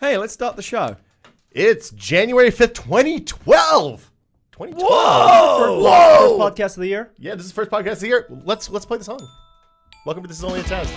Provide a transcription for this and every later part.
Hey, let's start the show. It's January 5th, 2012. 2012. Whoa! First podcast of the year? Yeah, this is the first podcast of the year. Let's play the song. Welcome to This Is Only a Test.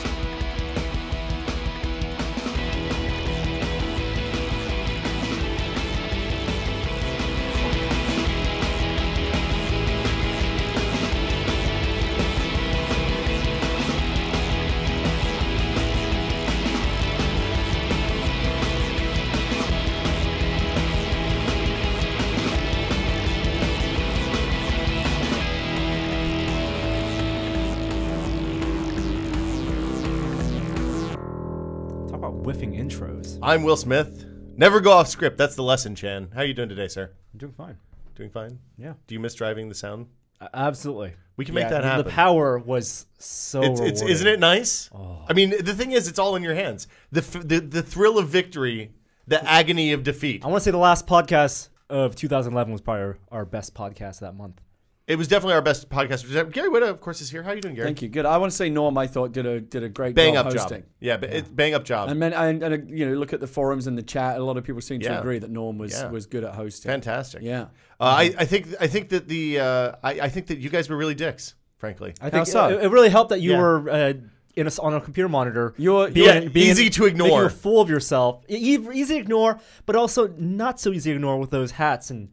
Whiffing intros. I'm Will Smith. Never go off script. That's the lesson, Chan. How are you doing today, sir? I'm doing fine. Doing fine? Yeah. Do you miss driving the sound? Absolutely. We can make that happen. The power was so rewarding. Isn't it nice? Oh. I mean, the thing is, it's all in your hands. The thrill of victory, the agony of defeat. I want to say the last podcast of 2011 was probably our best podcast that month. It was definitely our best podcast. Gary Whitta, of course, is here. How are you doing, Gary? Thank you. Good. I want to say Norm, I thought, did a great bang job up hosting. job. Yeah, but it's bang up job. And you know, look at the forums and the chat. A lot of people seem to agree that Norm was good at hosting. Fantastic. Yeah. I think that I think that you guys were really dicks, frankly. I think it really helped that you were on a computer monitor. You're easy to ignore. Making a fool of yourself. Easy to ignore, but also not so easy to ignore with those hats and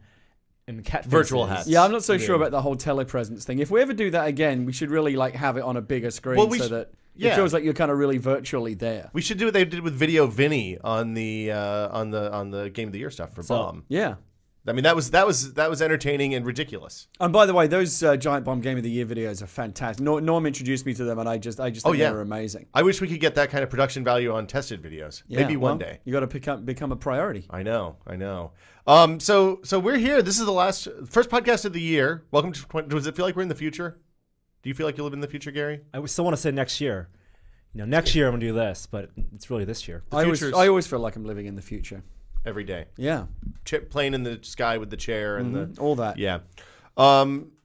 cat virtual faces. hats. Yeah, I'm not so sure about the whole telepresence thing. If we ever do that again, we should really have it on a bigger screen so that it feels like you're kind of really virtually there. We should do what they did with Video Vinny on the Game of the Year stuff for Bomb. Yeah. I mean, that was entertaining and ridiculous. And by the way, those Giant Bomb Game of the Year videos are fantastic. Norm introduced me to them, and I just think they were amazing. I wish we could get that kind of production value on tested videos. Yeah, maybe one day. You got to become a priority. I know. So we're here. This is the first podcast of the year. Welcome to. Does it feel like we're in the future? Do you feel like you live in the future, Gary? I still want to say next year. Next year I'm gonna do this, but it's really this year. I always feel like I'm living in the future. Every day. Yeah. Plane in the sky with the chair and all that. Yeah.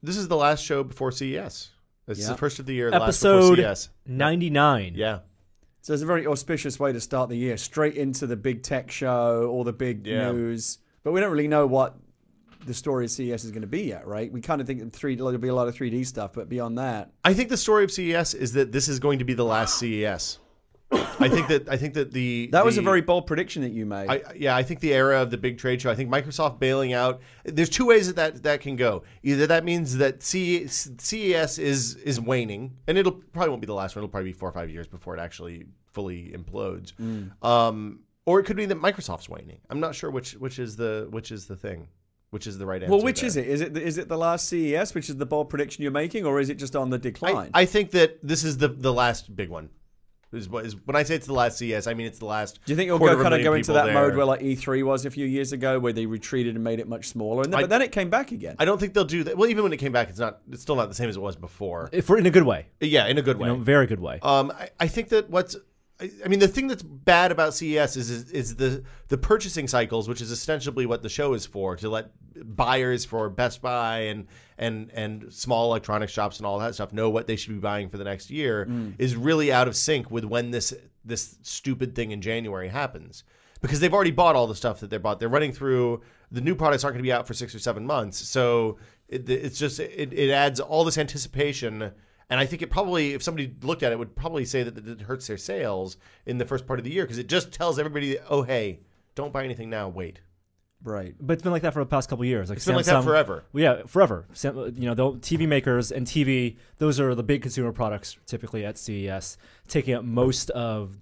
This is the last show before CES. This is the first of the year. Episode the last before CES. 99. Yeah. So it's a very auspicious way to start the year. Straight into the big tech show, all the big news. But we don't really know what the story of CES is going to be yet, right? We kind of think there'll be a lot of 3D stuff, but beyond that. I think the story of CES is that this is going to be the last CES. I think that that was a very bold prediction that you made. I think the era of the big trade show. I think Microsoft bailing out. There's two ways that can go. Either that means that CES is waning, and it'll probably won't be the last one. It'll probably be 4 or 5 years before it actually fully implodes. Or it could be that Microsoft's waning. I'm not sure which is the thing. Which is the right answer? Well, which is it? Is it the last CES, which is the bold prediction you're making, or is it just on the decline? I think that this is the last big one. When I say it's the last CES, I mean it's the last. Do you think it'll go into that mode where like E3 was a few years ago, where they retreated and made it much smaller, but then it came back again? I don't think they'll do that. Well, even when it came back, it's still not the same as it was before. In a good way. Yeah, in a good way. Very good way. I think that the thing that's bad about CES is the purchasing cycles, which is ostensibly what the show is for, to let buyers for Best Buy and small electronics shops and all that stuff know what they should be buying for the next year, is really out of sync with when this stupid thing in January happens. Because they've already bought all the stuff that they bought. They're running through, the new products aren't going to be out for 6 or 7 months. So it adds all this anticipation. And I think it probably, if somebody looked at it, would probably say that it hurts their sales in the first part of the year because it just tells everybody, oh, hey, don't buy anything now, wait. Right. But it's been like that for the past couple of years. It's been like that forever. Yeah, forever. The TV makers and TV, those are the big consumer products typically at CES, taking up most of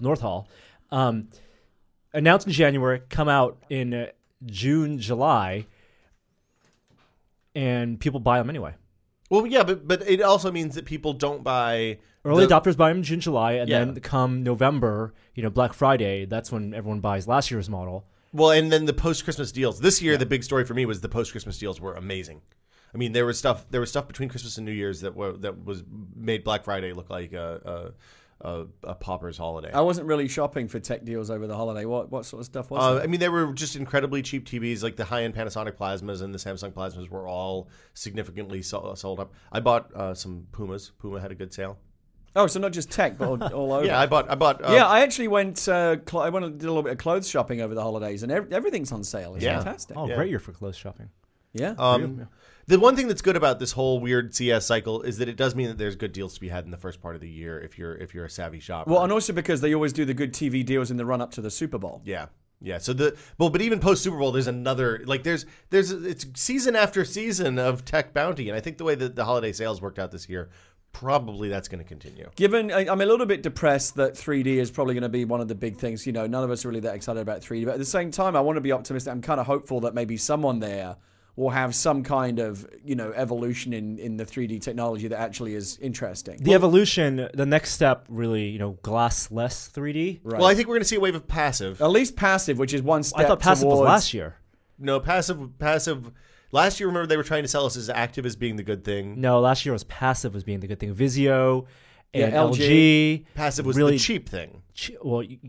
North Hall. Announced in January, come out in June, July, and people buy them anyway. Well, yeah, but it also means that people don't buy. Early adopters buy them in June, July, and then come November, Black Friday, that's when everyone buys last year's model. Well, and then the post-Christmas deals. This year, the big story for me was the post-Christmas deals were amazing. I mean, there was stuff between Christmas and New Year's that was made Black Friday look like a pauper's holiday. I wasn't really shopping for tech deals over the holiday. What sort of stuff was it? I mean, there were just incredibly cheap TVs, like the high-end Panasonic Plasmas and the Samsung Plasmas were all significantly sold up. I bought some Pumas. Puma had a good sale. Oh, so not just tech, but all over. Yeah, I bought. Yeah, I actually went. I went and did a little bit of clothes shopping over the holidays, and everything's on sale. It's fantastic. Oh, great year for clothes shopping. Yeah. The one thing that's good about this whole weird CS cycle is that it does mean that there's good deals to be had in the first part of the year if you're a savvy shopper. Well, and also because they always do the good TV deals in the run up to the Super Bowl. Yeah. Yeah. So but even post Super Bowl, there's another it's season after season of tech bounty, and I think the way that the holiday sales worked out this year, probably that's going to continue. Given I'm a little bit depressed that 3D is probably going to be one of the big things. You know, none of us are really that excited about 3D, but at the same time, I want to be optimistic. I'm kind of hopeful that maybe someone there will have some kind of, evolution in the 3D technology that actually is interesting. The evolution, the next step, really, glassless 3D. Right. Well, I think we're going to see a wave of passive. At least passive, which is one step. I thought passive was towards... last year. No, passive. Last year, remember they were trying to sell us as active as being the good thing. No, last year was passive as being the good thing. Vizio and LG. LG. Passive was really the cheap thing.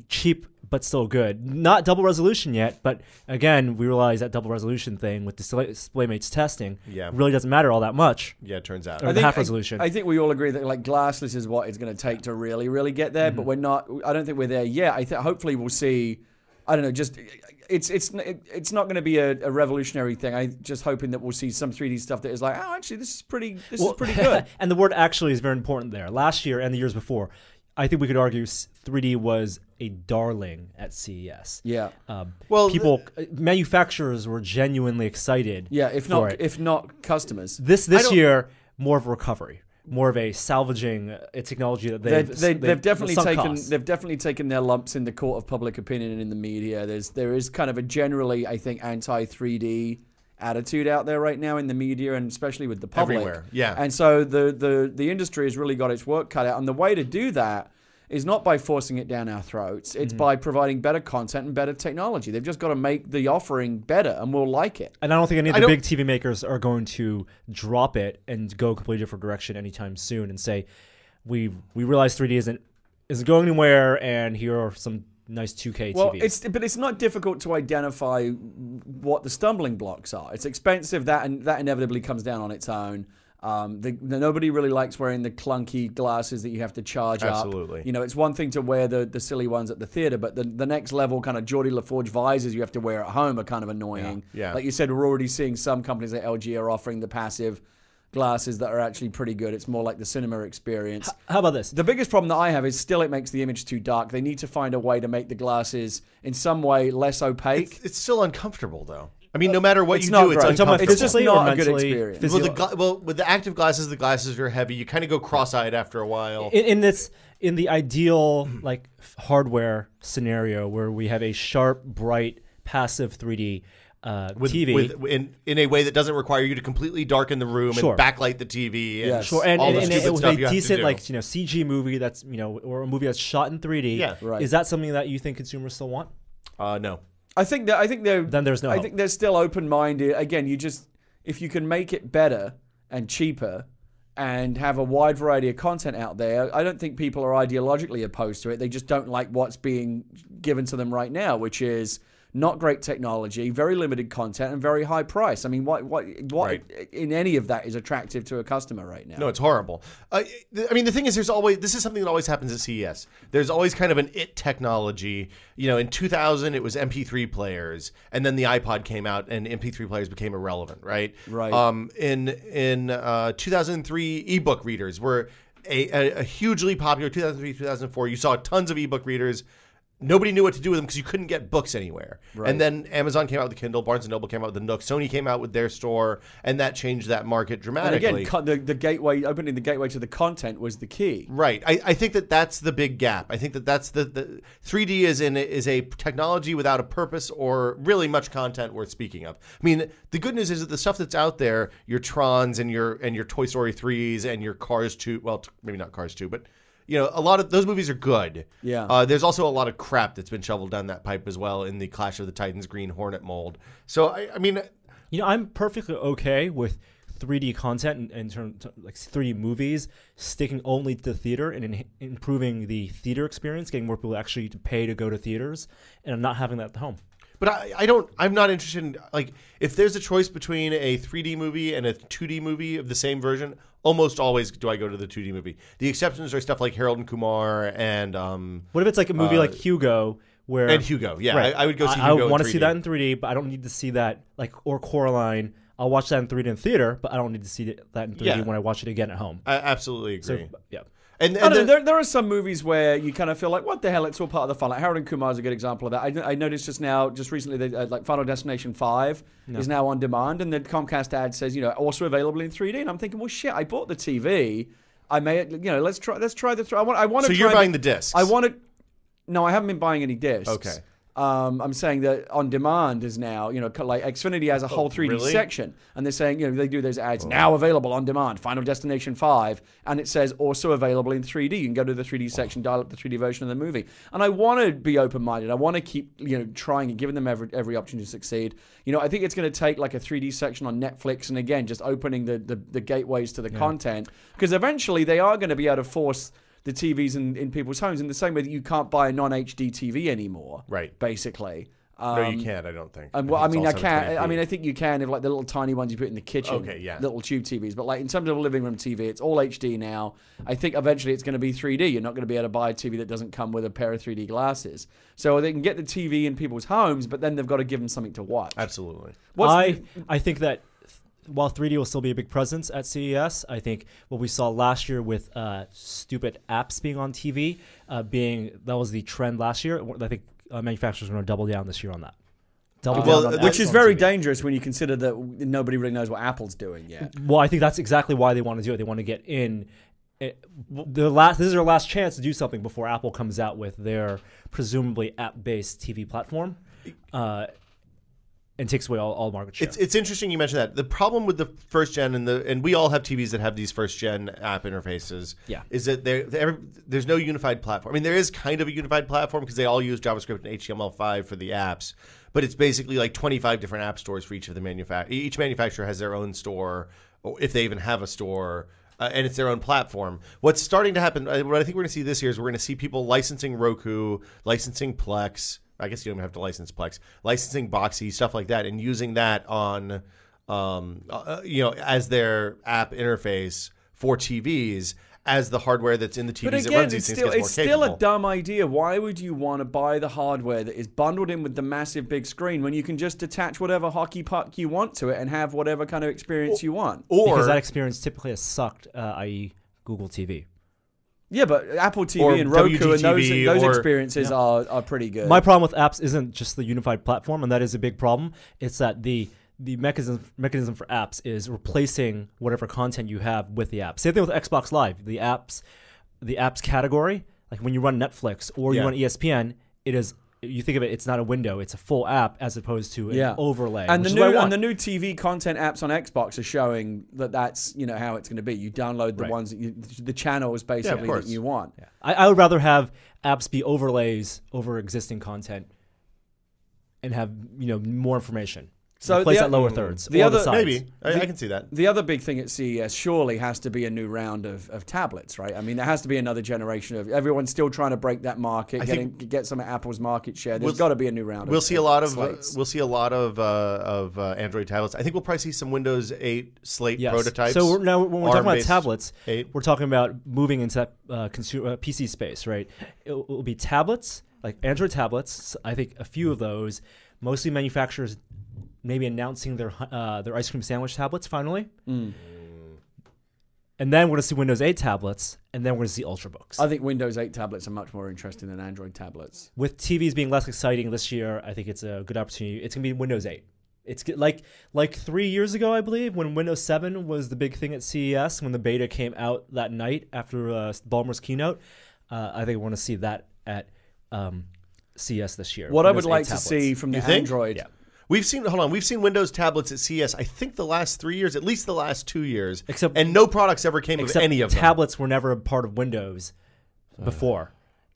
Cheap, but still good. Not double resolution yet, but again, we realize that double resolution thing with DisplayMate's testing really doesn't matter all that much. Yeah, it turns out. Or the half resolution. I think we all agree that glassless is what it's going to take to really, really get there, but we're not. I don't think we're there yet. I think hopefully we'll see. I don't know. Just it's not going to be a revolutionary thing. I'm just hoping that we'll see some 3D stuff that is like, oh, actually, this is pretty good. And the word "actually" is very important there. Last year and the years before, I think we could argue 3D was a darling at CES. Yeah. Manufacturers were genuinely excited. Yeah, if not customers. This year, more of a recovery, more of a salvaging technology that they've definitely taken their lumps in the court of public opinion and in the media. There is kind of a generally, I think, anti-3D attitude out there right now in the media and especially with the public. Everywhere, yeah. And so the industry has really got its work cut out, and the way to do that is not by forcing it down our throats. It's by providing better content and better technology. They've just got to make the offering better, and we'll like it. And I don't think any of the big TV makers are going to drop it and go a completely different direction anytime soon and say, we realize 3D isn't going anywhere, and here are some nice 2K TVs. But it's not difficult to identify what the stumbling blocks are. It's expensive. That inevitably comes down on its own. Nobody really likes wearing the clunky glasses that you have to charge up. Absolutely. It's one thing to wear the silly ones at the theater, but the next level kind of Geordie LaForge visors you have to wear at home are kind of annoying. Yeah. Like you said, we're already seeing some companies like LG are offering the passive glasses that are actually pretty good. It's more like the cinema experience. How about this? The biggest problem that I have is still it makes the image too dark. They need to find a way to make the glasses in some way less opaque. It's still uncomfortable, though. I mean, no matter what you do, it's great. uncomfortable. It's just not a good experience. Well, with the active glasses, the glasses are heavy. You kind of go cross-eyed after a while. In the ideal hardware scenario where we have a sharp, bright, passive 3D TV in a way that doesn't require you to completely darken the room and backlight the TV. And and all the stupid stuff with a decent CG movie that's or a movie that's shot in 3D. Yeah, right. Is that something that you think consumers still want? No. I think there's no hope. I think they're still open-minded. Again, if you can make it better and cheaper and have a wide variety of content out there, I don't think people are ideologically opposed to it. They just don't like what's being given to them right now, which is not great technology, very limited content, and very high price. I mean, what right. in any of that is attractive to a customer right now? No, it's horrible. I mean, the thing is, this is something that always happens at CES. There's always kind of an it technology. In 2000, it was MP3 players, and then the iPod came out, and MP3 players became irrelevant, right? Right. In 2003, ebook readers were a hugely popular. 2003, 2004, you saw tons of ebook readers. Nobody knew what to do with them because you couldn't get books anywhere. Right. And then Amazon came out with the Kindle, Barnes & Noble came out with the Nook, Sony came out with their store, and that changed that market dramatically. And again, the gateway, opening the gateway to the content was the key. Right. I think that's the big gap. I think that's the 3D is a technology without a purpose or really much content worth speaking of. I mean, the good news is that the stuff that's out there, your Trons and your Toy Story 3s and your Cars 2, well, maybe not Cars 2, but a lot of those movies are good. Yeah. There's also a lot of crap that's been shoveled down that pipe as well in the Clash of the Titans Green Hornet mold. So, I mean... I'm perfectly okay with 3D content in terms of, like 3D movies sticking only to the theater and improving the theater experience, getting more people actually to pay to go to theaters, and not having that at home. But I'm not interested in, like, if there's a choice between a 3D movie and a 2D movie of the same version, almost always do I go to the 2D movie. The exceptions are stuff like Harold and Kumar and what if it's like a movie like Hugo? And Hugo, yeah. Right. I would go see I Hugo want to in 3D. see that in 3D, but I don't need to see that, or Coraline. I'll watch that in 3D in theater, but I don't need to see that in 3D when I watch it again at home. I absolutely agree. So, yeah. And there are some movies where you kind of feel like, what the hell? It's all part of the fun. Like Harold and Kumar is a good example of that. I noticed just recently, like Final Destination 5 is now on demand, and the Comcast ad says, also available in 3D. And I'm thinking, well, shit, I bought the TV. I may, let's try the. I want to. So you're buying the discs. I want to. No, I haven't been buying any discs. Okay. I'm saying that on demand is now, like Xfinity has a whole 3D section, and they're saying, they do those ads now available on demand, Final Destination 5, and it says also available in 3D. You can go to the 3D section, dial up the 3D version of the movie. And I want to be open-minded. I want to keep, trying and giving them every opportunity to succeed. I think it's going to take like a 3D section on Netflix, and again, just opening the gateways to the content, because eventually they are going to be able to force the TVs in people's homes in the same way that you can't buy a non-HD TV anymore. Right. Basically. No, you can't, I don't think. I can't. I mean, I think you can if like the little tiny ones you put in the kitchen. Okay, yeah. Little tube TVs. But like in terms of a living room TV, it's all HD now. I think eventually it's going to be 3D. You're not going to be able to buy a TV that doesn't come with a pair of 3D glasses. So they can get the TV in people's homes, but then they've got to give them something to watch. Absolutely. I think that while 3D will still be a big presence at CES, I think what we saw last year with stupid apps being on TV, that was the trend last year. I think manufacturers are going to double down this year on that. Which is very dangerous when you consider that nobody really knows what Apple's doing yet. Well, I think that's exactly why they want to do it. They want to get in. This is their last chance to do something before Apple comes out with their presumably app-based TV platform. And takes away all market share. It's interesting you mentioned that. The problem with the first gen and we all have TVs that have these first gen app interfaces. Yeah. Is that there's no unified platform. I mean, there is kind of a unified platform because they all use JavaScript and HTML5 for the apps, but it's basically like 25 different app stores for each of the manufacturers. Each manufacturer has their own store, or if they even have a store. And it's their own platform. What's starting to happen, what I think we're going to see this year is we're going to see people licensing Roku, licensing Plex. I guess you don't even have to license Plex, licensing Boxy, stuff like that, and using that on, as their app interface for TVs, as the hardware that's in the TVs that runs these things gets more capable. It's still a dumb idea. Why would you want to buy the hardware that is bundled in with the massive big screen when you can just attach whatever hockey puck you want to it and have whatever kind of experience you want? Because that experience typically has sucked, i.e. Google TV. Yeah, but Apple TV and Roku and those experiences are pretty good. My problem with apps isn't just the unified platform, and that is a big problem. It's that the mechanism for apps is replacing whatever content you have with the app. Same thing with Xbox Live. The apps category, like when you run Netflix or you run ESPN, it is. You think of it, it's not a window; it's a full app as opposed to an overlay. And the new TV content apps on Xbox are showing that's how it's going to be. You download the ones the channels basically that you want. Yeah. I would rather have apps be overlays over existing content, and have more information. So place at lower thirds. Maybe I can see that. The other big thing at CES surely has to be a new round of tablets, right? I mean, there has to be another generation of everyone's still trying to break that market, get some of Apple's market share. There's got to be a new round. We'll see a lot of Android tablets. I think we'll probably see some Windows 8 slate prototypes. So when we're talking about tablets, we're talking about moving into that consumer PC space, right? It will be tablets, like Android tablets. I think a few of those, mostly manufacturers maybe announcing their ice cream sandwich tablets finally. And then we're going to see Windows 8 tablets, and then we're going to see Ultrabooks. I think Windows 8 tablets are much more interesting than Android tablets. With TVs being less exciting this year, I think it's a good opportunity. It's going to be Windows 8. It's like 3 years ago, I believe, when Windows 7 was the big thing at CES, when the beta came out that night after Ballmer's keynote. I think we're going to see that at CES this year. What Windows I would like to see from the Android... Yeah. We've seen Windows tablets at CES, I think the last 3 years, at least the last 2 years, and no products ever came of any of them. Tablets were never a part of Windows before.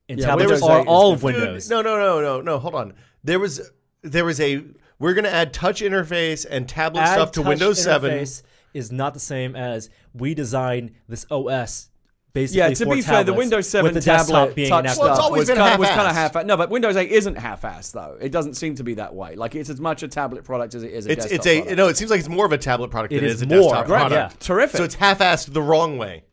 And tablets are all of Windows. No, hold on. There was we're going to add touch interface and tablet stuff to Windows 7. Is not the same as we designed this OS basically Yeah, to for be fair, the tablets, Windows 7 with the desktop tablet being touch an Well, it's stuff always was been kind of half-assed. half-assed. No, but Windows 8 isn't half-assed though. It doesn't seem to be that way. Like it's as much a tablet product as it is a desktop product. No, it seems like it's more of a tablet product than it is a more, desktop right, product. yeah. Terrific. So it's half-assed the wrong way.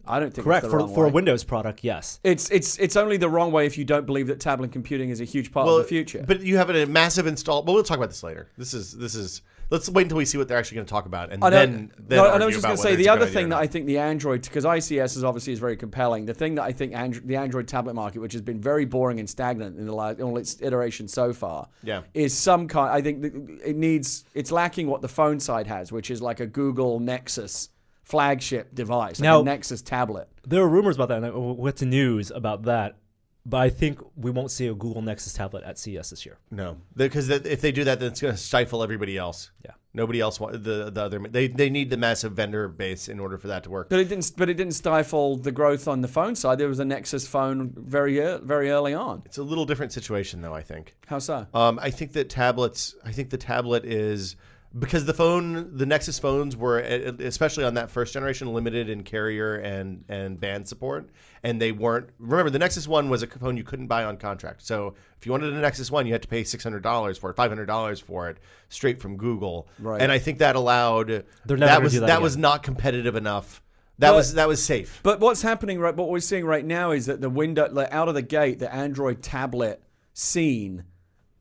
I don't think correct it's the wrong for a way. Windows product. Yes, It's only the wrong way if you don't believe that tablet computing is a huge part of the future. But you have a massive install. Well, we'll talk about this later. This is. Let's wait until we see what they're actually going to talk about, and then I argue was just about going to say whether it's the a other good idea thing or that not. I think the Android, because ICS is obviously very compelling. The thing that I think the Android tablet market, which has been very boring and stagnant in all its iterations so far, is some kind. I think that it's lacking what the phone side has, which is like a Google Nexus flagship device, like a Nexus tablet. there are rumors about that, and what's the news about that? But I think we won't see a Google Nexus tablet at CES this year. No, because if they do that, then it's going to stifle everybody else. Yeah. Nobody else the other. They need the massive vendor base in order for that to work. But it didn't stifle the growth on the phone side. There was a Nexus phone very early on. It's a little different situation, though. I think. How so? I think that tablets. I think the tablet is because the Nexus phones were, especially on that first generation, limited in carrier and band support, and they weren't. Remember, the Nexus One was a phone you couldn't buy on contract. So if you wanted a Nexus One, you had to pay $600 for it, $500 for it, straight from Google. Right. And I think that allowed. They're never gonna do that that again. was not competitive enough. That was safe. But what's happening, right? What we're seeing right now is that out of the gate, the Android tablet scene,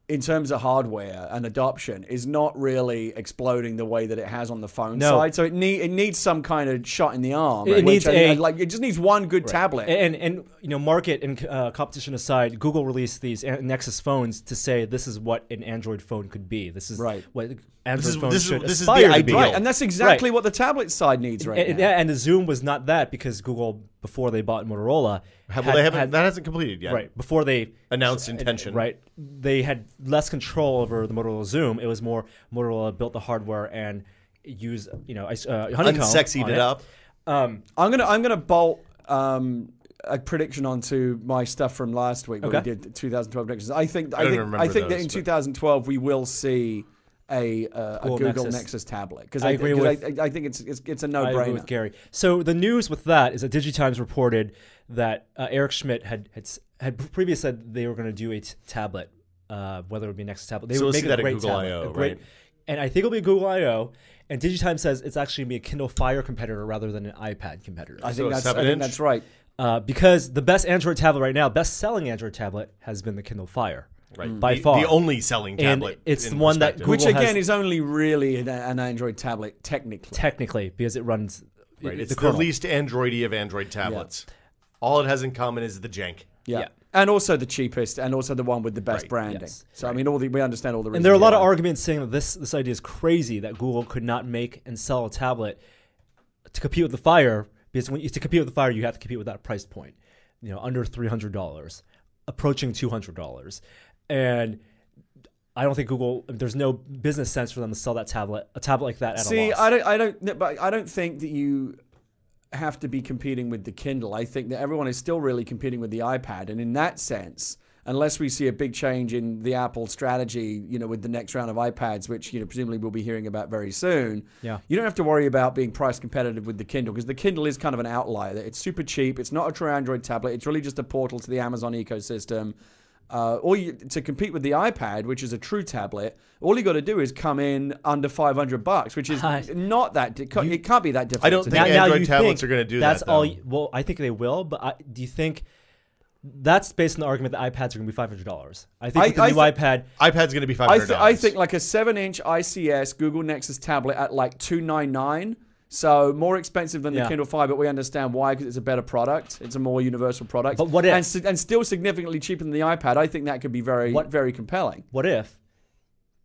in terms of hardware and adoption, is not really exploding the way that it has on the phone side. So it needs some kind of shot in the arm. It needs it just needs one good tablet. And market and competition aside, Google released these Nexus phones to say this is what an Android phone could be. This is what Android phones should aspire to be. Right, and that's exactly what the tablet side needs now. And the Zoom was not that because Google, before they bought Motorola, that hasn't completed yet. Right, before they announced intention. Right, they had less control over the Motorola Zoom. It was more Motorola built the hardware and used honeycomb, unsexied it up. I'm gonna bolt a prediction onto my stuff from last week when we did 2012 predictions. I think that in 2012 we will see a Google Nexus tablet because I think it's a no-brainer. I agree with Gary. So the news with that is that DigiTimes reported that Eric Schmidt had previously said they were going to do a tablet, whether it would be a Nexus tablet. They would make a great Google tablet, I/O, right? And I think it'll be Google I/O. And DigiTimes says it's actually going to be a Kindle Fire competitor rather than an iPad competitor. I think that's right. Because the best Android tablet right now, best-selling Android tablet, has been the Kindle Fire. Right. By far. The only selling tablet. And it's the one that Google which again is only really an Android tablet technically. Technically, because it runs it's the least Androidy of Android tablets. Yeah. All it has in common is the jank. Yeah. And also the cheapest, and also the one with the best branding. Yes. So I mean, we understand all the reasons. And there are a lot of arguments saying that this idea is crazy that Google could not make and sell a tablet to compete with the Fire, because to compete with the Fire, you have to compete with that price point, under $300, approaching $200, and I don't think Google. There's no business sense for them to sell a tablet like that at a loss. I don't think that you have to be competing with the Kindle. I think that everyone is still really competing with the iPad, and in that sense, unless we see a big change in the Apple strategy, with the next round of iPads, which presumably we'll be hearing about very soon, you don't have to worry about being price competitive with the Kindle, because the Kindle is kind of an outlier. It's super cheap. It's not a true Android tablet. It's really just a portal to the Amazon ecosystem. To compete with the iPad, which is a true tablet, all you got to do is come in under $500, which is not that. It can't be that difficult. I don't think Android tablets are going to do that. That's all. Well, I think they will, but do you think that's based on the argument that iPads are going to be $500? I think the new iPad's going to be $500. I think like a 7-inch ICS Google Nexus tablet at like $299. So more expensive than the Kindle Fire, but we understand why, because it's a better product. It's a more universal product. But what if, and still significantly cheaper than the iPad. I think that could be very compelling. What if,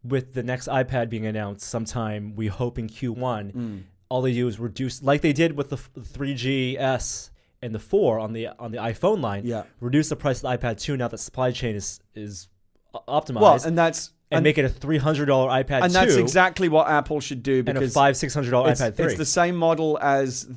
with the next iPad being announced sometime, we hope in Q1, all they do is reduce, like they did with the 3GS and the 4 on the iPhone line, reduce the price of the iPad 2 now that supply chain is optimized. Well, and make it a $300 iPad 2. And that's exactly what Apple should do. Because and a $500-$600 iPad 3. It's the same model as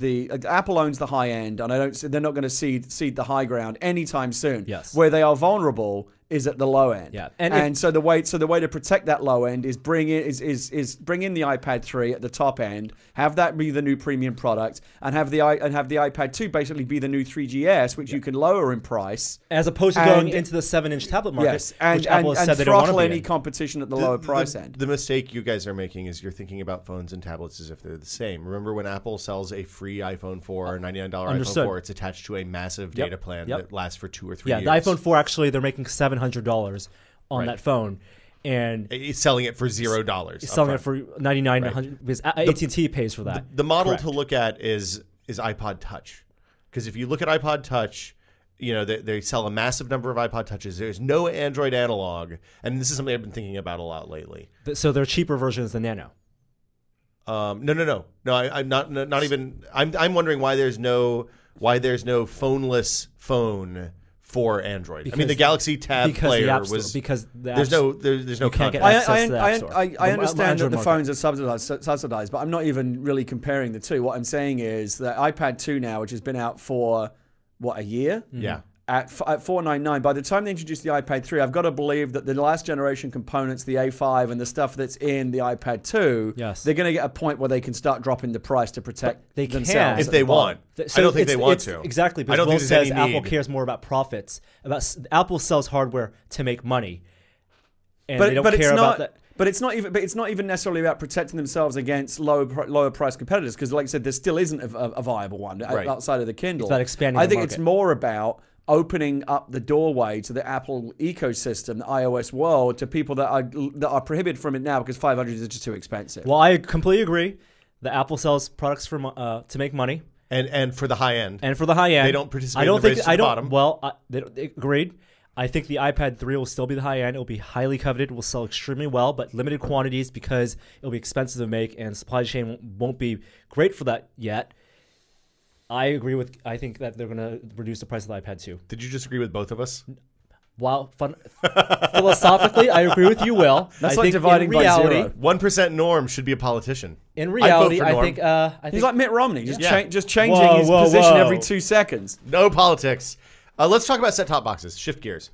Apple owns the high end, and they're not going to cede the high ground anytime soon. Yes. Where they are vulnerable is at the low end. Yeah. And so the way to protect that low end is bring in the iPad 3 at the top end, have that be the new premium product, and have the iPad 2 basically be the new 3GS, which you can lower in price, as opposed to going into the 7-inch tablet market, which Apple has said they don't want to throttle be any in. competition at the lower price end. The mistake you guys are making is you're thinking about phones and tablets as if they're the same. Remember when Apple sells a free iPhone 4 or $99 iPhone 4, it's attached to a massive data plan that lasts for 2 or 3 years. Yeah, the iPhone 4 actually they're making $700 on that phone, and it's selling it for $0. It's selling it for $99, $100 because AT&T pays for that. The model to look at is iPod Touch, because if you look at iPod Touch, you know they sell a massive number of iPod Touches. There's no Android analog, and this is something I've been thinking about a lot lately. So they're cheaper versions than Nano. No. I'm not even. I'm wondering why there's no phoneless phone for Android. Because, I mean, the Galaxy Tab player was because there's no content. I understand that the phones are subsidized, but I'm not even really comparing the two. What I'm saying is that iPad 2 now, which has been out for a year? Yeah. At $499. By the time they introduce the iPad 3, I've got to believe that the last generation components, the A5 and the stuff that's in the iPad 2, they're going to get a point where they can start dropping the price to protect themselves. If they want. I don't think they want to. Exactly. Because Will says Apple cares more about profits. Apple sells hardware to make money. And they don't care about that. But it's not even necessarily about protecting themselves against lower price competitors, because, like I said, there still isn't a viable one outside of the Kindle. It's about expanding. I think it's more about opening up the doorway to the Apple ecosystem, the iOS world, to people that are prohibited from it now because $500 is just too expensive. Well, I completely agree. The Apple sells products to make money, and for the high end, they don't participate. In the race to the bottom. Well, agreed. I think the iPad 3 will still be the high end. It will be highly coveted. It will sell extremely well, but limited quantities because it'll be expensive to make, and supply chain won't be great for that yet. I think that they're going to reduce the price of the iPad 2. Did you just agree with both of us? Well, philosophically, I agree with you, Will. That's like dividing by zero. 1% Norm should be a politician. In reality, I think he's like Mitt Romney, just changing his position every 2 seconds. No politics. Let's talk about set-top boxes. Shift gears.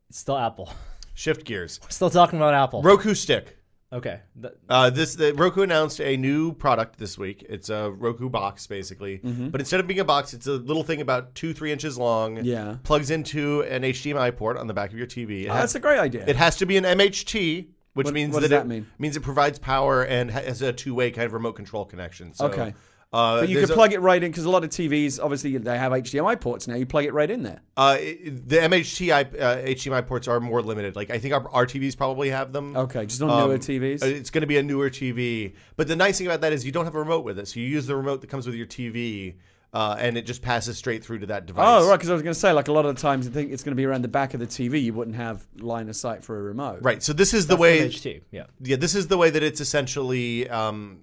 It's still Apple. Shift gears. We're still talking about Apple. Roku Stick. Okay. Roku announced a new product this week. It's a Roku box, basically. But instead of being a box, it's a little thing about 2-3 inches long. Yeah. Plugs into an HDMI port on the back of your TV. That's a great idea. It has to be an MHT, which means what does that mean? Means it provides power and has a two-way kind of remote control connection. So, okay. But you can plug it right in, because a lot of TVs, obviously, they have HDMI ports now. You plug it right in there. The MHT HDMI ports are more limited. Like, I think our TVs probably have them. Okay, just on newer TVs? It's going to be a newer TV. But the nice thing about that is you don't have a remote with it. So you use the remote that comes with your TV, and it just passes straight through to that device. Oh, right, because I was going to say, like, a lot of the times I think it's going to be around the back of the TV. You wouldn't have line of sight for a remote. Right, so this is the way... MHT, yeah, this is the way that it's essentially...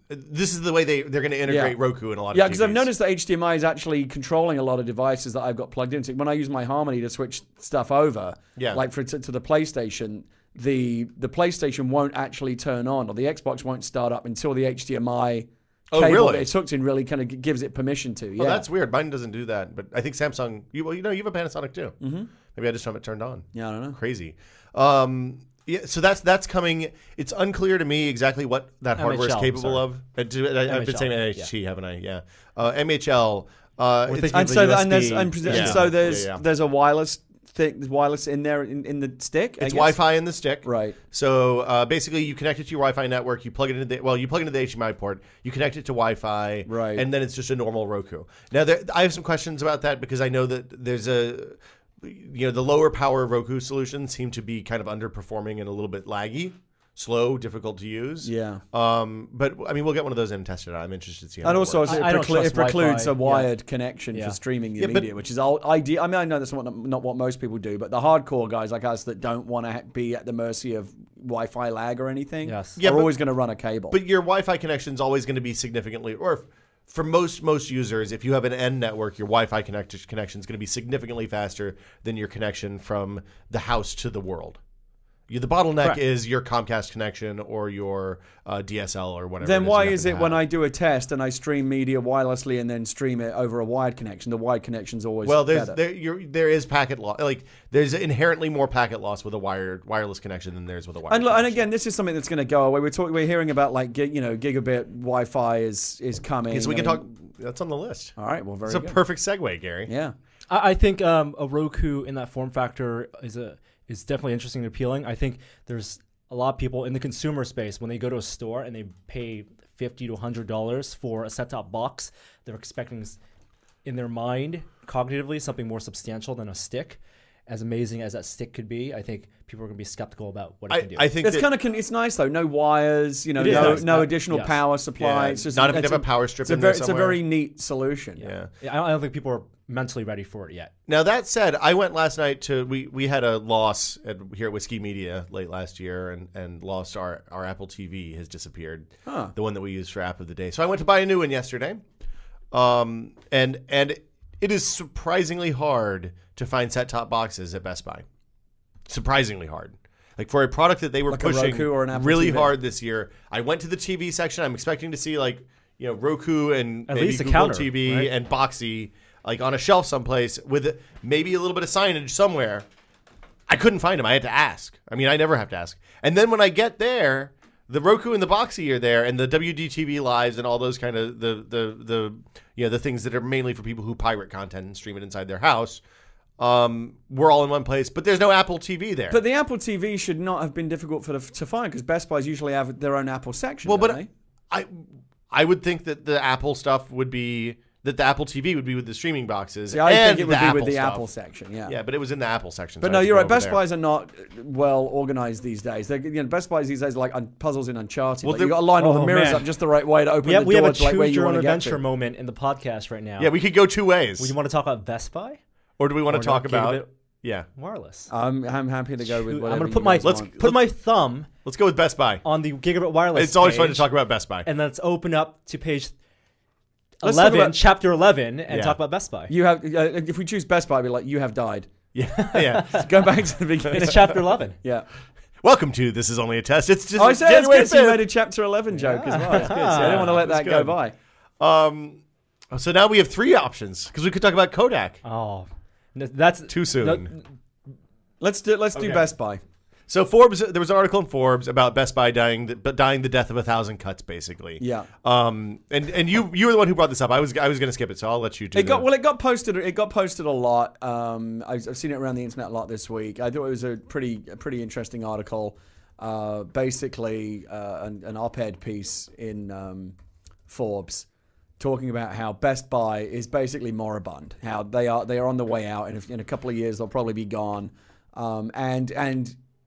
this is the way they're going to integrate Roku in a lot of TVs. Yeah, because I've noticed that HDMI is actually controlling a lot of devices that I've got plugged into. When I use my Harmony to switch stuff over, like to the PlayStation, the PlayStation won't actually turn on, or the Xbox won't start up until the HDMI... cable that it's hooked in really kind of gives it permission to. Oh, that's weird. Mine doesn't do that, but I think Samsung. You have a Panasonic too. Maybe I just have it turned on. Yeah, I don't know. Crazy. Yeah, so that's coming. It's unclear to me exactly what that hardware is capable of. I've been saying MHT, haven't I? Yeah. MHL. There's a wireless in there in the stick. It's Wi-Fi in the stick, right? So basically, you connect it to your Wi-Fi network. You plug it into the HDMI port. You connect it to Wi-Fi, right? And then it's just a normal Roku. Now, I have some questions about that, because I know that there's the lower power Roku solutions seem to be kind of underperforming and a little bit laggy. Slow, difficult to use. Yeah. But I mean, we'll get one of those and test it out. I'm interested to see how and it also, works. it precludes a wired connection for streaming the media, which is ideal. I mean, I know that's not what most people do, but the hardcore guys like us that don't want to be at the mercy of Wi-Fi lag or anything are always going to run a cable. But your Wi-Fi connection is always going to be significantly, or for most users, if you have an N network, your Wi-Fi connection is going to be significantly faster than your connection from the house to the world. The bottleneck Correct. is your Comcast connection or your DSL or whatever. Then it why you is happen it to when have. I do a test and I stream media wirelessly and then stream it over a wired connection, the wired connection's always better? There is packet loss. Like there's inherently more packet loss with a wireless connection than there's with a wired. And, look, and again, this is something that's going to go away. We're hearing about like gigabit Wi-Fi is coming. So we can talk. That's on the list. All right, well, very It's a good. perfect segue, Gary. Yeah. I think a Roku in that form factor is definitely interesting and appealing. I think there's a lot of people in the consumer space, when they go to a store and they pay $50 to $100 for a set-top box, they're expecting in their mind, cognitively, something more substantial than a stick. As amazing as that stick could be, I think people are going to be skeptical about what it can do. I think It's it's nice though. No wires, It is nice. no additional Yes. power supply. It's just not if you have a power strip in there It's a somewhere. very neat solution. Yeah. I don't think people are mentally ready for it yet. Now that said, I went last night to we had a loss here at Whiskey Media late last year and lost our Apple TV has disappeared. Huh. The one that we used for App of the Day. So I went to buy a new one yesterday. And it is surprisingly hard to find set-top boxes at Best Buy. Surprisingly hard. Like for a product that they were Like a pushing Roku or an Apple really TV. hard this year. I went to the TV section. I'm expecting to see Roku and At maybe least a Google counter, TV right? and Boxy like on a shelf someplace with maybe a little bit of signage somewhere. I couldn't find them. I had to ask. I mean, I never have to ask. And then when I get there, the Roku and the Boxy are there, and the WDTV Lives and all those kind of the things that are mainly for people who pirate content and stream it inside their house. We're all in one place, but there's no Apple TV there. But the Apple TV should not have been difficult to find because Best Buys usually have their own Apple section. well, don't but they? I would think that the Apple stuff would be that the Apple TV would be with the streaming boxes. See, I and think it would be with the stuff. Apple section. Yeah. Yeah, but it was in the Apple section. But so I no, had to you're go right. over Best there. Buys are not well organized these days. Best Buys these days are like puzzles in Uncharted. Well, Like, you got to line all the oh, mirrors man. up just the right way to open the We have door a to like where choose you your want own to get adventure to. moment in the podcast right now. Yeah, we could go two ways. Would you want to talk about Best Buy Or do we want or to talk not about? gigabit Yeah, wireless? I'm happy to go with I'm whatever going to you put my guys want. put my thumb let's go with Best Buy. on the gigabit wireless. It's always fun to page, talk about Best Buy. And let's open up to page Let's talk 11, about- chapter 11, and Yeah. talk about Best Buy. You have if we choose Best Buy, it'd be like you have died. Yeah, yeah. Go back to the beginning. It's chapter 11. Yeah. Welcome to This Is Only a Test. It's just Oh, I said it's January good. So you 5th. made a chapter 11 joke as well. It's good. So I didn't want to let that That's go good. by. So now we have three options because we could talk about Kodak. Oh, that's Too soon. Let's do Okay. Best Buy. So Forbes, there was an article in Forbes about Best Buy dying the death of 1,000 cuts, basically. Yeah. And you were the one who brought this up. I was going to skip it, so I'll let you do It got posted. It got posted a lot. I've seen it around the internet a lot this week. I thought it was a pretty interesting article. Basically, an op-ed piece in Forbes talking about how Best Buy is basically moribund. How they are on the way out, and in a couple of years they'll probably be gone. And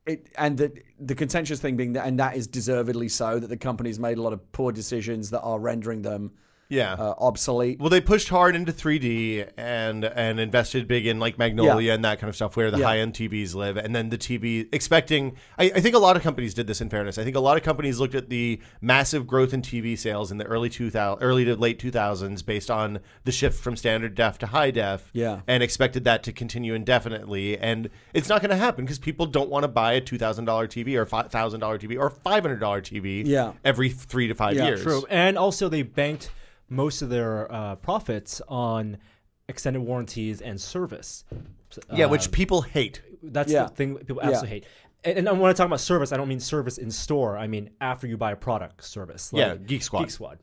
the contentious thing being that, and that is deservedly so, that the company's made a lot of poor decisions that are rendering them obsolete. Well, they pushed hard into 3D and invested big in like Magnolia and that kind of stuff where the high-end TVs live. And then the TV expecting, I think a lot of companies did this in fairness. I think a lot of companies looked at the massive growth in TV sales in the early to late 2000s based on the shift from standard def to high def and expected that to continue indefinitely. And it's not going to happen because people don't want to buy a $2,000 TV or $5,000 TV or $500 TV every 3 to 5 years. true. And also they banked most of their profits on extended warranties and service. Which people hate. That's the thing people absolutely hate. And when I talk about service, I don't mean service in store. I mean after you buy a product service. Like Geek Squad. Geek Squad.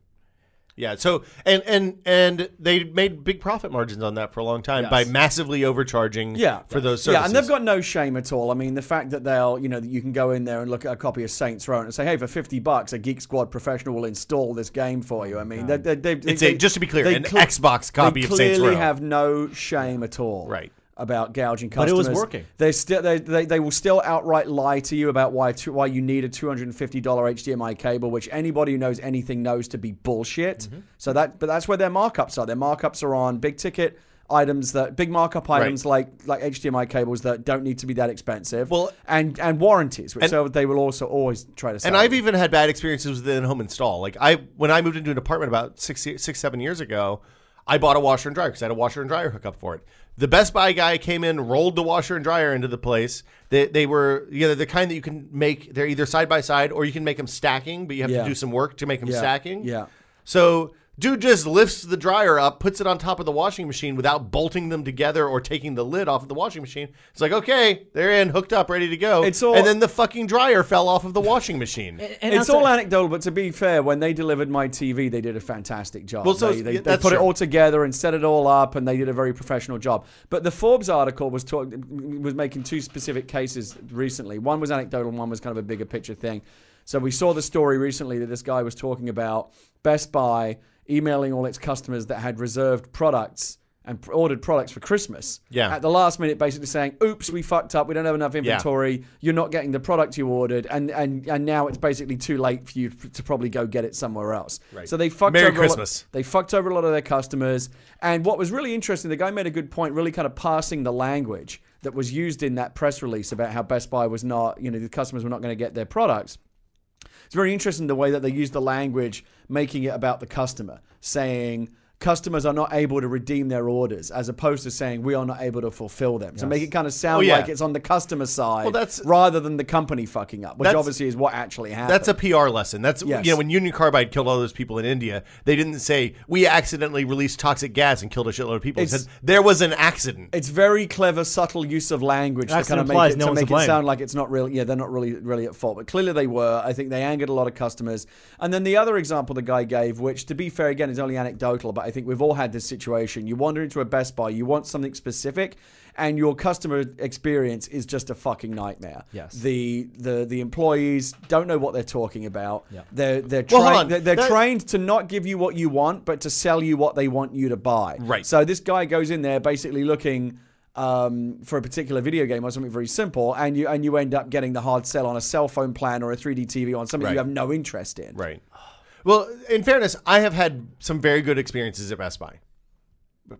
Yeah, so and they made big profit margins on that for a long time by massively overcharging for those services. Yeah, and they've got no shame at all. I mean, the fact that that you can go in there and look at a copy of Saints Row and say, hey, for $50, a Geek Squad professional will install this game for you. I mean, just to be clear, an Xbox copy of Saints Row. They clearly have no shame at all. Right. About gouging But customers. it was working. They will still outright lie to you about why you need a $250 HDMI cable, which anybody who knows anything knows to be bullshit. Mm-hmm. But that's where their markups are. Their markups are on big ticket items, big markup items like HDMI cables that don't need to be that expensive. Well, and warranties, which they will also always try to sell. And I've even had bad experiences with the in-home install. Like when I moved into an apartment about 7 years ago, I bought a washer and dryer because I had a washer and dryer hookup for it. The Best Buy guy came in, rolled the washer and dryer into the place. They were the kind that you can make. They're either side by side or you can make them stacking, but you have to do some work to make them stacking. Yeah. So dude just lifts the dryer up, puts it on top of the washing machine without bolting them together or taking the lid off of the washing machine. It's like, okay, they're in, hooked up, ready to go. And then the fucking dryer fell off of the washing machine. It's all anecdotal, but to be fair, when they delivered my TV, they did a fantastic job. Well, so they put it all together and set it all up, and they did a very professional job. But the Forbes article was making two specific cases recently. One was anecdotal, and one was kind of a bigger picture thing. So we saw the story recently that this guy was talking about Best Buy emailing all its customers that had reserved products and ordered products for Christmas. Yeah. At the last minute, basically saying, oops, we fucked up. We don't have enough inventory. Yeah. You're not getting the product you ordered. And now it's basically too late for you to probably go get it somewhere else. Right. So they fucked Merry over Christmas. They fucked over a lot of their customers. And what was really interesting, the guy made a good point, really kind of parsing the language that was used in that press release about how Best Buy was not, the customers were not going to get their products. It's very interesting the way that they use the language, making it about the customer, saying customers are not able to redeem their orders, as opposed to saying we are not able to fulfill them. So make it kind of sound like it's on the customer side rather than the company fucking up, which obviously is what actually happened. That's a PR lesson. That's when Union Carbide killed all those people in India, they didn't say we accidentally released toxic gas and killed a shitload of people. They said there was an accident. It's very clever, subtle use of language to kind of make it sound like it's not really. Yeah, they're not really at fault, but clearly they were. I think they angered a lot of customers. And then the other example the guy gave, which to be fair again is only anecdotal, but I think we've all had this situation. You wander into a Best Buy, you want something specific, and your customer experience is just a fucking nightmare. Yes. The employees don't know what they're talking about. Yeah. They're trained to not give you what you want, but to sell you what they want you to buy. Right. So this guy goes in there basically looking for a particular video game or something very simple, and you end up getting the hard sell on a cell phone plan or a 3D TV on something you have no interest in. Right. Well, in fairness, I have had some very good experiences at Best Buy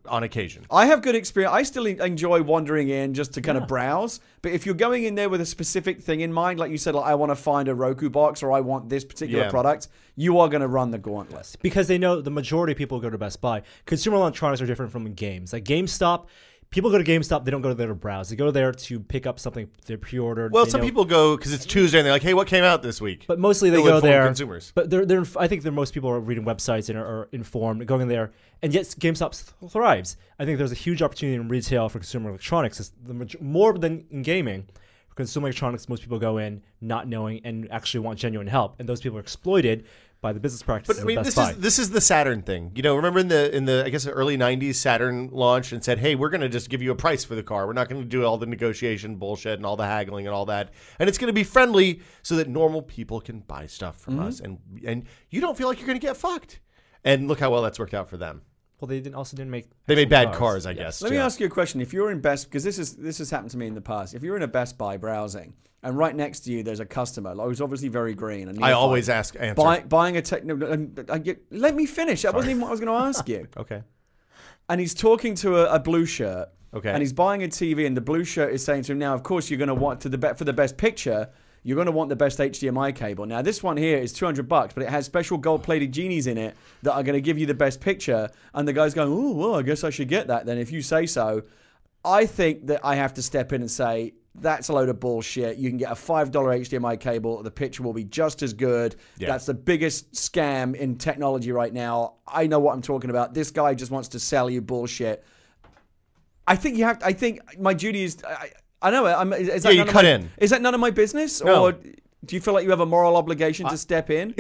on occasion. I have good experience. I still enjoy wandering in just to kind of browse. But if you're going in there with a specific thing in mind, like you said, like I want to find a Roku box or I want this particular product, you are going to run the gauntlet. Because they know the majority of people go to Best Buy. Consumer electronics are different from games. Like GameStop, people go to GameStop, they don't go there to browse. They go there to pick up something they pre-ordered. Well, some people go because it's Tuesday and they're like, hey, what came out this week? But mostly they go there. Consumers. But I think most people are reading websites and are informed, going there. And yet GameStop thrives. I think there's a huge opportunity in retail for consumer electronics. More than in gaming. For consumer electronics, most people go in not knowing and actually want genuine help. And those people are exploited by the business practices. But I mean, this is the Saturn thing. Remember in the I guess the early '90s, Saturn launched and said, "Hey, we're going to just give you a price for the car. We're not going to do all the negotiation bullshit and all the haggling and all that, and it's going to be friendly so that normal people can buy stuff from us, and you don't feel like you're going to get fucked." And look how well that's worked out for them. Well, they didn't make. They made bad cars, I guess. Let me ask you a question. If you're in because this has happened to me in the past. If you're in a Best Buy browsing, and right next to you there's a customer who's obviously very green, and I always answer. Buying a let me finish. That wasn't even what I was going to ask you. Okay. And he's talking to a blue shirt. Okay. And he's buying a TV, and the blue shirt is saying to him, "Now, of course, you're going to want for the best picture." You're going to want the best HDMI cable. Now, this one here is $200, but it has special gold-plated genies in it that are going to give you the best picture. And the guy's going, "Oh, well, I guess I should get that then if you say so." I think that I have to step in and say, that's a load of bullshit. You can get a $5 HDMI cable. The picture will be just as good. Yeah. That's the biggest scam in technology right now. I know what I'm talking about. This guy just wants to sell you bullshit. I think my duty is... I know. Is that none of my business? No. Or do you feel like you have a moral obligation to step in?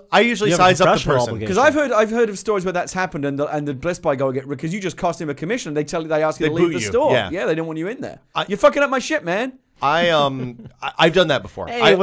I usually size up the person. Because I've heard of stories where that's happened and the Best Buy go because you just cost him a commission. They ask you to leave the store. Yeah, they don't want you in there. You're fucking up my shit, man. I've done that before. Hey,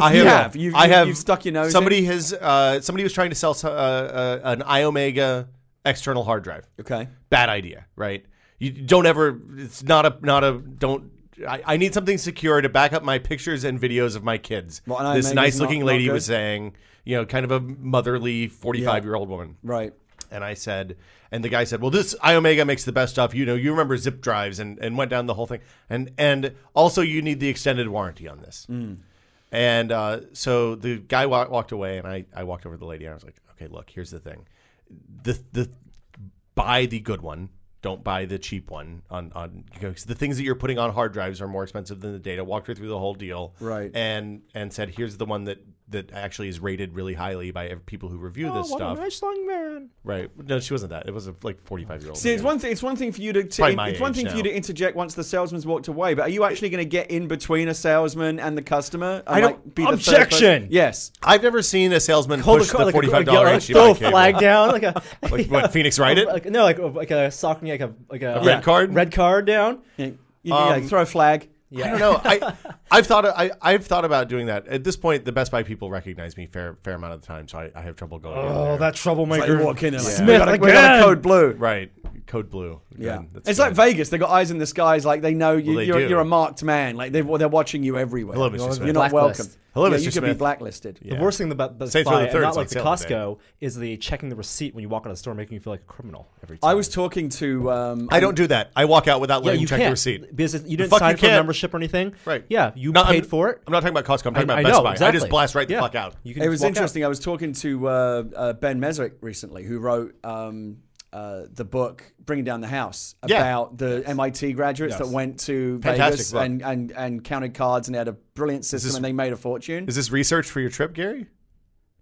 you've stuck your nose. Somebody was trying to sell an iOmega external hard drive. Okay. Bad idea, right? You don't ever. It's not a don't. I need something secure to back up my pictures and videos of my kids. Well, this nice-looking lady was saying, kind of a motherly 45-year-old woman. Right. And I said, and the guy said, well, this iOmega makes the best stuff. You remember zip drives and went down the whole thing. And also you need the extended warranty on this. Mm. And so the guy walked away, and I walked over to the lady, and I was like, okay, look, here's the thing. Buy the good one. don't buy the cheap one. Because the things that you're putting on hard drives are more expensive than the data. Walked her through the whole deal, right? And said, here's the one that actually is rated really highly by people who review this stuff. A nice young man. Right? No, she wasn't that. It was a 45-year-old. See, it's one thing for you to interject once the salesman's walked away. But are you actually going to get in between a salesman and the customer? And, I don't. Be the Objection. Yes, I've never seen a salesman push the $45 HDMI throw a cable. flag down like a Like what? Phoenix Wright it? like a soccer, like a red card. Red card down. Yeah, throw a flag. Yeah. I don't know. I've thought about doing that. At this point, the Best Buy people recognize me fair amount of the time, so I have trouble going. Oh, that troublemaker! It's like you walk in and Smith we got a code blue. Right, code blue. Yeah, that's it's good. like Vegas. They got eyes in the skies. Like they know Well, you're a marked man. Like they're watching you everywhere. Hello, Mr. Smith. You're not Blacklist. welcome. Hello, Yeah, Mr. you could be Smith. blacklisted. The worst thing about Best Saints Row Buy, the and Third not is like on the sale today. Costco, is the checking the receipt when you walk out of the store, making you feel like a criminal every time. I was talking to. I don't do that. I walk out without letting you you check can't, the receipt. because you didn't fuck sign you for a can't. membership or anything. Right. Yeah, you No, paid for it. I'm not talking about Costco. I'm talking about I Best know, Buy. exactly. I just blast right the Yeah. fuck out. You can It just was walk interesting. I was talking to Ben Mesrick recently, who wrote the book "Bringing Down the House" about the MIT graduates that went to Fantastic Vegas book. and counted cards, and they had a brilliant system, and they made a fortune. Is this research for your trip, Gary?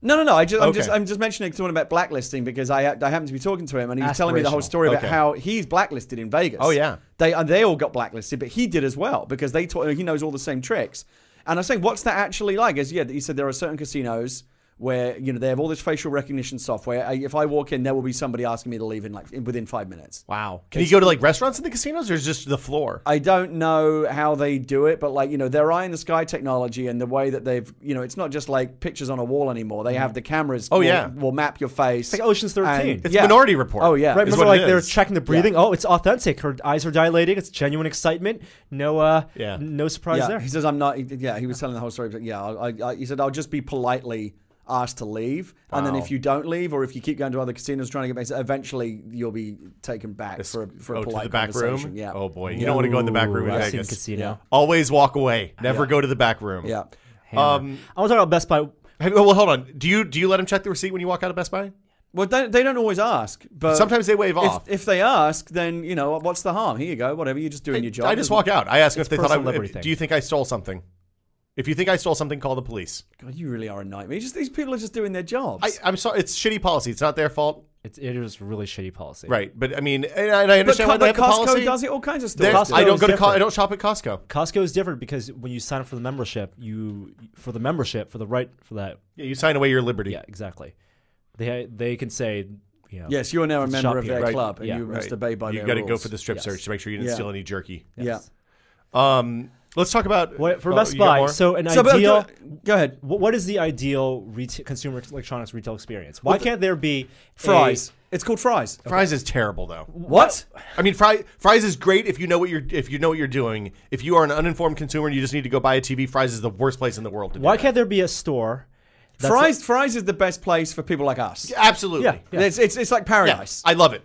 No. I'm Okay. just mentioning someone about blacklisting because I happened to be talking to him, and he was telling me the whole story about Okay. how he's blacklisted in Vegas. Oh, yeah. They all got blacklisted, but he did as well because he knows all the same tricks. And I was saying, what's that actually like? He said there are certain casinos where they have all this facial recognition software. If I walk in, there will be somebody asking me to leave within 5 minutes. Wow. Can you go to like restaurants in the casinos, or is it just the floor? I don't know how they do it, but their eye in the sky technology and the way that they've, it's not just like pictures on a wall anymore. They have the cameras. Will map your face. It's like Ocean's 13. It's Minority Report. Oh yeah. Right, is remember what it they're is. checking the breathing. Oh, it's authentic. Her eyes are dilating. It's genuine excitement. No surprise there. He says I'm not. Yeah, he was telling the whole story. But he said I'll just be politely asked to leave, and then if you don't leave, or if you keep going to other casinos trying to get back, eventually you'll be taken back for a polite to the back conversation. room. Yeah. Oh boy, you don't want to go in the back room in I've seen Vegas. casino. Always walk away. Never go to the back room. Yeah. I want to talk about Best Buy. Well, hold on. Do you let him check the receipt when you walk out of Best Buy? Well, they don't always ask, but Sometimes they wave off. If they ask, then what's the harm? Here you go. Whatever. You're just doing your job. I just walk out. I ask them if they thought personal liberty thing. do you think I stole something? If you think I stole something, call the police. God, you really are a nightmare. These people are just doing their jobs. I'm sorry. It's shitty policy. It's not their fault. It is really shitty policy. Right. But I mean, and I understand why they have the Costco policy. does it. All kinds of There's- stuff. Costco I don't is go to different. I don't shop at Costco. Costco is different because when you sign up for the membership, for that. Yeah, you sign away your liberty. Yeah, exactly. They can say, Yes, you are now a member shop of here. their Right. club, and Yeah. you must Right. obey by You their got to rules. go for the strip Yes. search to make sure you didn't Yeah. steal any jerky. yes. Let's talk about For oh, Best you got Buy. more? So an So, ideal. go ahead. What is the ideal consumer electronics retail experience? Why can't there be Fries. It's called Fries. Fries is terrible though. What? I mean, Fries is great if you know what you're doing. If you are an uninformed consumer and you just need to go buy a TV, Fries is the worst place in the world to do Why that. can't there be a store? that's Fries is the best place for people like us. Absolutely. Yeah. It's like Yeah, paradise. I love it.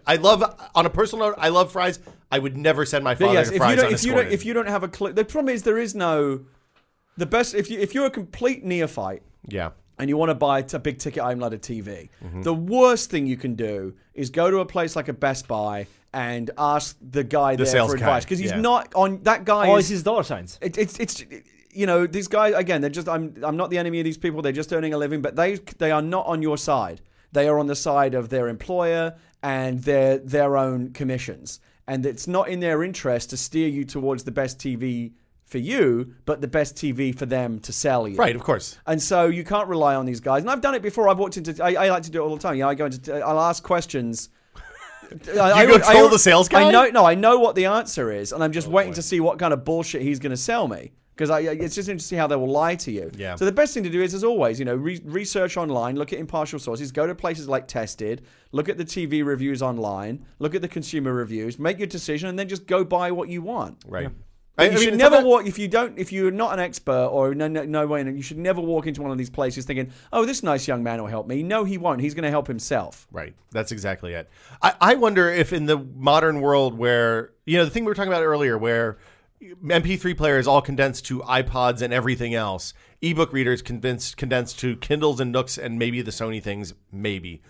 On a personal note, I love Fries. I would never send my father to Fries unescorted. if you don't have a clue, the problem is there is no the best. If you're a complete neophyte Yeah. and you want to buy a big ticket item like a TV, Mm-hmm. the worst thing you can do is go to a place like a Best Buy and ask the guy there sales for guy. advice because he's Yeah. not on that guy. all he is, sees dollar signs. it's these guys again. They're just I'm not the enemy of these people. They're just earning a living, but they are not on your side. They are on the side of their employer and their own commissions. And it's not in their interest to steer you towards the best TV for you, but the best TV for them to sell you. Right, of course. And so you can't rely on these guys. And I've done it before. I've walked into. I like to do it all the time. I go into. I'll ask questions. You go troll the sales guy? I know what the answer is, and I'm just waiting to see what kind of bullshit he's going to sell me. Because it's just interesting to see how they will lie to you. Yeah. So the best thing to do is, as always, research online, look at impartial sources, go to places like Tested, look at the TV reviews online, look at the consumer reviews, make your decision, and then just go buy what you want. Right. You should never walk if you're not an expert or no way. You should never walk into one of these places thinking, "Oh, this nice young man will help me." No, he won't. He's going to help himself. Right. That's exactly it. I wonder if in the modern world where the thing we were talking about earlier, where MP3 players all condensed to iPods and everything else, ebook readers condensed to Kindles and Nooks and maybe the Sony things, maybe.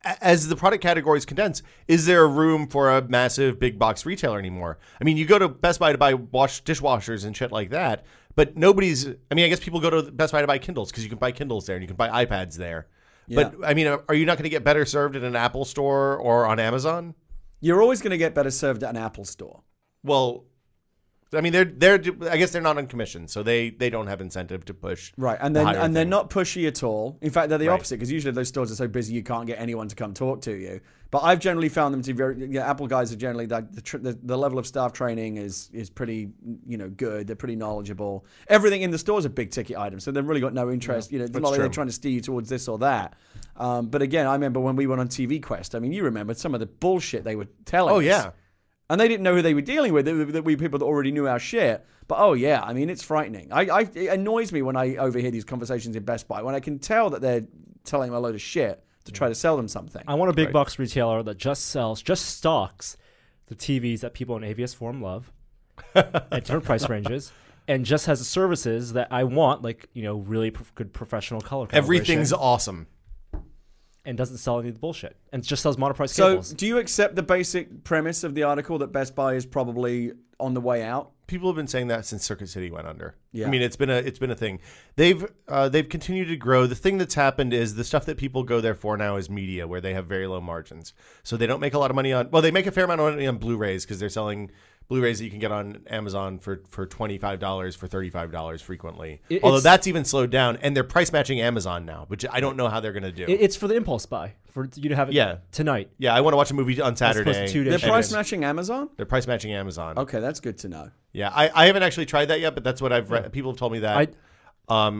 as the product categories condense, is there a room for a massive big box retailer anymore? I mean, you go to Best Buy to buy dishwashers and shit like that, but nobody's. I mean, I guess people go to Best Buy to buy Kindles because you can buy Kindles there and you can buy iPads there. Yeah. But I mean, are you not going to get better served at an Apple store or on Amazon? You're always going to get better served at an Apple store. Well, I mean, they're I guess they're not on commission, so they don't have incentive to push. Right, and they're not pushy at all. In fact, they're the opposite, because usually those stores are so busy you can't get anyone to come talk to you. But I've generally found them to be very. Apple guys are generally the level of staff training is pretty good. They're pretty knowledgeable. Everything in the store is a big ticket item, so they've really got no interest. It's not like they're trying to steer you towards this or that. But again, I remember when we went on TV Quest. I mean, you remember some of the bullshit they were telling us. Oh yeah. And they didn't know who they were dealing with. We people that already knew our shit. But oh yeah, I mean, it's frightening. It annoys me when I overhear these conversations in Best Buy, when I can tell that they're telling them a load of shit to try to sell them something. I want a big box retailer that just stocks the TVs that people in AVS Forum love at different price ranges, and just has the services that I want, like really good professional color calibration. Everything's awesome. And doesn't sell any of the bullshit, and just sells monoprice cables. So, do you accept the basic premise of the article that Best Buy is probably on the way out? People have been saying that since Circuit City went under. Yeah. I mean, it's been a thing. They've continued to grow. The thing that's happened is the stuff that people go there for now is media, where they have very low margins. So they don't make a lot of money on. Well, they make a fair amount of money on Blu-rays because they're selling Blu-rays that you can get on Amazon for $25 for $35 frequently. Although that's even slowed down, and they're price matching Amazon now, which I don't know how they're going to do. It's for the impulse buy, for you to have it tonight. Yeah, I want to watch a movie on Saturday. They're price matching Amazon? They're price matching Amazon. Okay, that's good to know. Yeah, I haven't actually tried that yet, but that's what I've read. People have told me that.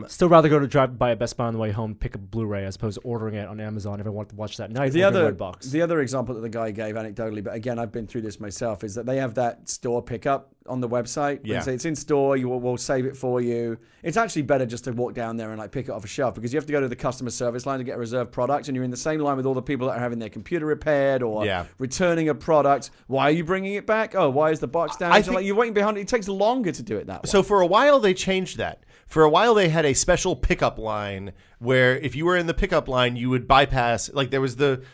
Still rather go to drive by a Best Buy on the way home, pick a Blu-ray, as opposed to ordering it on Amazon if I want to watch that night. The other example that the guy gave anecdotally, but again, I've been through this myself, is that they have that store pickup on the website. Yeah. They say it's in store, we'll save it for you. It's actually better just to walk down there and like pick it off a shelf, because you have to go to the customer service line to get a reserved product, and you're in the same line with all the people that are having their computer repaired or returning a product. Why are you bringing it back? Oh, why is the box damaged? You're waiting behind it. It takes longer to do it that way. So for a while they changed that. For a while, they had a special pickup line where if you were in the pickup line, you would bypass. Like there was the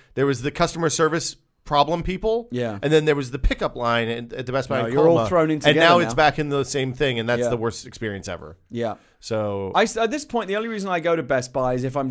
customer service problem people, and then there was the pickup line at the Best Buy. You're all thrown in together, and now it's back in the same thing, and that's the worst experience ever. Yeah. So at this point, the only reason I go to Best Buy is if I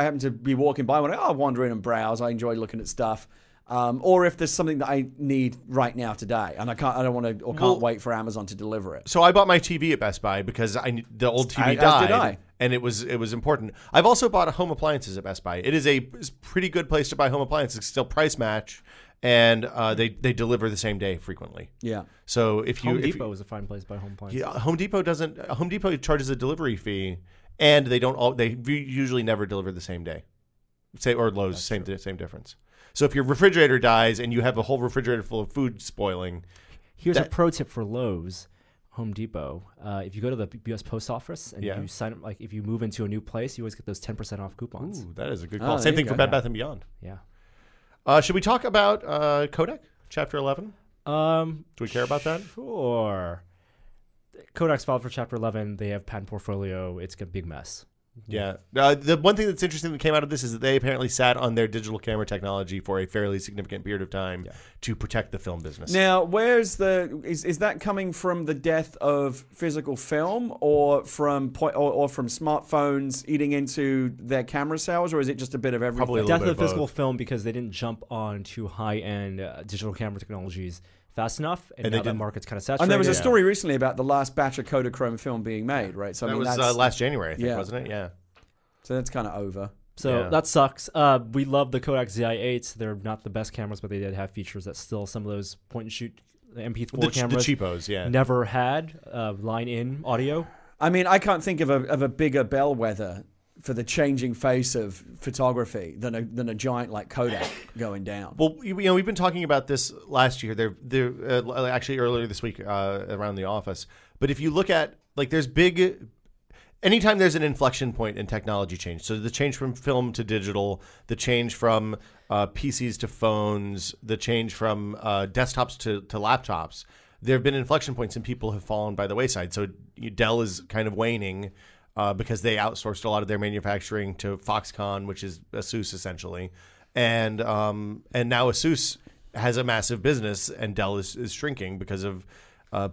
happen to be walking by, when I wander in and browse, I enjoy looking at stuff. Or if there's something that I need right now today, and I can't wait for Amazon to deliver it. So I bought my TV at Best Buy because the old TV died, and it was important. I've also bought home appliances at Best Buy. It is a pretty good place to buy home appliances. It's still price match, and they deliver the same day frequently. Yeah. So Home Depot is a fine place to buy home appliances. Yeah, Home Depot charges a delivery fee, and they usually never deliver the same day. Or Lowe's, same difference. So if your refrigerator dies and you have a whole refrigerator full of food spoiling. Here's a pro tip for Lowe's, Home Depot. If you go to the U.S. Post Office and you sign up, like if you move into a new place, you always get those 10% off coupons. Ooh, that is a good call. Same thing for Bed Bath & Beyond. Yeah. Should we talk about Kodak, Chapter 11? Do we care about that? Sure. Kodak's filed for Chapter 11. They have patent portfolio. It's a big mess. Yeah. The one thing that's interesting that came out of this is that they apparently sat on their digital camera technology for a fairly significant period of time to protect the film business. Now, where's is that coming from the death of physical film, or from smartphones eating into their camera sales, or is it just a bit of everything? Probably a little death bit of the physical both. film because they didn't jump on to high-end digital camera technologies fast enough, and now that market's kind of saturated. And there was a story recently about the last batch of Kodachrome film being made, right? So that was last January, I think, wasn't it? Yeah. So that's kind of over. So that sucks. We love the Kodak ZI-8s. They're not the best cameras, but they did have features that still some of those point-and-shoot MP4 cameras the cheapos, never had line-in audio. I mean, I can't think of a bigger bellwether for the changing face of photography than a giant like Kodak going down. Well, we've been talking about this last year. They're actually earlier this week around the office. But if you look at there's anytime there's an inflection point in technology change, so the change from film to digital, the change from PCs to phones, the change from desktops to laptops, there have been inflection points and people have fallen by the wayside. So Dell is kind of waning. Because they outsourced a lot of their manufacturing to Foxconn, which is ASUS essentially, and now Asus has a massive business, and Dell is shrinking because of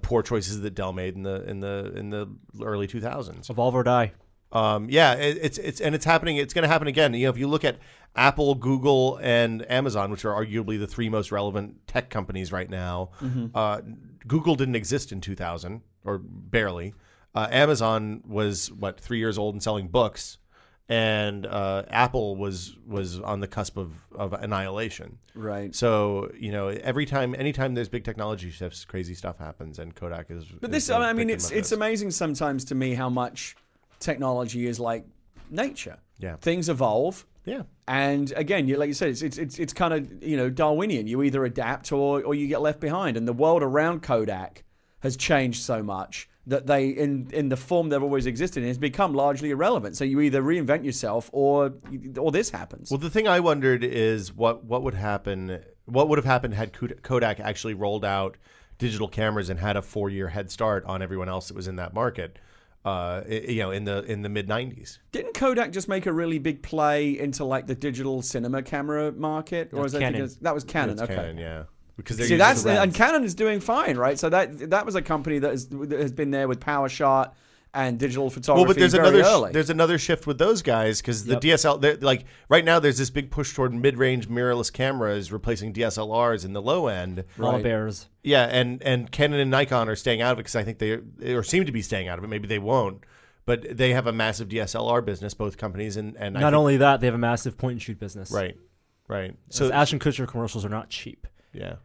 poor choices that Dell made in the early 2000s. Evolve or die. It's happening. It's going to happen again. If you look at Apple, Google, and Amazon, which are arguably the three most relevant tech companies right now, Google didn't exist in 2000 or barely. Amazon was 3 years old and selling books, and Apple was on the cusp of annihilation. Right. So anytime there's big technology shifts, crazy stuff happens, and Kodak is. But it's amazing sometimes to me how much technology is like nature. Yeah. Things evolve. Yeah. And again, like you said, it's kind of Darwinian. You either adapt or you get left behind. And the world around Kodak has changed so much that they, in the form they've always existed in, has become largely irrelevant. So you either reinvent yourself or this happens. Well, the thing I wondered is what would happen. What would have happened had Kodak actually rolled out digital cameras and had a 4-year head start on everyone else that was in that market? In the mid 90s. Didn't Kodak just make a really big play into like the digital cinema camera market, or was that was Canon? Okay, Canon, yeah. Because see, and Canon is doing fine, right? So that was a company that has been there with PowerShot and digital photography. Well, but early. there's another shift with those guys because the DSL, like right now, there's this big push toward mid-range mirrorless cameras replacing DSLRs in the low end. Mama bears. Yeah, and Canon and Nikon are staying out of it because I think they seem to be staying out of it. Maybe they won't, but they have a massive DSLR business, both companies, and not only that, they have a massive point and shoot business. Right. So Ashton Kutcher commercials are not cheap. Yeah.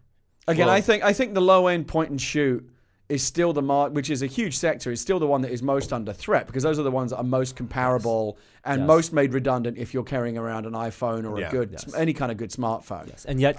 Again, well, I think the low end point and shoot is still which is a huge sector, is still the one that is most under threat because those are the ones that are most comparable and most made redundant if you're carrying around an iPhone or any kind of good smartphone. Yes. And yet,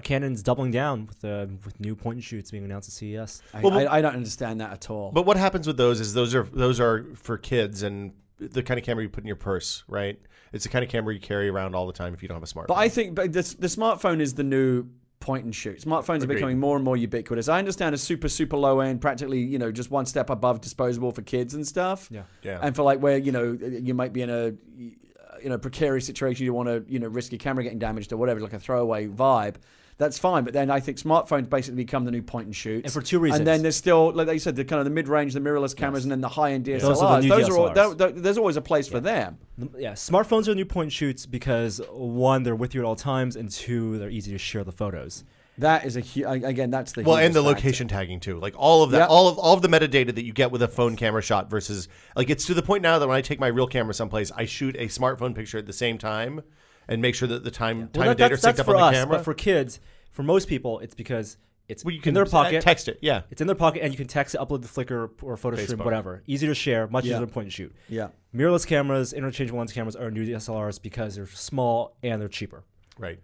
Canon's doubling down with new point and shoots being announced at CES. I don't understand that at all. But what happens with those is those are for kids and the kind of camera you put in your purse, right? It's the kind of camera you carry around all the time if you don't have a smartphone. But I think the smartphone is the new point and shoot. Smartphones are becoming more and more ubiquitous. I understand a super low end, practically just one step above disposable for kids and stuff. Yeah. And for like where you might be in a precarious situation, you want to risk your camera getting damaged or whatever, like a throwaway vibe. That's fine, but then I think smartphones basically become the new point and shoots. And for two reasons. And then there's still, like you said, the kind of the mid-range, the mirrorless cameras, and then the high-end DSLRs. Those are the new DSLRs. There's always a place for them. Yeah, smartphones are new point and shoots because one, they're with you at all times, and two, they're easy to share the photos. That is again, that's the and the location tagging too, like all of that, all of the metadata that you get with a phone camera shot versus like it's to the point now that when I take my real camera someplace, I shoot a smartphone picture at the same time and make sure that the time of date are synced up on the camera. But for kids, for most people, it's because it's in their pocket. Text it, yeah. It's in their pocket, and you can text it, upload the Flickr or PhotoStream, whatever. Easy to share, much easier to point and shoot. Yeah. Mirrorless cameras, interchangeable lens cameras are new DSLRs because they're small and they're cheaper. Right.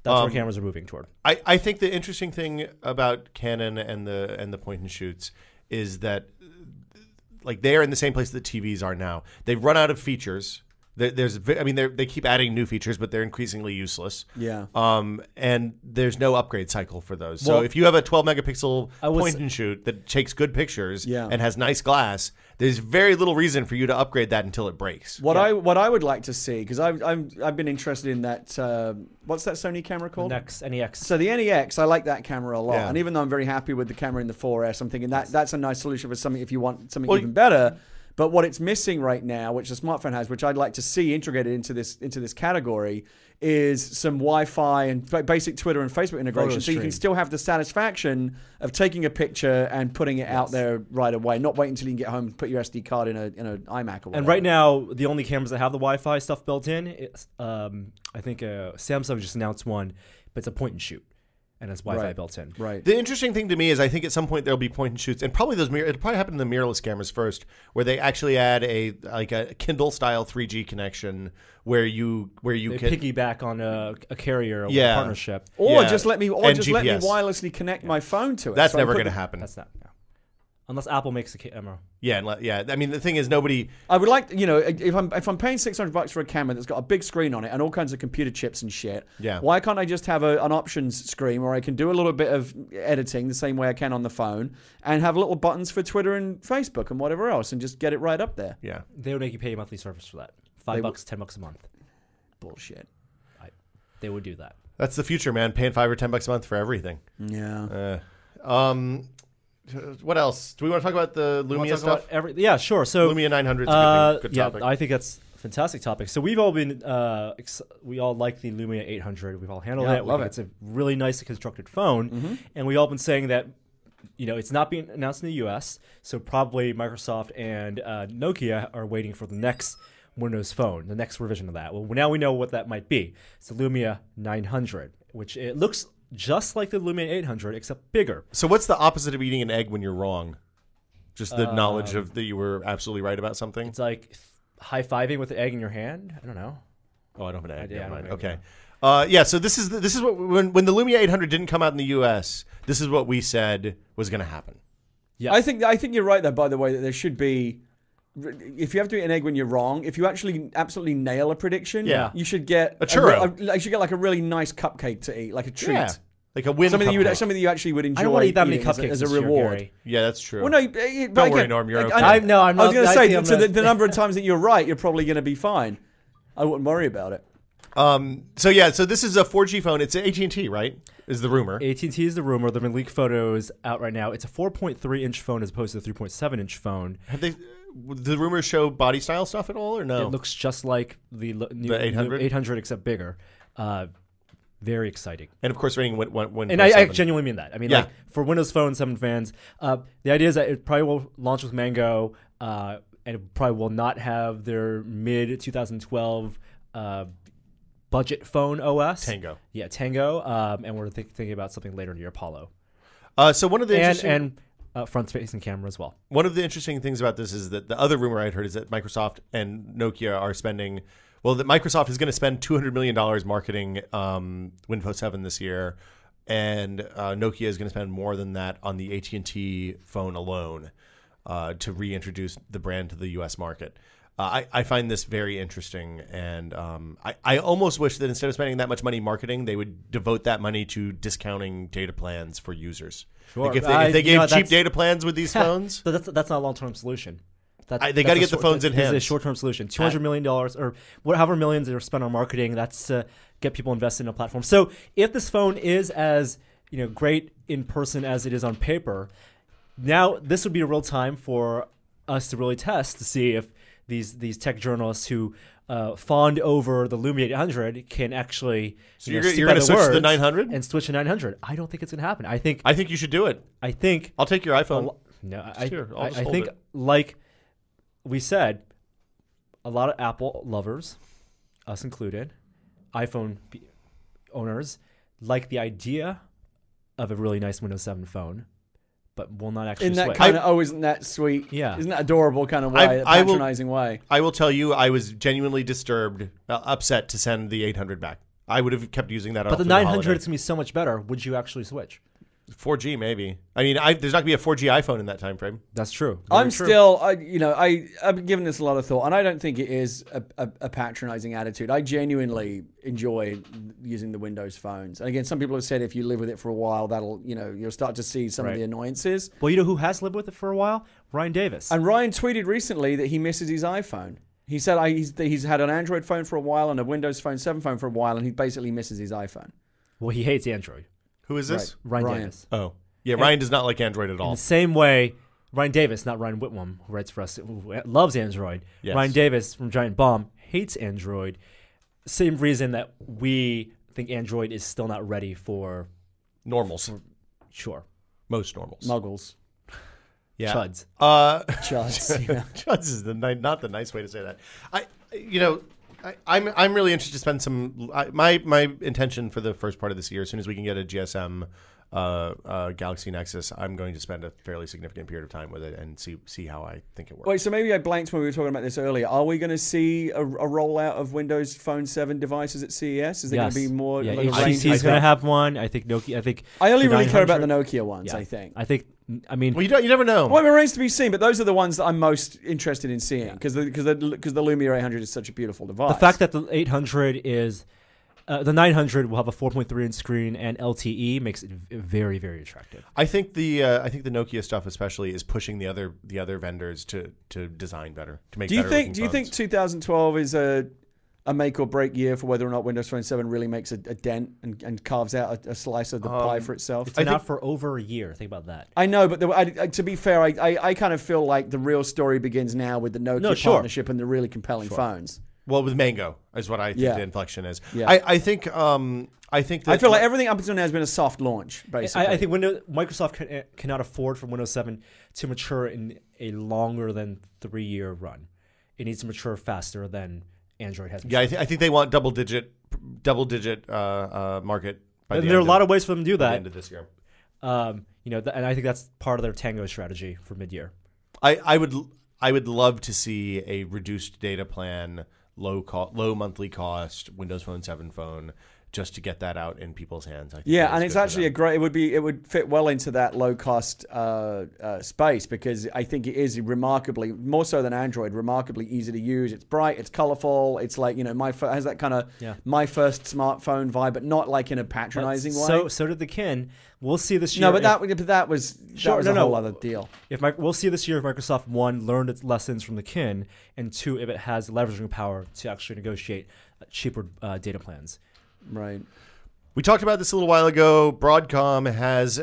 That's where cameras are moving toward. I think the interesting thing about Canon and the point and shoots is that like they are in the same place that TVs are now. They've run out of features. They keep adding new features, but they're increasingly useless. Yeah. And there's no upgrade cycle for those. So if you have a 12 megapixel point and shoot that takes good pictures and has nice glass, there's very little reason for you to upgrade that until it breaks. What I would like to see, because I've been interested in that. What's that Sony camera called? NEX. So the NEX, I like that camera a lot. Yeah. And even though I'm very happy with the camera in the 4S, I'm thinking that's a nice solution for something if you want something even better. But what it's missing right now, which the smartphone has, which I'd like to see integrated into this category, is some Wi-Fi and basic Twitter and Facebook integration. So you can still have the satisfaction of taking a picture and putting it out there right away, not waiting until you can get home and put your SD card in an iMac or whatever. And right now, the only cameras that have the Wi-Fi stuff built in, is, I think Samsung just announced one, but it's a point and shoot. And it's Wi-Fi built in. Right. The interesting thing to me is I think at some point there'll be point and shoots, and probably it'll probably happen in the mirrorless cameras first, where they actually add a Kindle style 3G connection where you can piggyback on a carrier with a partnership, or just let me wirelessly connect my phone to it. That's never going to happen. That's not. Unless Apple makes a camera. Yeah. I mean, the thing is, nobody. I would like, if I'm paying $600 for a camera that's got a big screen on it and all kinds of computer chips and shit. Yeah. Why can't I just have an options screen where I can do a little bit of editing the same way I can on the phone and have little buttons for Twitter and Facebook and whatever else and just get it right up there? Yeah. They would make you pay a monthly service for that. $5, $10 a month. Bullshit. they would do that. That's the future, man. Paying $5 or $10 a month for everything. Yeah. What else? Do we want to talk about the Lumia stuff? Yeah, sure. So Lumia 900 is a good topic. Yeah, I think that's a fantastic topic. So we've all been, we all like the Lumia 800. We've all handled it. Love it. It's a really nicely constructed phone, and we've all been saying that, it's not being announced in the U.S. So probably Microsoft and Nokia are waiting for the next Windows Phone, the next revision of that. Well, now we know what that might be. It's the Lumia 900, which it looks just like the Lumia 800, except bigger. So what's the opposite of eating an egg when you're wrong? Just the knowledge of that you were absolutely right about something? It's like high-fiving with the egg in your hand. I don't know. Oh, I don't have an egg. Yeah, Never mind. I don't Okay. So this is what when the Lumia 800 didn't come out in the U.S., this is what we said was going to happen. Yeah, I think you're right there. By the way, that there should be. If you have to eat an egg when you're wrong, if you actually absolutely nail a prediction, you should get a churro. You should get like a really nice cupcake to eat, like a treat. Yeah. Like a win something cupcake. that you actually would enjoy. I don't want to eat that many eating cupcakes as a this year, reward. Gary. Yeah, that's true. Well, no, don't worry, Norm. You're okay. I'm not. I was going to say, so the number of times that you're right, you're probably going to be fine. I wouldn't worry about it. So this is a 4G phone. It's AT&T, right? Is the rumor. AT&T is the rumor. There have been leaked photos out right now. It's a 4.3-inch phone as opposed to the 3.7-inch phone. The rumors show body style stuff at all, or no? It looks just like the 800, except bigger. Very exciting. And of course, running Windows And I 7. genuinely mean that. I mean, like for Windows Phone 7 fans, the idea is that it probably will launch with Mango, and it probably will not have their mid-2012 budget phone OS. Tango. Yeah, Tango. And we're thinking about something later in the year, Apollo. So one of the and front-facing camera as well. One of the interesting things about this is that the other rumor I'd heard is that Microsoft and Nokia are spending. Well, that Microsoft is going to spend $200 million marketing Windows 7 this year, and Nokia is going to spend more than that on the AT&T phone alone to reintroduce the brand to the U.S. market. I find this very interesting, and I almost wish that instead of spending that much money marketing, they would devote that money to discounting data plans for users. Sure. Like if they gave cheap data plans with these phones. That's not a long-term solution. They got to get the phones in hand. It's a short-term solution. $200 million or however millions are spent on marketing. That's to get people invested in a platform. So if this phone is as great in person as it is on paper, now this would be a real time for us to really test to see if these tech journalists who fawned over the Lumia 800 can actually. So you're going to switch to the 900 and switch to 900. I don't think it's going to happen. I think you should do it. I think I'll take your iPhone. I just think it. Like we said, a lot of Apple lovers, us included, iPhone owners, like the idea of a really nice Windows 7 phone, but will not actually in that switch. kind of isn't that sweet? Yeah, isn't that adorable kind of way, patronizing way? I will tell you, I was genuinely disturbed, upset to send the 800 back. I would have kept using that. But the 900 is gonna be so much better. Would you actually switch? 4G maybe. I mean, there's not gonna be a 4G iPhone in that time frame. That's true. I've been giving this a lot of thought, and I don't think it is a patronizing attitude. I genuinely enjoy using the Windows phones. And again, some people have said if you live with it for a while, that'll you'll start to see some of the annoyances. Well, you know who has lived with it for a while? Ryan Davis. And Ryan tweeted recently that he misses his iPhone. He said he's had an Android phone for a while and a Windows Phone 7 phone for a while, and he basically misses his iPhone. Well, he hates Android. Who is this? Ryan Davis. Oh. Yeah, Ryan does not like Android at all. In the same way, Ryan Davis, not Ryan Whitwam, who writes for us, who loves Android. Yes. Ryan Davis from Giant Bomb hates Android. Same reason that we think Android is still not ready for normals. Sure. Most normals. Muggles. Yeah. Chuds. Chuds. Yeah. Chuds is not the nice way to say that. I'm really interested to spend some. My intention for the first part of this year, as soon as we can get a GSM Galaxy Nexus, I'm going to spend a fairly significant period of time with it and see how I think it works. Wait, so maybe I blanked when we were talking about this earlier. Are we going to see a rollout of Windows Phone 7 devices at CES? Is there going to be more? Yeah, like HTC is going to have one. I think Nokia. I only really care about the Nokia ones. Yeah. I think. I mean, well, you never know. Well, it remains to be seen, but those are the ones that I'm most interested in seeing because the Lumia 800 is such a beautiful device. The fact that the 800 is the 900 will have a 4.3-inch screen and LTE makes it very, very attractive. I think the Nokia stuff especially is pushing the other vendors to design better, to make. Do you think 2012 is a a make or break year for whether or not Windows Phone 7 really makes a dent and carves out a slice of the pie for itself? It's been out for over a year. Think about that. I know, but to be fair, I kind of feel like the real story begins now with the Nokia partnership and the really compelling phones. Well, with Mango is what I think the inflection is. Yeah. I think that I feel like everything up until now has been a soft launch, basically. I think Microsoft cannot afford for Windows 7 to mature in a longer than 3-year run. It needs to mature faster than Android has. Yeah, I think they want double digit market. And there are a lot of ways for them to do that. By the end of this year. And I think that's part of their Tango strategy for mid-year. I would love to see a reduced data plan, low monthly cost Windows Phone 7 phone, just to get that out in people's hands. I think and it's actually it would fit well into that low cost space, because I think it is remarkably, more so than Android, remarkably easy to use. It's bright, it's colorful, it's like, has that kind of my first smartphone vibe, but not like in a patronizing way. So did the Kin. We'll see this year. No, but that was a whole other deal. We'll see this year if Microsoft, 1, learned its lessons from the Kin, and 2, if it has leveraging power to actually negotiate cheaper data plans. Right. We talked about this a little while ago. Broadcom has,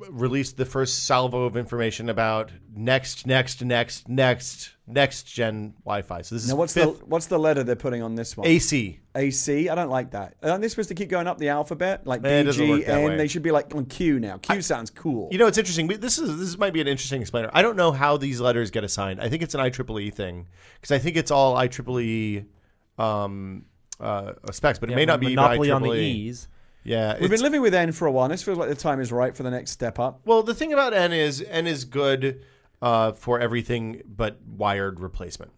released the first salvo of information about next gen Wi-Fi. So this is what's the letter they're putting on this one? AC. AC. I don't like that. Aren't they supposed to keep going up the alphabet, like B, it doesn't G, work that way. N? They should be like on Q now. Q sounds cool. It's interesting. This might be an interesting explainer. I don't know how these letters get assigned. I think it's an IEEE thing, because I think it's all IEEE specs, but it may not be monopoly IEEE. On the E's. Yeah, we've been living with N for a while. This feels like the time is right for the next step up. Well, the thing about N is good for everything but wired replacement.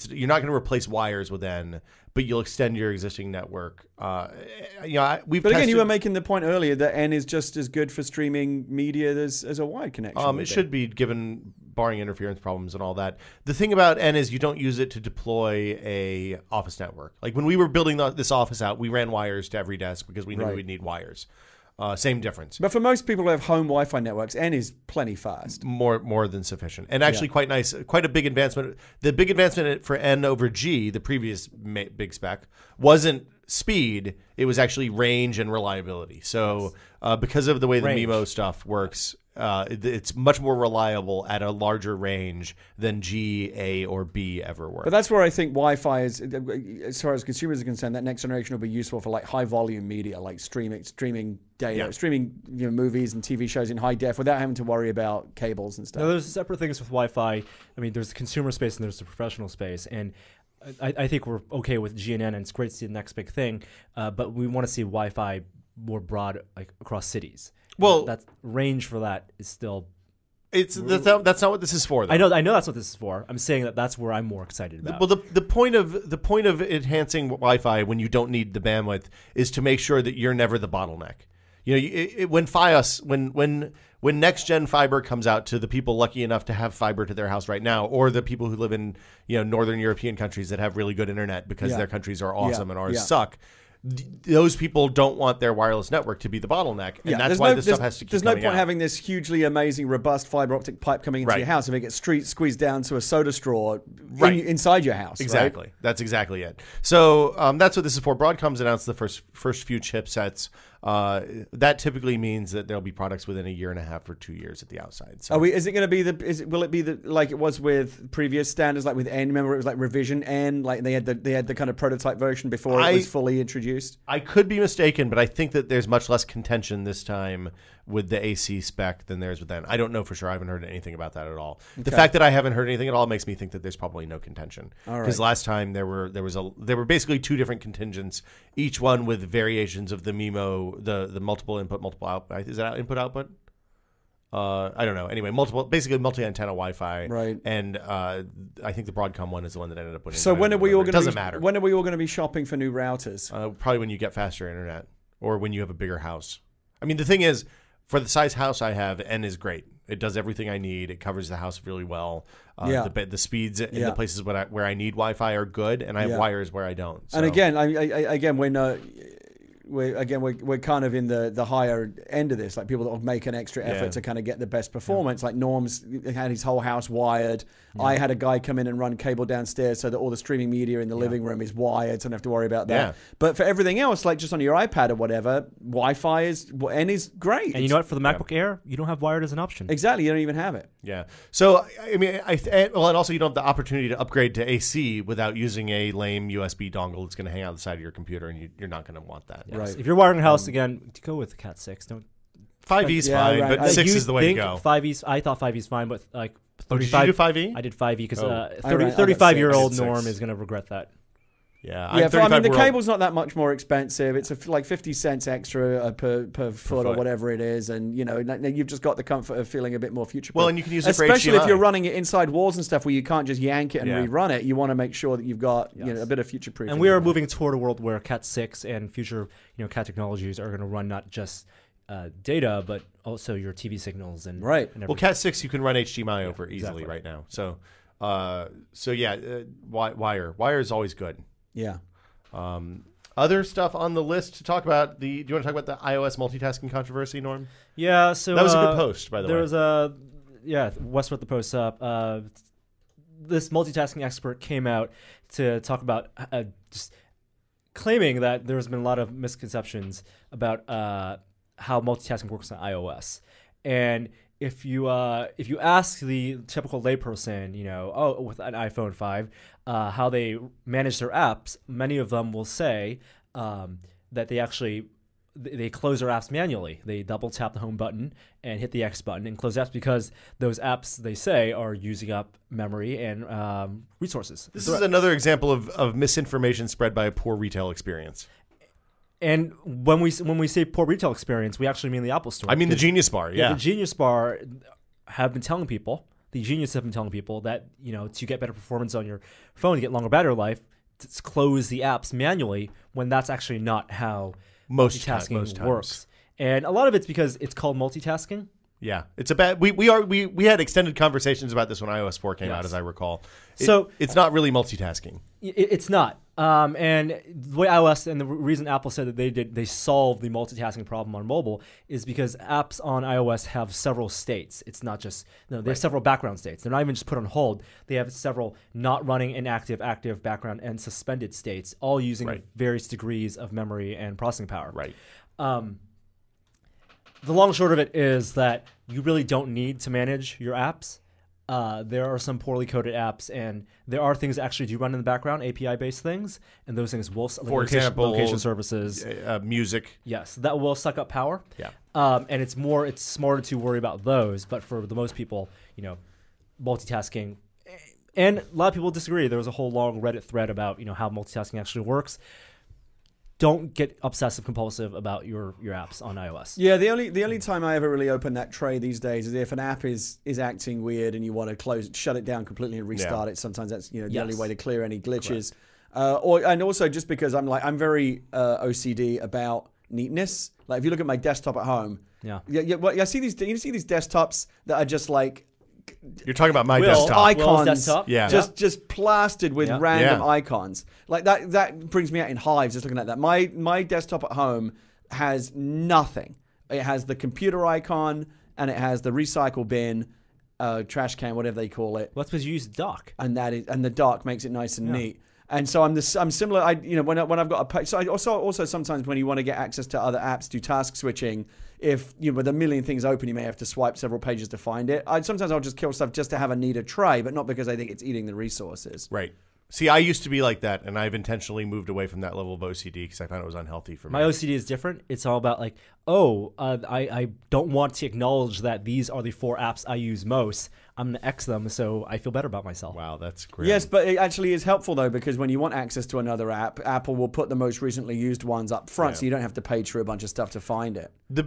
You're not going to replace wires with N, but you'll extend your existing network. But again, you were making the point earlier that N is just as good for streaming media as a wired connection. It should be, given barring interference problems and all that. The thing about N is you don't use it to deploy a office network. Like when we were building this office out, we ran wires to every desk because we knew we'd need wires. Same difference. But for most people who have home Wi-Fi networks, N is plenty fast. More than sufficient. And actually quite nice, quite a big advancement. The big advancement for N over G, the previous big spec, wasn't speed. It was actually range and reliability. So because of the way the MIMO stuff works, it's much more reliable at a larger range than G, A, or B ever were. But that's where I think Wi-Fi is, as far as consumers are concerned, that next generation will be useful for like high volume media, like streaming data, streaming movies and TV shows in high def without having to worry about cables and stuff. No, there's separate things with Wi-Fi. I mean, there's the consumer space and there's the professional space, and I think we're okay with GNN, and it's great to see the next big thing, but we want to see Wi-Fi more broad, like across cities. Well, that range for that is still. That's not what this is for, though. I know that's what this is for. I'm saying that's where I'm more excited about. Well, the point of enhancing Wi-Fi when you don't need the bandwidth is to make sure that you're never the bottleneck. When FiOS, when next gen fiber comes out to the people lucky enough to have fiber to their house right now, or the people who live in northern European countries that have really good internet because their countries are awesome and ours suck. Those people don't want their wireless network to be the bottleneck, and that's why this stuff has to keep There's coming no point out. having this hugely amazing, robust fiber optic pipe coming into your house if it gets squeezed down to a soda straw inside your house. Exactly. Right? That's exactly it. So that's what this is for. Broadcom's announced the first few chipsets. That typically means that there'll be products within a year and a half or 2 years at the outside. So is it going to be will it be like it was with previous standards, like with N? Remember, it was like revision N, like they had the kind of prototype version before it was fully introduced. I could be mistaken, but I think that there's much less contention this time with the AC spec than there's with N. I don't know for sure. I haven't heard anything about that at all. Okay. The fact that I haven't heard anything at all makes me think that there's probably no contention. Because last time there were basically two different contingents, each one with variations of the MIMO, the multiple input, multiple output. Is that input output? I don't know. Anyway, basically multi-antenna Wi-Fi. Right. And I think the Broadcom one is the one that ended up winning. So when are we all going to? Doesn't matter. When are we all going to be shopping for new routers? Probably when you get faster internet, or when you have a bigger house. I mean, the thing is, for the size house I have, N is great. It does everything I need. It covers the house really well. The speeds in the places where I need Wi-Fi are good, and I have wires where I don't. So. And again, when we're kind of in the higher end of this, like people that will make an extra effort to kind of get the best performance. Like Norm's had his whole house wired. I had a guy come in and run cable downstairs so that all the streaming media in the living room is wired, so I don't have to worry about that. But for everything else, like just on your iPad or whatever, Wi-Fi is great. And you know what? For the MacBook Air, you don't have wired as an option. Exactly, you don't even have it. Yeah. So I mean, and also you don't have the opportunity to upgrade to AC without using a lame USB dongle that's going to hang out the side of your computer, and you're not going to want that. Yes. Right. If you're wiring a house again, go with the Cat 6. Don't 5E's fine, right. But 6 is the way to go. 5E's. I thought 5E's fine, but like 35. Did you do 5E? I did 5E because 35-year-old Norm is going to regret that. Yeah, I mean, the cable's not that much more expensive. It's like 50 cents extra per foot or whatever it is, and you've just got the comfort of feeling a bit more future-proof. Well, and you can use it for especially HDMI. if you're running it inside walls and stuff where you can't just yank it and rerun it. You want to make sure that you've got a bit of future-proof. And we are moving toward a world where Cat 6 and future Cat technologies are going to run not just data, but also your TV signals and And well, Cat 6 you can run HDMI over easily right now. So, wire is always good. Yeah. Other stuff on the list to talk about. Do you want to talk about the iOS multitasking controversy, Norm? Yeah. So that was a good post, by the way. There was Wes wrote the post up. This multitasking expert came out to talk about just claiming that there's been a lot of misconceptions about how multitasking works on iOS, and if you ask the typical layperson, with an iPhone 5, how they manage their apps, many of them will say that they close their apps manually. They double tap the home button and hit the X button and close apps because those apps, they say, are using up memory and resources. This is another example of misinformation spread by a poor retail experience. And when we say poor retail experience, we actually mean the Apple Store. I mean the Genius Bar, The Genius Bar have been telling people, that, to get better performance on your phone, to get longer battery life, to close the apps manually, when that's actually not how multitasking works. And a lot of it's because it's called multitasking. Yeah, it's a bad. We had extended conversations about this when iOS 4 came out, as I recall. It's not really multitasking. It's not. And the way iOS and the reason Apple said that they solved the multitasking problem on mobile is because apps on iOS have several states. It's not just they have several background states. They're not even just put on hold. They have several not running, inactive, active, background, and suspended states, all using various degrees of memory and processing power. Right. The long and short of it is that you really don't need to manage your apps. There are some poorly coded apps, and there are things that actually do run in the background, API-based things, and those things will, for example, location services, music. Yes, that will suck up power. Yeah. And it's smarter to worry about those. But for the most people, multitasking, and a lot of people disagree. There was a whole long Reddit thread about how multitasking actually works. Don't get obsessive compulsive about your apps on iOS. Yeah, the only time I ever really open that tray these days is if an app is acting weird and you want to shut it down completely and restart it. Sometimes that's the only way to clear any glitches. And also just because I'm very OCD about neatness. Like if you look at my desktop at home, I see these desktops that are just like. You're talking about my desktop. Icons, desktop? just plastered with random icons. Like that brings me out in hives just looking at that. My desktop at home has nothing. It has the computer icon and it has the recycle bin, trash can, whatever they call it. Well, that's because you use dock. And the dock makes it nice and neat. And so I'm similar. When I've got a page. So I also sometimes when you want to get access to other apps, do task switching. If with a million things open, you may have to swipe several pages to find it. Sometimes I'll just kill stuff just to have a neater tray, but not because I think it's eating the resources. Right. See, I used to be like that, and I've intentionally moved away from that level of OCD because I found it was unhealthy for me. My OCD is different. It's all about I don't want to acknowledge that these are the 4 apps I use most. I'm going to X them so I feel better about myself. Wow, that's great. Yes, but it actually is helpful, though, because when you want access to another app, Apple will put the most recently used ones up front, so you don't have to page through a bunch of stuff to find it. The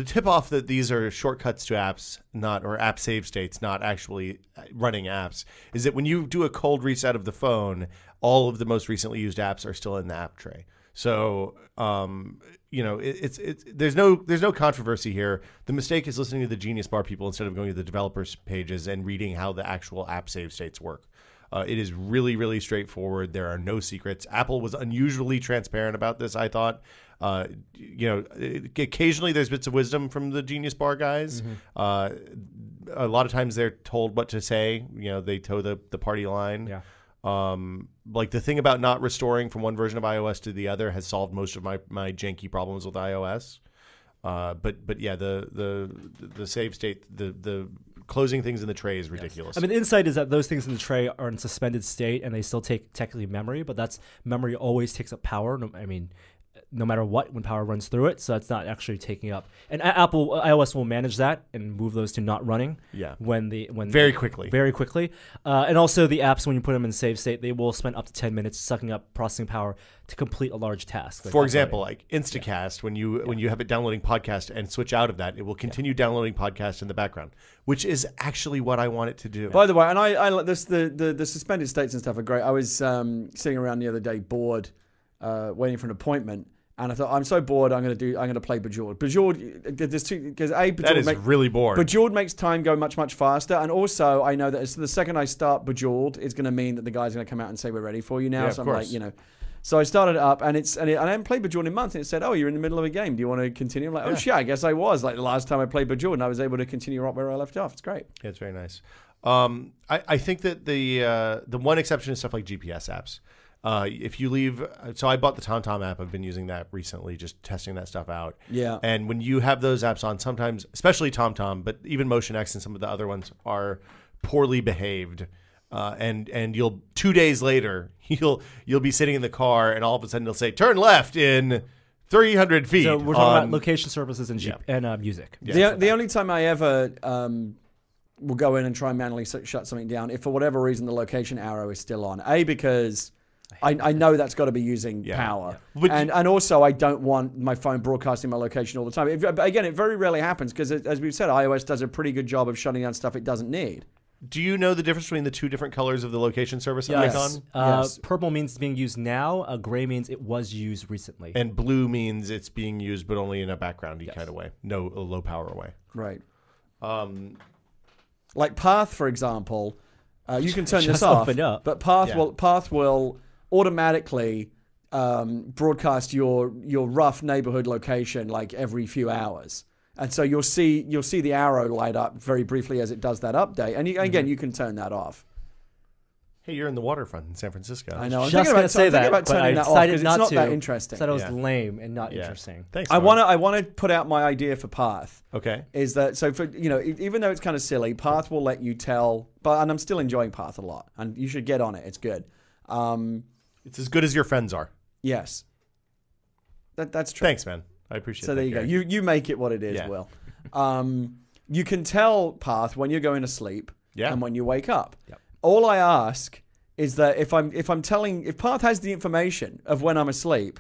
tip off that these are shortcuts to apps, or app save states, not actually running apps, is that when you do a cold reset of the phone, all of the most recently used apps are still in the app tray. So there's no controversy here. The mistake is listening to the Genius Bar people instead of going to the developers pages and reading how the actual app save states work. It is really, really straightforward. There are no secrets. Apple was unusually transparent about this, I thought. Occasionally there's bits of wisdom from the Genius Bar guys. A lot of times they're told what to say. They toe the party line. Yeah. Like the thing about not restoring from one version of iOS to the other has solved most of my janky problems with iOS. But yeah, the save state, the closing things in the tray is ridiculous. Yes. I mean, the insight is that those things in the tray are in suspended state and they still take technically memory, but that's memory always takes up power. No matter what, when power runs through it, so that's not actually taking up. And iOS will manage that and move those to not running. Yeah. Very quickly. And also the apps, when you put them in save state, they will spend up to 10 minutes sucking up processing power to complete a large task. For example, like Instacast, when you have it downloading podcast and switch out of that, it will continue downloading podcast in the background, which is actually what I want it to do. By the way, and I like this, the suspended states and stuff are great. I was sitting around the other day bored, waiting for an appointment. And I thought, I'm so bored, I'm going to play Bejeweled. Bejeweled, there's two, because that is really bored. Bejeweled makes time go much, much faster. And also, I know that the second I start Bejeweled, it's going to mean that the guy's going to come out and say, we're ready for you now. Yeah, so I'm like, so I started it up, and I haven't played Bejeweled in months, and it said, oh, you're in the middle of a game. Do you want to continue? I'm like, oh, shit, I guess I was. Like the last time I played Bejeweled, and I was able to continue right where I left off. It's great. Yeah, it's very nice. I think that the one exception is stuff like GPS apps. If you leave, so I bought the TomTom app. I've been using that recently, just testing that stuff out. Yeah. And when you have those apps on, sometimes, especially TomTom, but even MotionX and some of the other ones are poorly behaved. And you'll 2 days later, you'll be sitting in the car, and all of a sudden they'll say, "Turn left in 300 feet." So we're talking about location services and music. Yeah. The only time I ever will go in and try and manually shut something down, if for whatever reason the location arrow is still on, because I know that's got to be using power. Yeah. And also, I don't want my phone broadcasting my location all the time. Again, it very rarely happens because, as we've said, iOS does a pretty good job of shutting down stuff it doesn't need. Do you know the difference between the two different colors of the location service icon? Yes. Purple means it's being used now. Gray means it was used recently. And blue means it's being used, but only in a backgroundy kind of way. No, a low power way. Right. Like Path, for example, you can turn this off, but Path will automatically broadcast your rough neighborhood location like every few hours, and so you'll see the arrow light up very briefly as it does that update. And again, you can turn that off. Hey, you're in the waterfront in San Francisco. I know. I'm just going to say that, but I decided not to. It's not that interesting. I said it was lame and not interesting. Thanks. I want to put out my idea for Path. Okay. Is that so? For even though it's kind of silly, Path will let you tell. And I'm still enjoying Path a lot, and you should get on it. It's good. It's as good as your friends are. Yes. That's true. Thanks, man. I appreciate it. So there you go. You make it what it is, Will. You can tell Path when you're going to sleep and when you wake up. Yep. All I ask is that if Path has the information of when I'm asleep,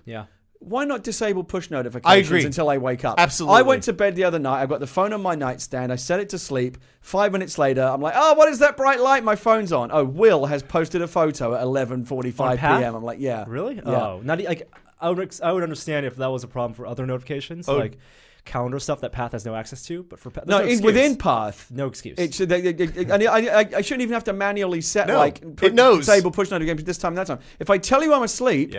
why not disable push notifications until I wake up? Absolutely. I went to bed the other night. I got the phone on my nightstand. I set it to sleep. 5 minutes later, I'm like, oh, what is that bright light? My phone's on. Oh, Will has posted a photo at 11:45 p.m. I'm like, yeah. Really? Yeah. Oh, not like I would understand if that was a problem for other notifications, like calendar stuff that Path has no access to. But for Path, within Path, no excuse. I shouldn't even have to manually set it knows. Disable push notifications this time and that time. If I tell you I'm asleep,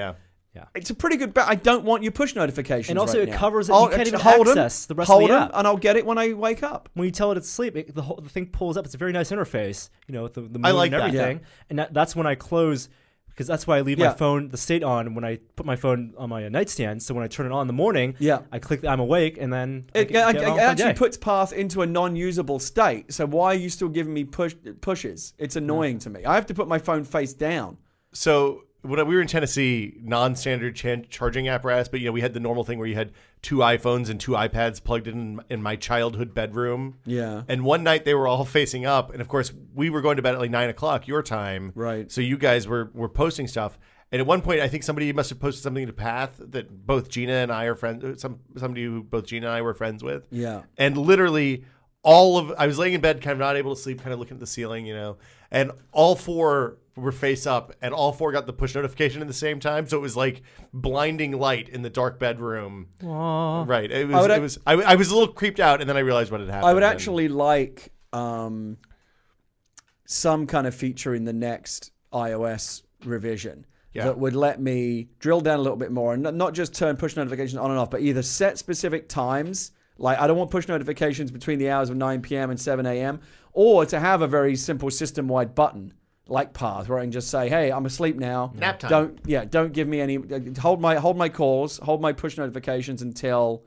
it's a pretty good bet. I don't want your push notifications. And also, right it now. covers it. You can't even access the rest of the app. And I'll get it when I wake up. When you tell it it's asleep, the thing pulls up. It's a very nice interface, with the moon I like and everything. Yeah. And that's when I close, because that's why I leave my phone, the state on, when I put my phone on my nightstand. So when I turn it on in the morning, I click I'm awake, and then it actually puts Path into a non-usable state. So why are you still giving me pushes? It's annoying to me. I have to put my phone face down. So when we were in Tennessee, non-standard charging apparatus, but we had the normal thing where you had 2 iPhones and 2 iPads plugged in my childhood bedroom. Yeah. And one night they were all facing up, and of course we were going to bed at like 9 o'clock your time. Right. So you guys were posting stuff, and at one point I think somebody must have posted something to Path that both Gina and I are friends. Somebody who both Gina and I were friends with. Yeah. And literally I was laying in bed, kind of not able to sleep, kind of looking at the ceiling, and all 4 were face up, and all 4 got the push notification at the same time. So it was like blinding light in the dark bedroom. Aww. Right. I was a little creeped out, and then I realized what had happened. I would actually like some kind of feature in the next iOS revision that would let me drill down a little bit more and not just turn push notifications on and off, but either set specific times. Like, I don't want push notifications between the hours of 9 p.m. and 7 a.m. or to have a very simple system-wide button like Path where I can just say, hey, I'm asleep now. Nap time. Don't give me any, hold my calls, hold my push notifications until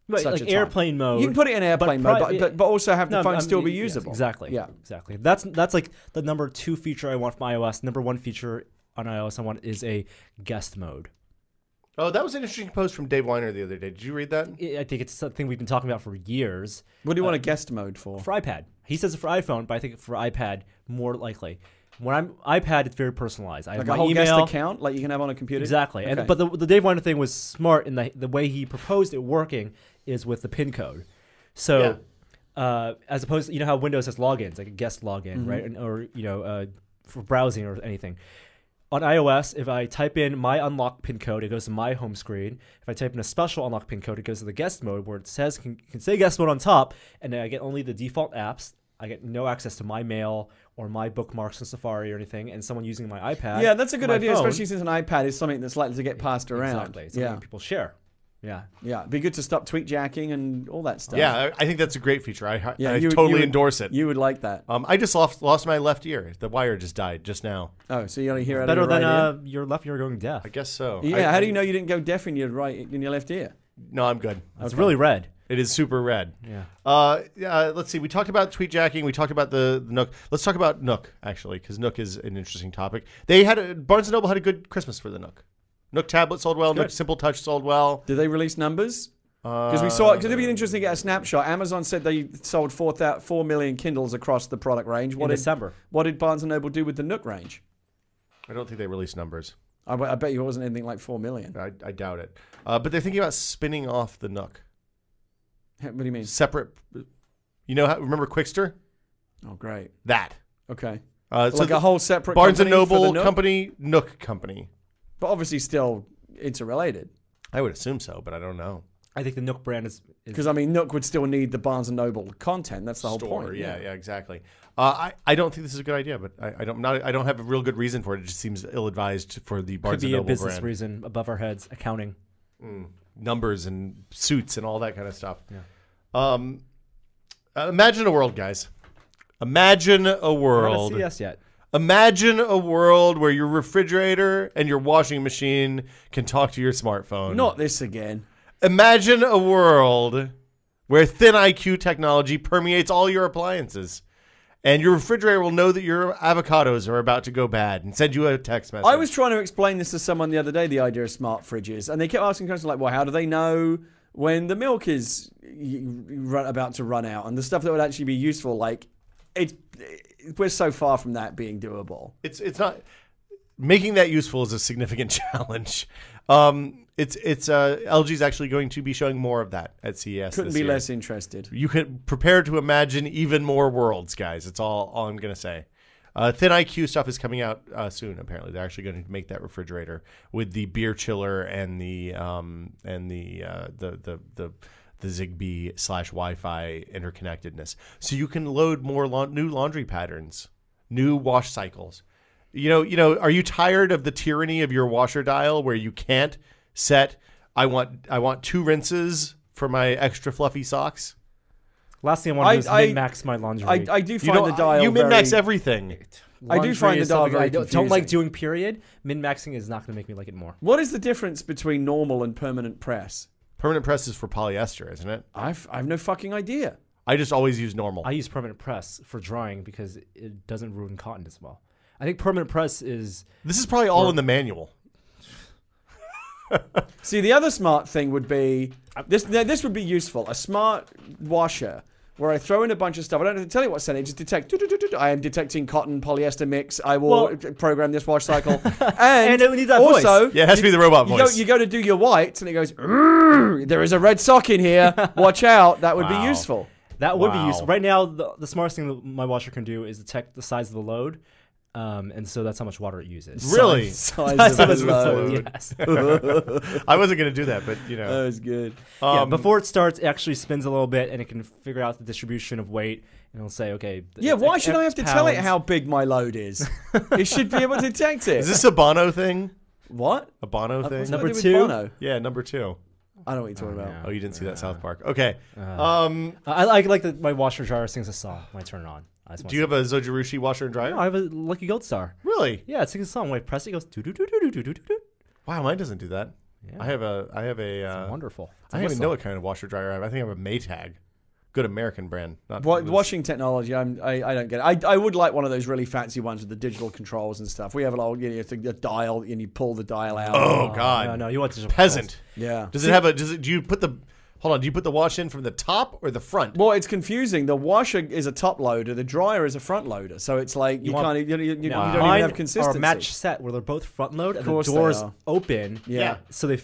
such like a time. Airplane mode. You can put it in airplane mode, but also have the phone still be usable. Yes, exactly. Yeah. Exactly. That's like the number 2 feature I want from iOS. Number 1 feature on iOS I want is a guest mode. Oh, that was an interesting post from Dave Weiner the other day. Did you read that? I think it's something we've been talking about for years. What do you want a guest mode for? For iPad. He says for iPhone, but I think for iPad, more likely. When I'm iPad, it's very personalized. I have like my a whole email guest account, like you can have on a computer. Exactly. Okay. But the Dave Weiner thing was smart in the way he proposed it working is with the PIN code. So as opposed to, you know how Windows has logins, like a guest login, right? Or for browsing or anything. On iOS, if I type in my unlock PIN code, it goes to my home screen. If I type in a special unlock PIN code, it goes to the guest mode where it says can say guest mode on top, and then I get only the default apps. I get no access to my mail or my bookmarks in Safari or anything, and someone using my iPad. Yeah, that's a good idea, phone, especially since an iPad is something that's likely to get passed around. Exactly. It's something people share. Yeah. Yeah. It'd be good to stop tweet jacking and all that stuff. Yeah, I think that's a great feature. I you totally would endorse it. You would like that. I just lost my left ear. The wire just died just now. Oh, so you only hear out better of your than right ear? your left ear going deaf. I guess so. Yeah. How do you know you didn't go deaf in your left ear? No, I'm good. It's really red. It is super red. Yeah. Let's see. We talked about tweet jacking. We talked about the Nook. Let's talk about Nook, actually, because Nook is an interesting topic. Barnes & Noble had a good Christmas for the Nook. Nook tablet sold well. Nook Simple Touch sold well. Did they release numbers? Because because it'd be interesting to get a snapshot. Amazon said they sold 4 million Kindles across the product range. In December. What did Barnes & Noble do with the Nook range? I don't think they released numbers. I bet you it wasn't anything like 4 million. I doubt it. But they're thinking about spinning off the Nook. What do you mean? Separate. Remember Quickster? Oh, great. That. Okay. So like a whole separate Barnes & company for the Noble Nook? company, Nook company. But obviously still interrelated. I would assume so, but I don't know. I think the Nook brand is because Nook would still need the Barnes & Noble content. That's the whole point. Yeah, exactly. I don't think this is a good idea, but I don't have a real good reason for it. It just seems ill-advised for the Barnes & Noble brand. Could be a business reason above our heads, accounting. Numbers and suits and all that kind of stuff. Yeah. Imagine a world, guys. Imagine a world. Not a CS yet. Imagine a world where your refrigerator and your washing machine can talk to your smartphone. Not this again. Imagine a world where thin IQ technology permeates all your appliances. And your refrigerator will know that your avocados are about to go bad and send you a text message. I was trying to explain this to someone the other day, the idea of smart fridges. And they kept asking questions like, well, how do they know when the milk is about to run out? And the stuff that would actually be useful, like, we're so far from that being doable. It's not... Making that useful is a significant challenge. LG's actually going to be showing more of that at CES. Couldn't be less interested. You could prepare to imagine even more worlds, guys. That's all I'm going to say. Thin IQ stuff is coming out soon. Apparently, they're actually going to make that refrigerator with the beer chiller and the Zigbee / Wi-Fi interconnectedness, so you can load more new laundry patterns, new wash cycles. You know, are you tired of the tyranny of your washer dial where you can't set, I want 2 rinses for my extra fluffy socks? Last thing I want to do is min-max my laundry. I do find the dial You min-max everything. I do find the dial very I confusing. don't like doing period. Min-maxing is not going to make me like it more. What is the difference between normal and permanent press? Permanent press is for polyester, isn't it? I've no fucking idea. I just always use normal. I use permanent press for drying because it doesn't ruin cotton as well. I think permanent press is... This is probably all in the manual. See, the other smart thing would be... This would be useful. A smart washer where I throw in a bunch of stuff. I don't have to tell you what's in it. Just detect... I am detecting cotton polyester mix. I will program this wash cycle. And it needs that also... voice. Yeah, it has to be the robot voice. You go to do your whites and it goes... There is a red sock in here. Watch out. That would be useful. That would be useful. Right now, the smartest thing that my washer can do is detect the size of the load. and so that's how much water it uses. Really? Size of a load. Yes. I wasn't going to do that, but you know. That was good. Yeah, before it starts, it actually spins a little bit, and it can figure out the distribution of weight, and it'll say, okay. Yeah, why should I have to tell it how big my load is? It should be able to detect it. Is this a Bono thing? What? A Bono thing? Number What do 2? you do with Bono? Yeah, number 2. I don't know what you're talking about. no. Oh, you didn't see that South Park. Okay. I like that my washer dryer sings a song when I turn it on. Do you have a Zojirushi washer and dryer? No, I have a Lucky Gold Star. Really? Yeah, it sings a song. When I press it, it goes do do do do do do do do. Wow, mine doesn't do that. Yeah. I have a. It's wonderful. It's I a don't even know whistle. what kind of washer dryer I have. I think I have a Maytag. Good American brand. Not Washing technology, I don't get it. I would like one of those really fancy ones with the digital controls and stuff. We have a dial and you pull the dial out. Oh God! No, you want to Peasant. Yeah. Does it have a? Do you put the? Hold on. Do you put the wash in from the top or the front? Well, it's confusing. The washer is a top loader. The dryer is a front loader. So it's like you don't even have consistency. Are match set where they're both front load and the course they doors are. open. Yeah. So they.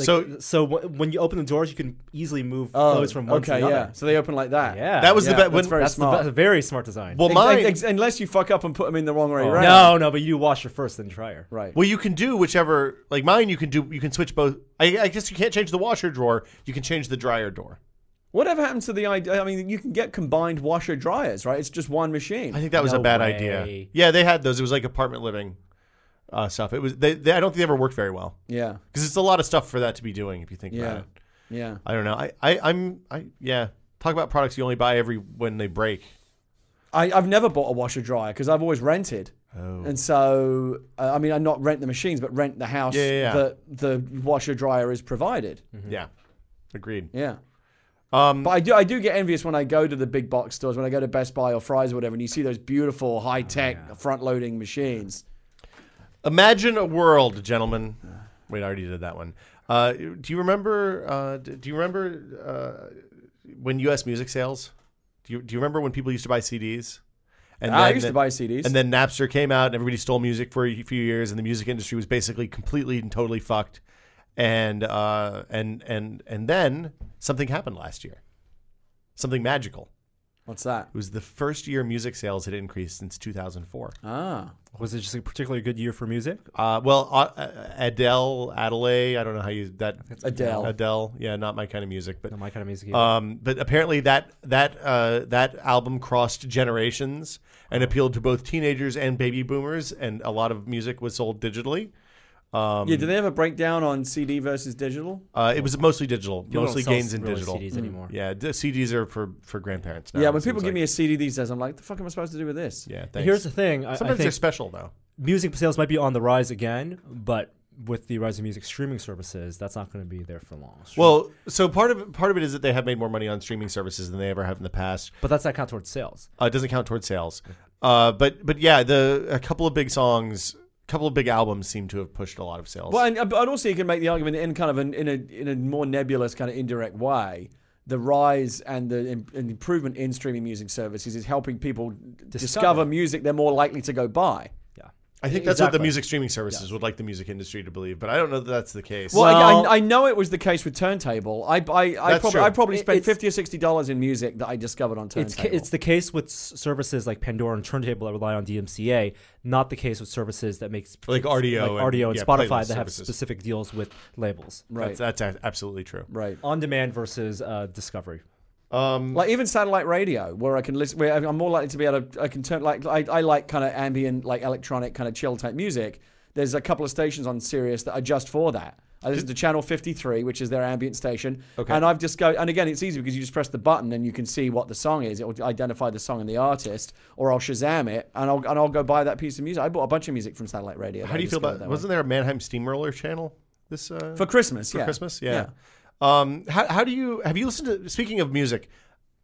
So when you open the doors, you can easily move clothes from one to the other. Yeah. So they open like that. Yeah. that was the best. That's very smart. That's a very smart design. Well, mine. Unless you fuck up and put them in the wrong way around. No, but you do washer first, then dryer. Right. Well, you can do whichever. Like mine, you can switch both. I guess you can't change the washer drawer. You can change the dryer door. Whatever happened to the idea? I mean, you can get combined washer dryers, right? It's just one machine. I think that was No a bad way. idea. Yeah, they had those. It was like apartment living stuff. It was. I don't think they ever worked very well Yeah. because it's a lot of stuff for that to be doing. If you think about Yeah. it. Yeah. I don't know. Yeah. Talk about products you only buy when they break. I've never bought a washer dryer because I've always rented. Oh. And so, I mean, I not rent the machines, but rent the house that the washer dryer is provided. Mm-hmm. Yeah. Agreed. Yeah. But I do get envious when I go to the big box stores, when I go to Best Buy or Fry's or whatever, and you see those beautiful high-tech front-loading machines. Imagine a world, gentlemen. Wait, I already did that one. Do you remember? When U.S. music sales? Do you remember when people used to buy CDs? And I used to buy CDs. And then Napster came out, and everybody stole music for a few years, and the music industry was basically completely and totally fucked. And then something happened last year. Something magical. What's that? It was the first year music sales had increased since 2004. Ah. Was it just a particularly good year for music? Adele, I don't know how you that. Adele. Yeah, not my kind of music, but Not my kind of music either. but apparently that album crossed generations and appealed to both teenagers and baby boomers, and a lot of music was sold digitally. Do they have a breakdown on CD versus digital? It was mostly digital, People mostly don't sell gains in really digital. CDs anymore. Yeah, the CDs are for grandparents now. Yeah, when it people seems give me like. a CD these days, I'm like, the fuck am I supposed to do with this? Yeah, But thanks. here's the thing. I Sometimes they're think special though. music sales might be on the rise again, but with the rise of music streaming services, that's not going to be there for long. Well, so part of it is that they have made more money on streaming services than they ever have in the past. but that's not count towards sales. It doesn't count towards sales. But yeah, a couple of big songs, a couple of big albums seem to have pushed a lot of sales. Well, and also you can make the argument in kind of in a more nebulous kind of indirect way. The rise and the improvement in streaming music services is helping people discover music they're more likely to go buy. I think that's what the Exactly. music streaming services would like the music industry to believe, but I don't know that that's the case. Well, I know it was the case with Turntable. I true. probably spent It's- $50 or $60 in music that I discovered on Turntable. It's the case with services like Pandora and Turntable that rely on DMCA, not the case with services that make Like RDO and and Spotify playlist that have services. specific deals with labels. right. That's absolutely true. Right. On demand versus discovery. Like even satellite radio, where I can listen, where I'm more likely to be able to, I can turn like I like kind of ambient, like electronic, kind of chill type music. There's a couple of stations on Sirius that are just for that. I listen to Channel 53, which is their ambient station, and I've just go. And again, it's easy because you just press the button and you can see what the song is. It will identify the song and the artist, or I'll Shazam it and I'll go buy that piece of music. I bought a bunch of music from satellite radio. How do you feel about? Wasn't there a Mannheim Steamroller channel this for Christmas? for Christmas? Yeah. How do you have you listened to? Speaking of music,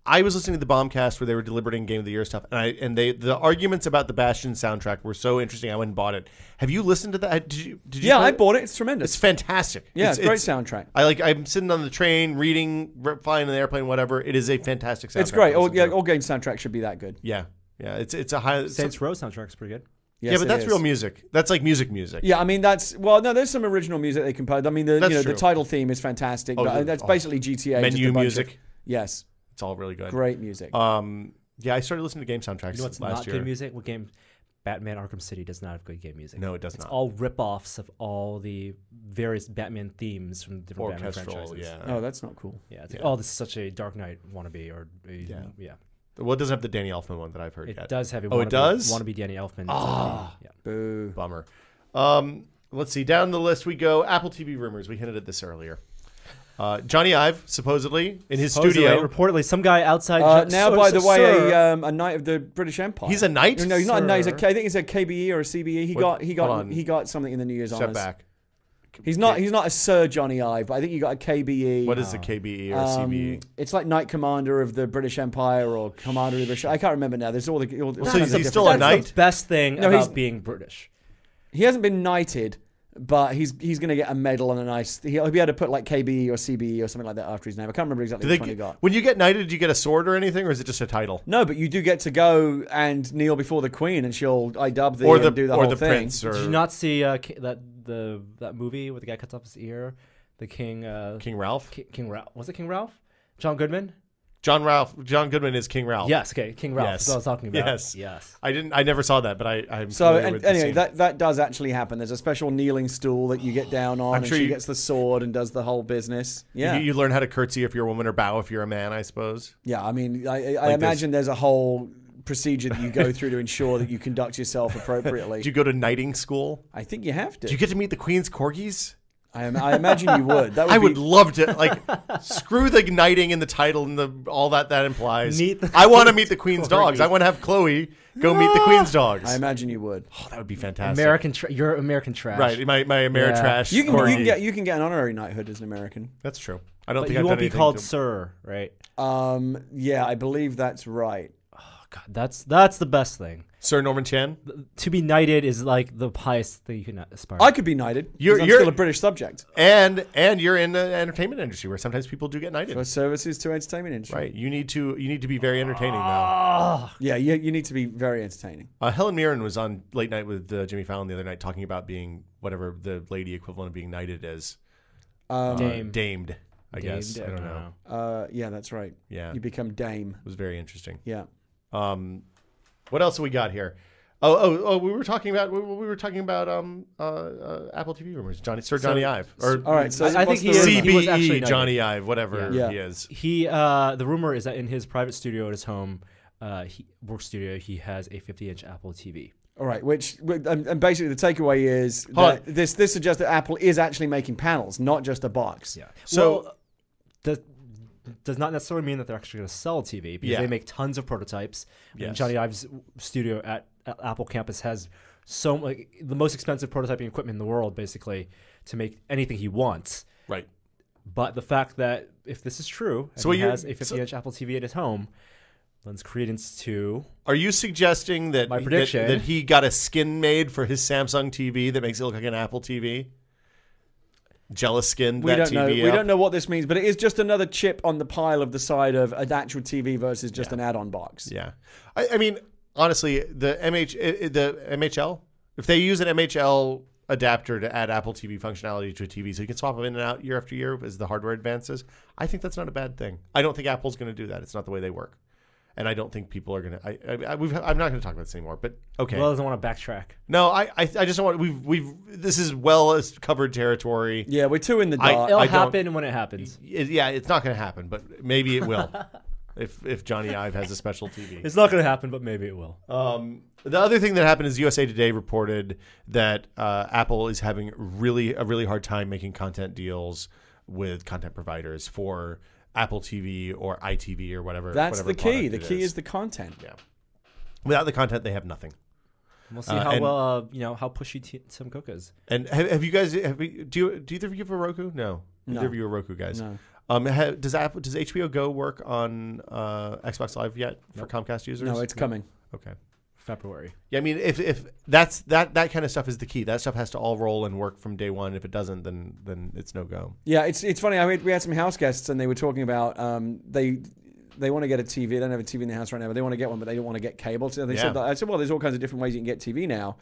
I was listening to the Bombcast where they were deliberating Game of the Year stuff, and the arguments about the Bastion soundtrack were so interesting. I went and bought it. Have you listened to that? Did you? Yeah, play I it? bought it. It's tremendous. It's fantastic. Yeah, it's great soundtrack. I'm sitting on the train, reading, flying in the airplane, whatever. It is a fantastic soundtrack. It's great. to listen to. All game soundtracks should be that good. Yeah. It's a high. Saints Row soundtrack's pretty good. Yes, yeah, but it that's is. real music. That's like music. Yeah, I mean there's some original music they composed. I mean the true. title theme is fantastic. But that's basically GTA. Menu just a bunch music. of- yes, It's all really good. great music. Yeah, I started listening to game soundtracks You know what's last not year. good music? What game? Batman Arkham City does not have good game music. No, it does It's not. all rip-offs of all the various Batman themes from different Batman Orchestral, franchises. yeah. Oh, that's not cool. Yeah, it's like, oh, this is such a Dark Knight wannabe, or yeah. Well, it doesn't have the Danny Elfman one that I've heard It yet. does have a it does? wannabe Danny Elfman. Yeah. Boo. Bummer. Let's see. Down the list we go. Apple TV rumors. We hinted at this earlier. Johnny Ive, supposedly, in his studio. Reportedly, some guy outside. Now, by the way, a knight of the British Empire. He's a knight? No, he's not a knight. Sir. I think he's a KBE or a CBE. He got something in the New Year's Step honors. back. He's not a Sir Johnny Ive, but I think he got a KBE. What is a KBE or CBE? It's like Knight Commander of the British Empire or Commander of the British. I can't remember now. There's all the. So he's still a knight? That's the best thing about being British. He hasn't been knighted, but he's going to get a medal and a nice. He'll be able to put like KBE or CBE or something like that after his name. I can't remember exactly which one he got. When you get knighted, do you get a sword or anything, or is it just a title? No, but you do get to go and kneel before the Queen, and she'll dub thee and do the whole thing. Prince. Or... Did you not see that movie where the guy cuts off his ear? The King. King Ralph. King Ralph. Was it King Ralph? John Goodman. John Goodman is King Ralph. Yes, okay, King Ralph. Yes. That's what I was talking about. Yes. I never saw that, but I'm so familiar with the anyway, scene. that does actually happen. There's a special kneeling stool that you get down on, and sure she gets the sword and does the whole business. Yeah, you learn how to curtsy if you're a woman or bow if you're a man, I suppose. Yeah, I mean, I imagine there's a whole procedure that you go through to ensure that you conduct yourself appropriately. Do you go to knighting school? I think you have to. Do you get to meet the Queen's corgis? I imagine you would. That would I would love to. Like, screw the knighting in the title and all that implies. I want to meet the Queen's dogs. I want to have Chloe go meet the Queen's dogs. I imagine you would. Oh, that would be fantastic. You're American trash. Right, my Ameritrash. You can get an honorary knighthood as an American. That's true. I don't But think you I've won't done be called Sir, right? Yeah, I believe that's right. God, that's the best thing. Sir Norman Chan. To be knighted is like the highest thing you can aspire. I could be knighted. I'm still a British subject. And you're in the entertainment industry where sometimes people do get knighted. For services to entertainment industry. Right. You need to be very entertaining now. Yeah, you need to be very entertaining. Helen Mirren was on Late Night with Jimmy Fallon the other night talking about being whatever the lady equivalent of being knighted is. Damed. I guess. I don't know. Yeah, that's right. Yeah. You become dame. It was very interesting. Yeah. What else have we got here? Oh, we were talking about Apple TV rumors. Sir Johnny Ive. Or all right, so I think he was CBE actually Johnny Ive, whatever he is. The rumor is that in his private studio at his home, work studio, he has a 50-inch Apple TV. All right, and basically the takeaway is that this suggests that Apple is actually making panels, not just a box. Yeah. So does not necessarily mean that they're actually going to sell a TV because they make tons of prototypes. Yes. Johnny Ive's studio at Apple campus has the most expensive prototyping equipment in the world, basically, to make anything he wants. Right. But the fact that if this is true, and he has a 50-inch Apple TV at his home, lends credence to. Are you suggesting that my prediction that he got a skin made for his Samsung TV that makes it look like an Apple TV? Jealous skinned. We don't know. We don't know what this means, but it is just another chip on the pile of the side of an actual TV versus just an add-on box. Yeah, I mean, honestly, the MHL, if they use an MHL adapter to add Apple TV functionality to a TV, so you can swap them in and out year after year as the hardware advances, I think that's not a bad thing. I don't think Apple's going to do that. It's not the way they work. And I don't think people are going to. I'm not going to talk about this anymore. But okay. Well, doesn't want to backtrack. No, I just don't want. This is well covered territory. Yeah, we're too in the dark. It'll happen when it happens. It's not going to happen, but maybe it will. if Johnny Ive has a special TV, it's not going to happen, but maybe it will. The other thing that happened is USA Today reported that Apple is having a really hard time making content deals with content providers for Apple TV or iTV or whatever. That's the key. The key is is the content. Yeah. Without the content, they have nothing. We'll see how how pushy Tim Cook is. And have you guys? Do either of you have a Roku? No. Neither of you are Roku guys. No. Does HBO Go work on Xbox Live yet for Comcast users? No, it's coming. Okay. February. Yeah, I mean, if that's that kind of stuff is the key. That stuff has to all roll and work from day one. If it doesn't, then it's no go. Yeah, it's funny. We had some house guests and they were talking about they want to get a TV. They don't have a TV in the house right now, but they want to get one, but they don't want to get cable. So they said that. I said, well, there's all kinds of different ways you can get TV now.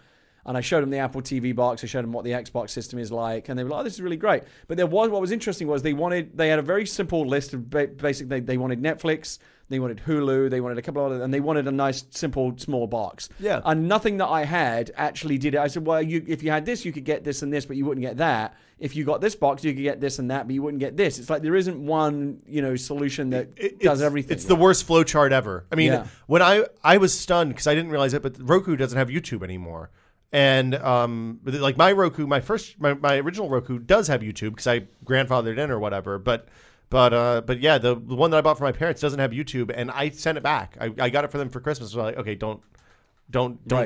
And I showed them the Apple TV box. I showed them what the Xbox system is like, and they were like, "Oh, this is really great." But what was interesting was they had a very simple list of basically they wanted Netflix, they wanted Hulu, they wanted a couple of other, and they wanted a nice, simple, small box. Yeah. And nothing that I had actually did it. I said, well, if you had this, you could get this and this, but you wouldn't get that. If you got this box, you could get this and that, but you wouldn't get this. It's like there isn't one, solution that does everything. It's the worst flowchart ever. I mean, when I was stunned because I didn't realize it, but Roku doesn't have YouTube anymore. And like my Roku, my original Roku does have YouTube because I grandfathered in or whatever. But yeah, the one that I bought for my parents doesn't have YouTube, and I sent it back. I got it for them for Christmas. So I was like, okay, don't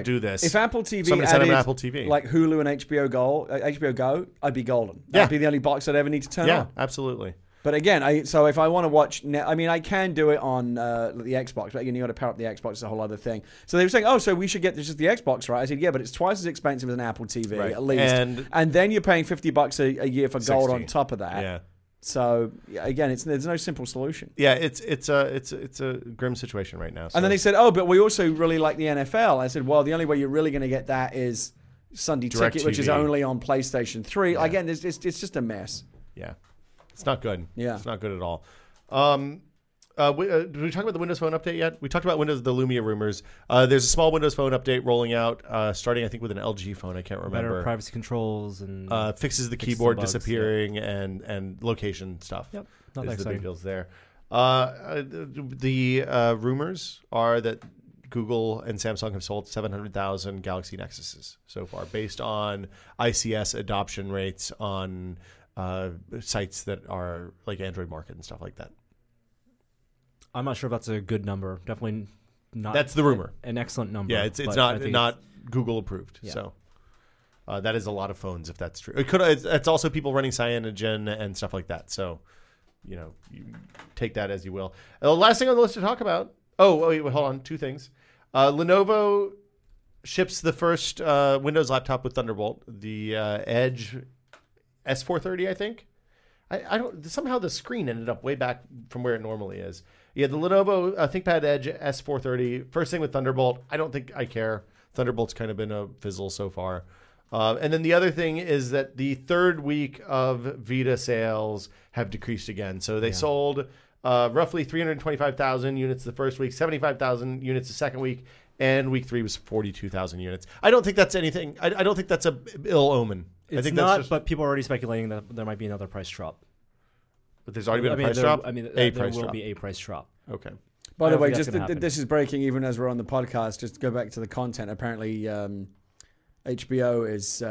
do this. If Apple TV somebody sent them an Apple TV like Hulu and HBO Go, I'd be golden. That'd be the only box I'd ever need to turn on. Yeah, absolutely. But again, so if I want to watch, I can do it on the Xbox, but again, you got to pair up the Xbox. It's a whole other thing. So they were saying, oh, so we should get just the Xbox, right? I said, yeah, but it's twice as expensive as an Apple TV, at least, and then you're paying $50 a year for gold on top of that. Yeah. So again, there's no simple solution. Yeah, it's a grim situation right now. So. And then they said, oh, but we also really like the NFL. I said, well, the only way you're really going to get that is Sunday Direct Ticket, TV. which is only on PlayStation 3. Yeah. Again, it's just a mess. Yeah. It's not good. Yeah. It's not good at all. Did we talk about the Windows Phone update yet? We talked about the Lumia rumors. There's a small Windows Phone update rolling out, starting, I think, with an LG phone. I can't remember. Better privacy controls and fixes the keyboard disappearing and location stuff. Yep. Not that the exciting. big deals there. The rumors are that Google and Samsung have sold 700,000 Galaxy Nexuses so far, based on ICS adoption rates on sites that are like Android Market and stuff like that. I'm not sure if that's a good number. Definitely not. That's the rumor. An excellent number. Yeah, it's not Google approved. Yeah. So that is a lot of phones if that's true. It's also people running Cyanogen and stuff like that. So you take that as you will. The last thing on the list to talk about. Oh wait, hold on. Two things. Lenovo ships the first Windows laptop with Thunderbolt. The Edge S430, I think. I don't. Somehow the screen ended up way back from where it normally is. Yeah, the Lenovo ThinkPad Edge S430, first thing with Thunderbolt. I don't think I care. Thunderbolt's kind of been a fizzle so far. And then the other thing is that the third week of Vita sales have decreased again. So they sold roughly 325,000 units the first week, 75,000 units the second week, and week 3 was 42,000 units. I don't think that's anything. I don't think that's a ill omen. It's I think not, that's but people are already speculating that there might be another price drop. But there's already been a price drop? There will be a price drop. Okay. By the way, just this is breaking even as we're on the podcast. Just to go back to the content. Apparently, HBO is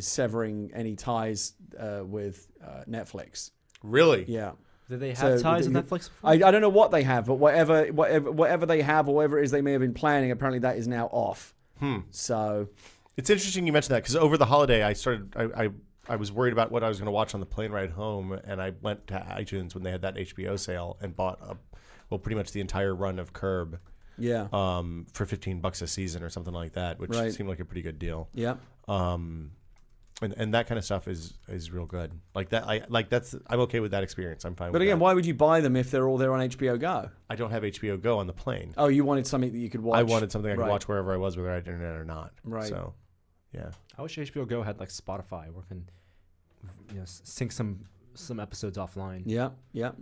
severing any ties with Netflix. Really? Yeah. Do they have ties with Netflix before? I don't know what they have, but whatever they have or whatever it is they may have been planning, apparently that is now off. So it's interesting you mentioned that because over the holiday I was worried about what I was going to watch on the plane ride home, and I went to iTunes when they had that HBO sale and bought pretty much the entire run of Curb. Yeah. For $15 a season or something like that, which seemed like a pretty good deal. Yeah. And that kind of stuff is real good. Like that, I'm okay with that experience. I'm fine. But with again, that. why would you buy them if they're all there on HBO Go? I don't have HBO Go on the plane. Oh, you wanted something that you could watch. I wanted something I could watch wherever I was, whether I had internet or not. Right. So, yeah. I wish HBO Go had like Spotify, where can sync some episodes offline. Yeah,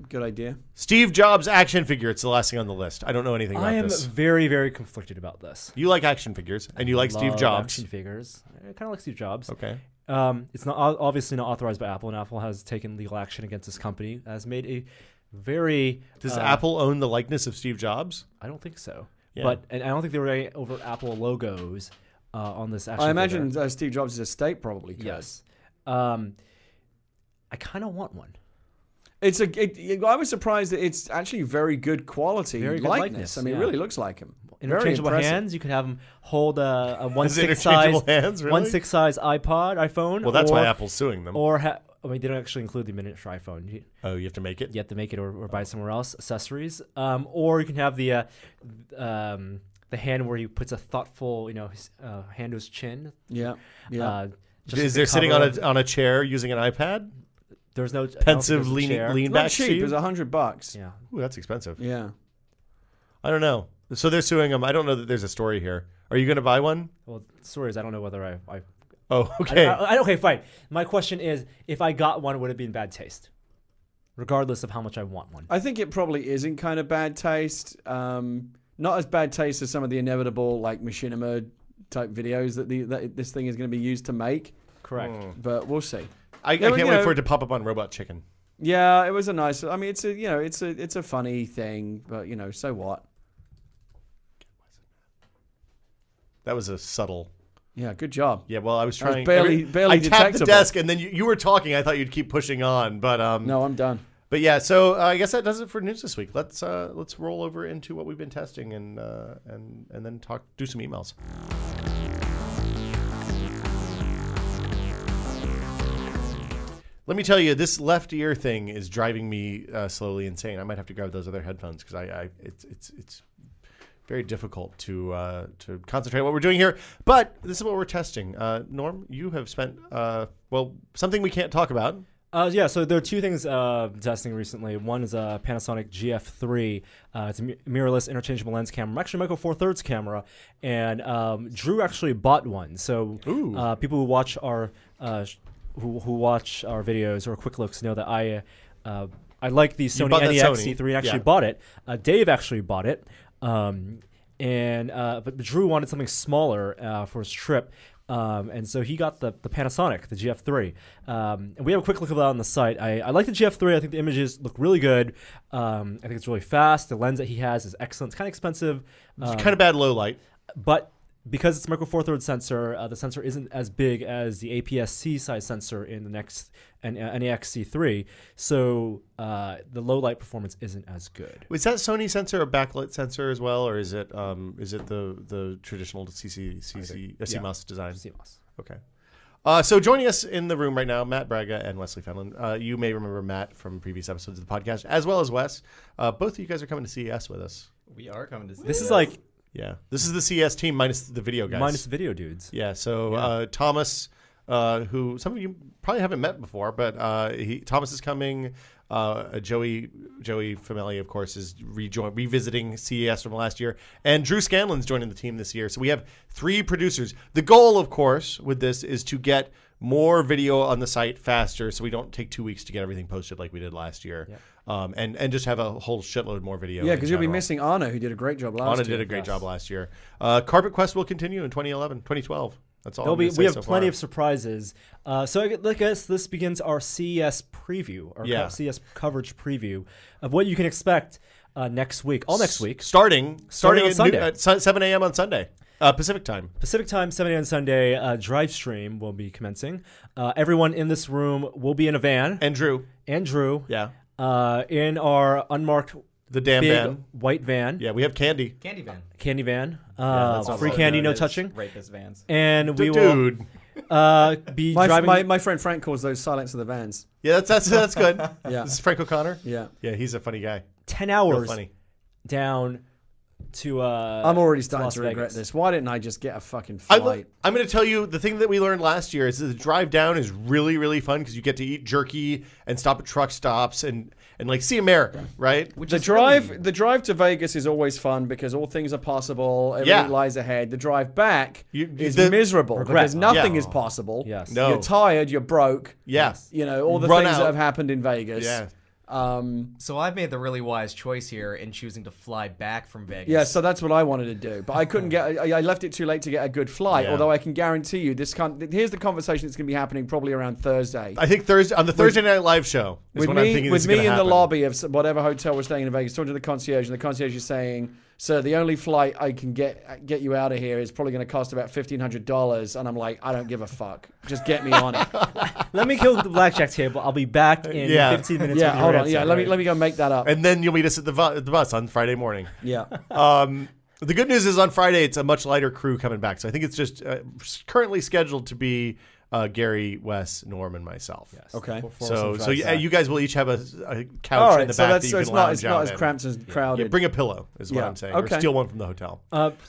good idea. Steve Jobs action figure. It's the last thing on the list. I don't know anything about this. I am very, very conflicted about this. You like action figures, and you like Steve Jobs. Action figures. I kind of like Steve Jobs. Okay. It's not obviously not authorized by Apple, and Apple has taken legal action against this company. Has made a very. Does Apple own the likeness of Steve Jobs? I don't think so. Yeah. And I don't think there were any over Apple logos on this action I imagine figure. Steve Jobs' estate probably could. Yes. I kind of want one. I was surprised that it's actually very good quality likeness. I mean, it really looks like him. Interchangeable hands. You could have them hold a 1/6 interchangeable size hands, really? 1/6 size iPhone. Well, that's why Apple's suing them. Or I mean, they don't actually include the miniature iPhone. You have to make it. You have to make it, or buy it somewhere else. Accessories. Or you can have the hand where he puts a thoughtful, hand to his chin. Yeah. Is there sitting on a chair using an iPad? There's no pensive lean back. It's not cheap. It's $100. Yeah. Ooh, that's expensive. Yeah. I don't know. So they're suing them. I don't know that there's a story here. Are you going to buy one? Well, the story is I don't know whether I Oh, okay. Okay, fine. My question is, if I got one, would it be in bad taste? Regardless of how much I want one. I think it probably is in kind of bad taste. Not as bad taste as some of the inevitable like machinima type videos that this thing is going to be used to make. Correct. But we'll see. I can't wait for it to pop up on Robot Chicken. Yeah, it was a nice. I mean, it's a funny thing, but so what? That was a subtle. Yeah, good job. Yeah, well, I was trying. Barely I tapped the detectable. desk, and then you were talking. I thought you'd keep pushing on, but No, I'm done. But yeah, so I guess that does it for news this week. Let's roll over into what we've been testing and then do some emails. Let me tell you, this left ear thing is driving me slowly insane. I might have to grab those other headphones because it's very difficult to concentrate on what we're doing here. But this is what we're testing. Norm, you have spent something we can't talk about. Yeah, so there are two things testing recently. One is a Panasonic GF3. It's a mirrorless interchangeable lens camera. Actually, Micro Four Thirds camera, and Drew actually bought one. So people who watch our who watch our videos or quick looks know that I like the Sony NEX C3 and actually bought it. Dave actually bought it, but Drew wanted something smaller for his trip. And so he got the Panasonic, the GF3. And we have a quick look at that on the site. I like the GF3. I think the images look really good. I think it's really fast. The lens that he has is excellent. It's kind of expensive. It's kind of bad low light. But because it's a Micro Four Thirds sensor, the sensor isn't as big as the APS-C size sensor in the NEX C3. So the low light performance isn't as good. Was that Sony sensor a backlit sensor as well, or is it the traditional CMOS design? CMOS. Okay. So joining us in the room right now, Matt Braga and Wesley Fenlon. You may remember Matt from previous episodes of the podcast, as well as Wes. Both of you guys are coming to CES with us. We are coming to CES. This is like... Yeah, this is the CES team minus the video guys. Minus the video dudes. Yeah, so Thomas, who some of you probably haven't met before, but Thomas is coming. Joey Fameli, of course, is revisiting CES from last year. And Drew Scanlon's joining the team this year. So we have 3 producers. The goal, of course, with this is to get more video on the site faster so we don't take 2 weeks to get everything posted like we did last year. Yeah. And just have a whole shitload more video. Yeah, because you'll be missing Anna, who did a great job last year. Anna did a great job last year. Carpet Quest will continue in 2012. That's all. We have plenty of surprises. So I guess this begins our CES preview, our CES coverage preview of what you can expect next week. All next week. Starting on Sunday. At 7 a.m. on Sunday. Pacific time. Pacific time, 7 a.m. on Sunday. Drive stream will be commencing. Everyone in this room will be in a van. And Drew. Yeah. In our unmarked the damn big van. White van. Yeah, we have candy. Candy van. Candy van. Yeah, free candy, no touching. Rapist vans. And we will be driving. My friend Frank calls those silence of the vans. Yeah, that's good. Yeah. This is Frank O'Connor? Yeah. Yeah, he's a funny guy. 10 hours Real funny. down to I'm already starting to regret this. Why didn't I just get a fucking flight? I'm going to tell you the thing that we learned last year is that the drive down is really, really fun because you get to eat jerky and stop at truck stops and like see America, right? The drive to Vegas is always fun because all things are possible. Everything lies ahead. The drive back is miserable because nothing is possible. Yes. No. You're tired. You're broke. Yes. All the things that have happened in Vegas. Yeah. So I've made the really wise choice here in choosing to fly back from Vegas. Yeah, so that's what I wanted to do, but I couldn't get. I left it too late to get a good flight. Yeah. Although I can guarantee you, here's the conversation that's going to be happening probably around Thursday. I think on the Thursday Night Live show is with what I'm thinking. With me in the lobby of whatever hotel we're staying in Vegas, talking to the concierge, and the concierge is saying, "Sir, the only flight I can get you out of here is probably going to cost about $1,500." And I'm like, I don't give a fuck. Just get me on it. Let me kill the blackjack table. I'll be back in 15 minutes. Yeah, hold on. Yeah, let me go make that up. And then you'll meet us at the bus on Friday morning. Yeah. The good news is on Friday it's a much lighter crew coming back. So I think it's just currently scheduled to be Gary, Wes, Norm, and myself. Yes. Okay. So you guys will each have a couch in the back that you can lounge out it's not as cramped as crowded. Yeah, bring a pillow is what I'm saying. Okay. Or steal one from the hotel.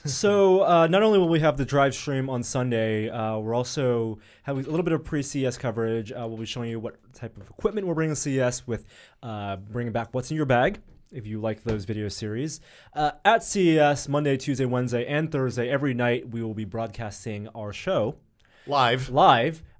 So not only will we have the drive stream on Sunday, we're also having a little bit of pre-CS coverage. We'll be showing you what type of equipment we're bringing to CS with bringing back What's in Your Bag. if you like those video series. At CES, Monday, Tuesday, Wednesday, and Thursday, every night, we will be broadcasting our show. Live.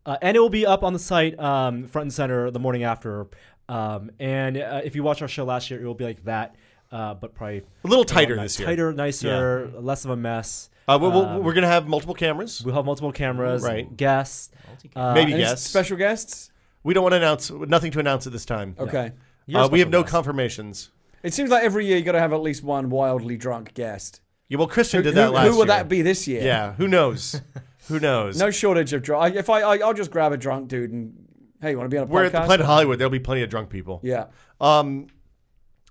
And it will be up on the site front and center the morning after. And if you watch our show last year, it will be like that, but probably A little tighter this year. Tighter, nicer, less of a mess. We're going to have multiple cameras. We'll have multiple cameras, Right. guests. Maybe Any guests. special guests? We don't want to announce, nothing to announce at this time. Okay. We have special no guest. confirmations. It seems like every year you got to have at least one wildly drunk guest. Yeah, well, Christian did that last year. Who will that be this year? Yeah, who knows? Who knows? No shortage of drunk. If I'll just grab a drunk dude and, hey, you want to be on a podcast? We're at the Planet Hollywood. There'll be plenty of drunk people. Yeah.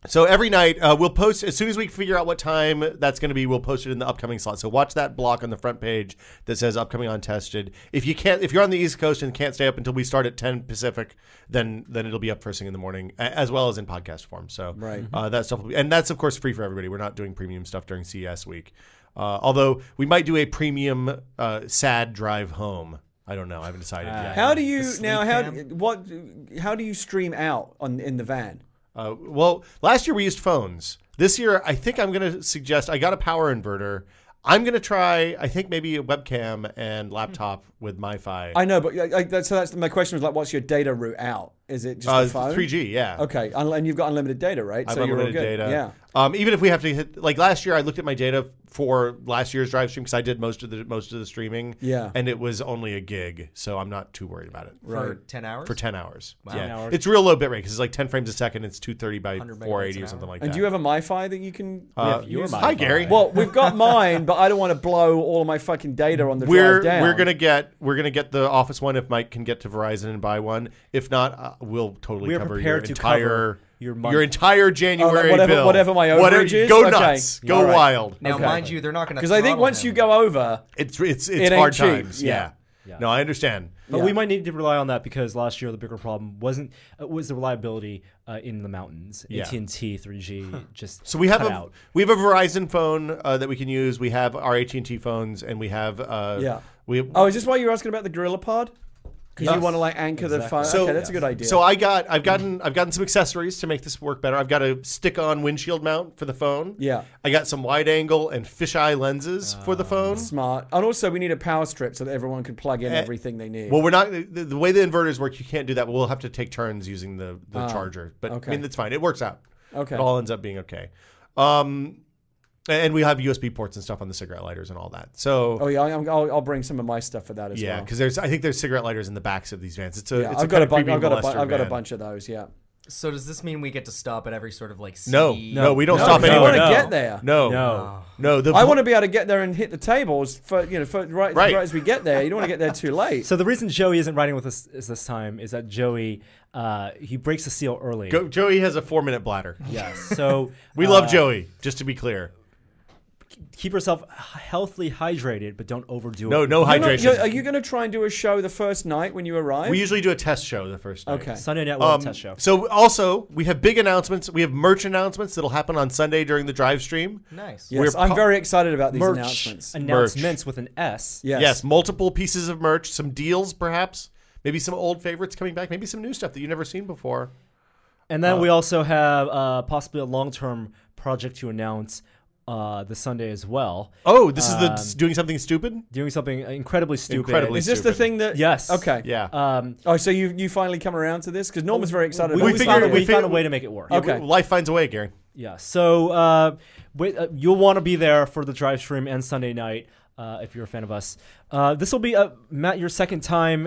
So every night we'll post, as soon as we figure out what time that's going to be, we'll post it in the upcoming slot. So watch that block on the front page that says upcoming untested. If you're on the East Coast and can't stay up until we start at 10 Pacific, then it'll be up first thing in the morning, as well as in podcast form. So Right. That stuff will be, and that's of course free for everybody. We're not doing premium stuff during CES week, although we might do a premium sad drive home. I don't know. I haven't decided yet. How do you sleep now? cam? How do you stream out in the van? Well, last year we used phones. This year, I think I'm going to suggest, I got a power inverter. I'm going to try, I think maybe a webcam and laptop with MiFi. I know, but that's my question was like, what's your data route out? Is it just the phone? 3G, yeah. Okay, and you've got unlimited data, right? I have so you're all unlimited good. data. Yeah. Even if we have to hit, like last year, I looked at my data for last year's drive stream because I did most of the streaming. Yeah. And it was only a gig, so I'm not too worried about it. For 10 hours? For 10 hours. Wow. Yeah. 10 hours. It's real low bit rate because it's like 10 frames a second. It's 230 by 100 megabytes 480 or an something hour. like And that. do you have a MiFi that you can your use? Hi, MiFi. Gary. Well, we've got mine, but I don't want to blow all of my fucking data on the drive down. We're gonna get the office one if Mike can get to Verizon and buy one. If not, we'll totally We're cover prepared your to entire cover your month. your entire January bill. whatever my overage is? Go Okay. nuts. Go All right. wild. Now, Okay. mind you, they're not going to Because I think once you go over, It's ain't hard cheap. times. Yeah. Yeah. No, I understand. But Yeah. we might need to rely on that because last year the bigger problem was the reliability in the mountains. Yeah. AT&T 3G just So we have cut a out. Verizon phone that we can use. We have our AT&T phones, and we have is this why you were asking about the Gorilla Pod? Because you want to like anchor the phone. So- Okay, that's a good idea. So I've gotten some accessories to make this work better. I've got a stick-on windshield mount for the phone. Yeah. I got some wide-angle and fisheye lenses for the phone. Smart. And also, we need a power strip so that everyone can plug in everything they need. Well, we're not the way the inverters work. You can't do that. But we'll have to take turns using the charger. But okay. I mean, that's fine. It works out. Okay. It all ends up being okay. And we have USB ports and stuff on the cigarette lighters and all that. So Oh yeah, I'll bring some of my stuff for that as yeah, well. because I think there's cigarette lighters in the backs of these vans. I've got a bunch of those. Yeah. So does this mean we get to stop at every sort of like No, CD? we don't No, stop you anywhere. want to No. get there. No, No. no. I want to be able to get there and hit the tables right as we get there. You don't want to get there too late. So the reason Joey isn't riding with us this time is that Joey he breaks the seal early. Joey has a 4-minute bladder. Yes. So We love Joey. Just to be clear. keep yourself healthily hydrated, but don't overdo it. No You're not- hydration. Are you going to try and do a show the first night when you arrive? We usually do a test show the first night. Okay. Sunday Night Live test show. So also we have big announcements. We have merch announcements that'll happen on Sunday during the drive stream. Nice. Yes, I'm very excited about these Merch announcements. announcements with an S. Yes, multiple pieces of merch, some deals perhaps, maybe some old favorites coming back, maybe some new stuff that you've never seen before. And then we also have possibly a long-term project to announce this Sunday as well. Oh, this is the doing something stupid? Doing something incredibly stupid. Incredibly Is this the stupid. thing that? Yes. Okay. Yeah. Oh, so you finally come around to this because Norman's very excited. We, about we, this. found, we figured- found a way to make it work. Okay. Life finds a way, Gary. Yeah. So you'll want to be there for the drive stream and Sunday night if you're a fan of us. This will be Matt, your second time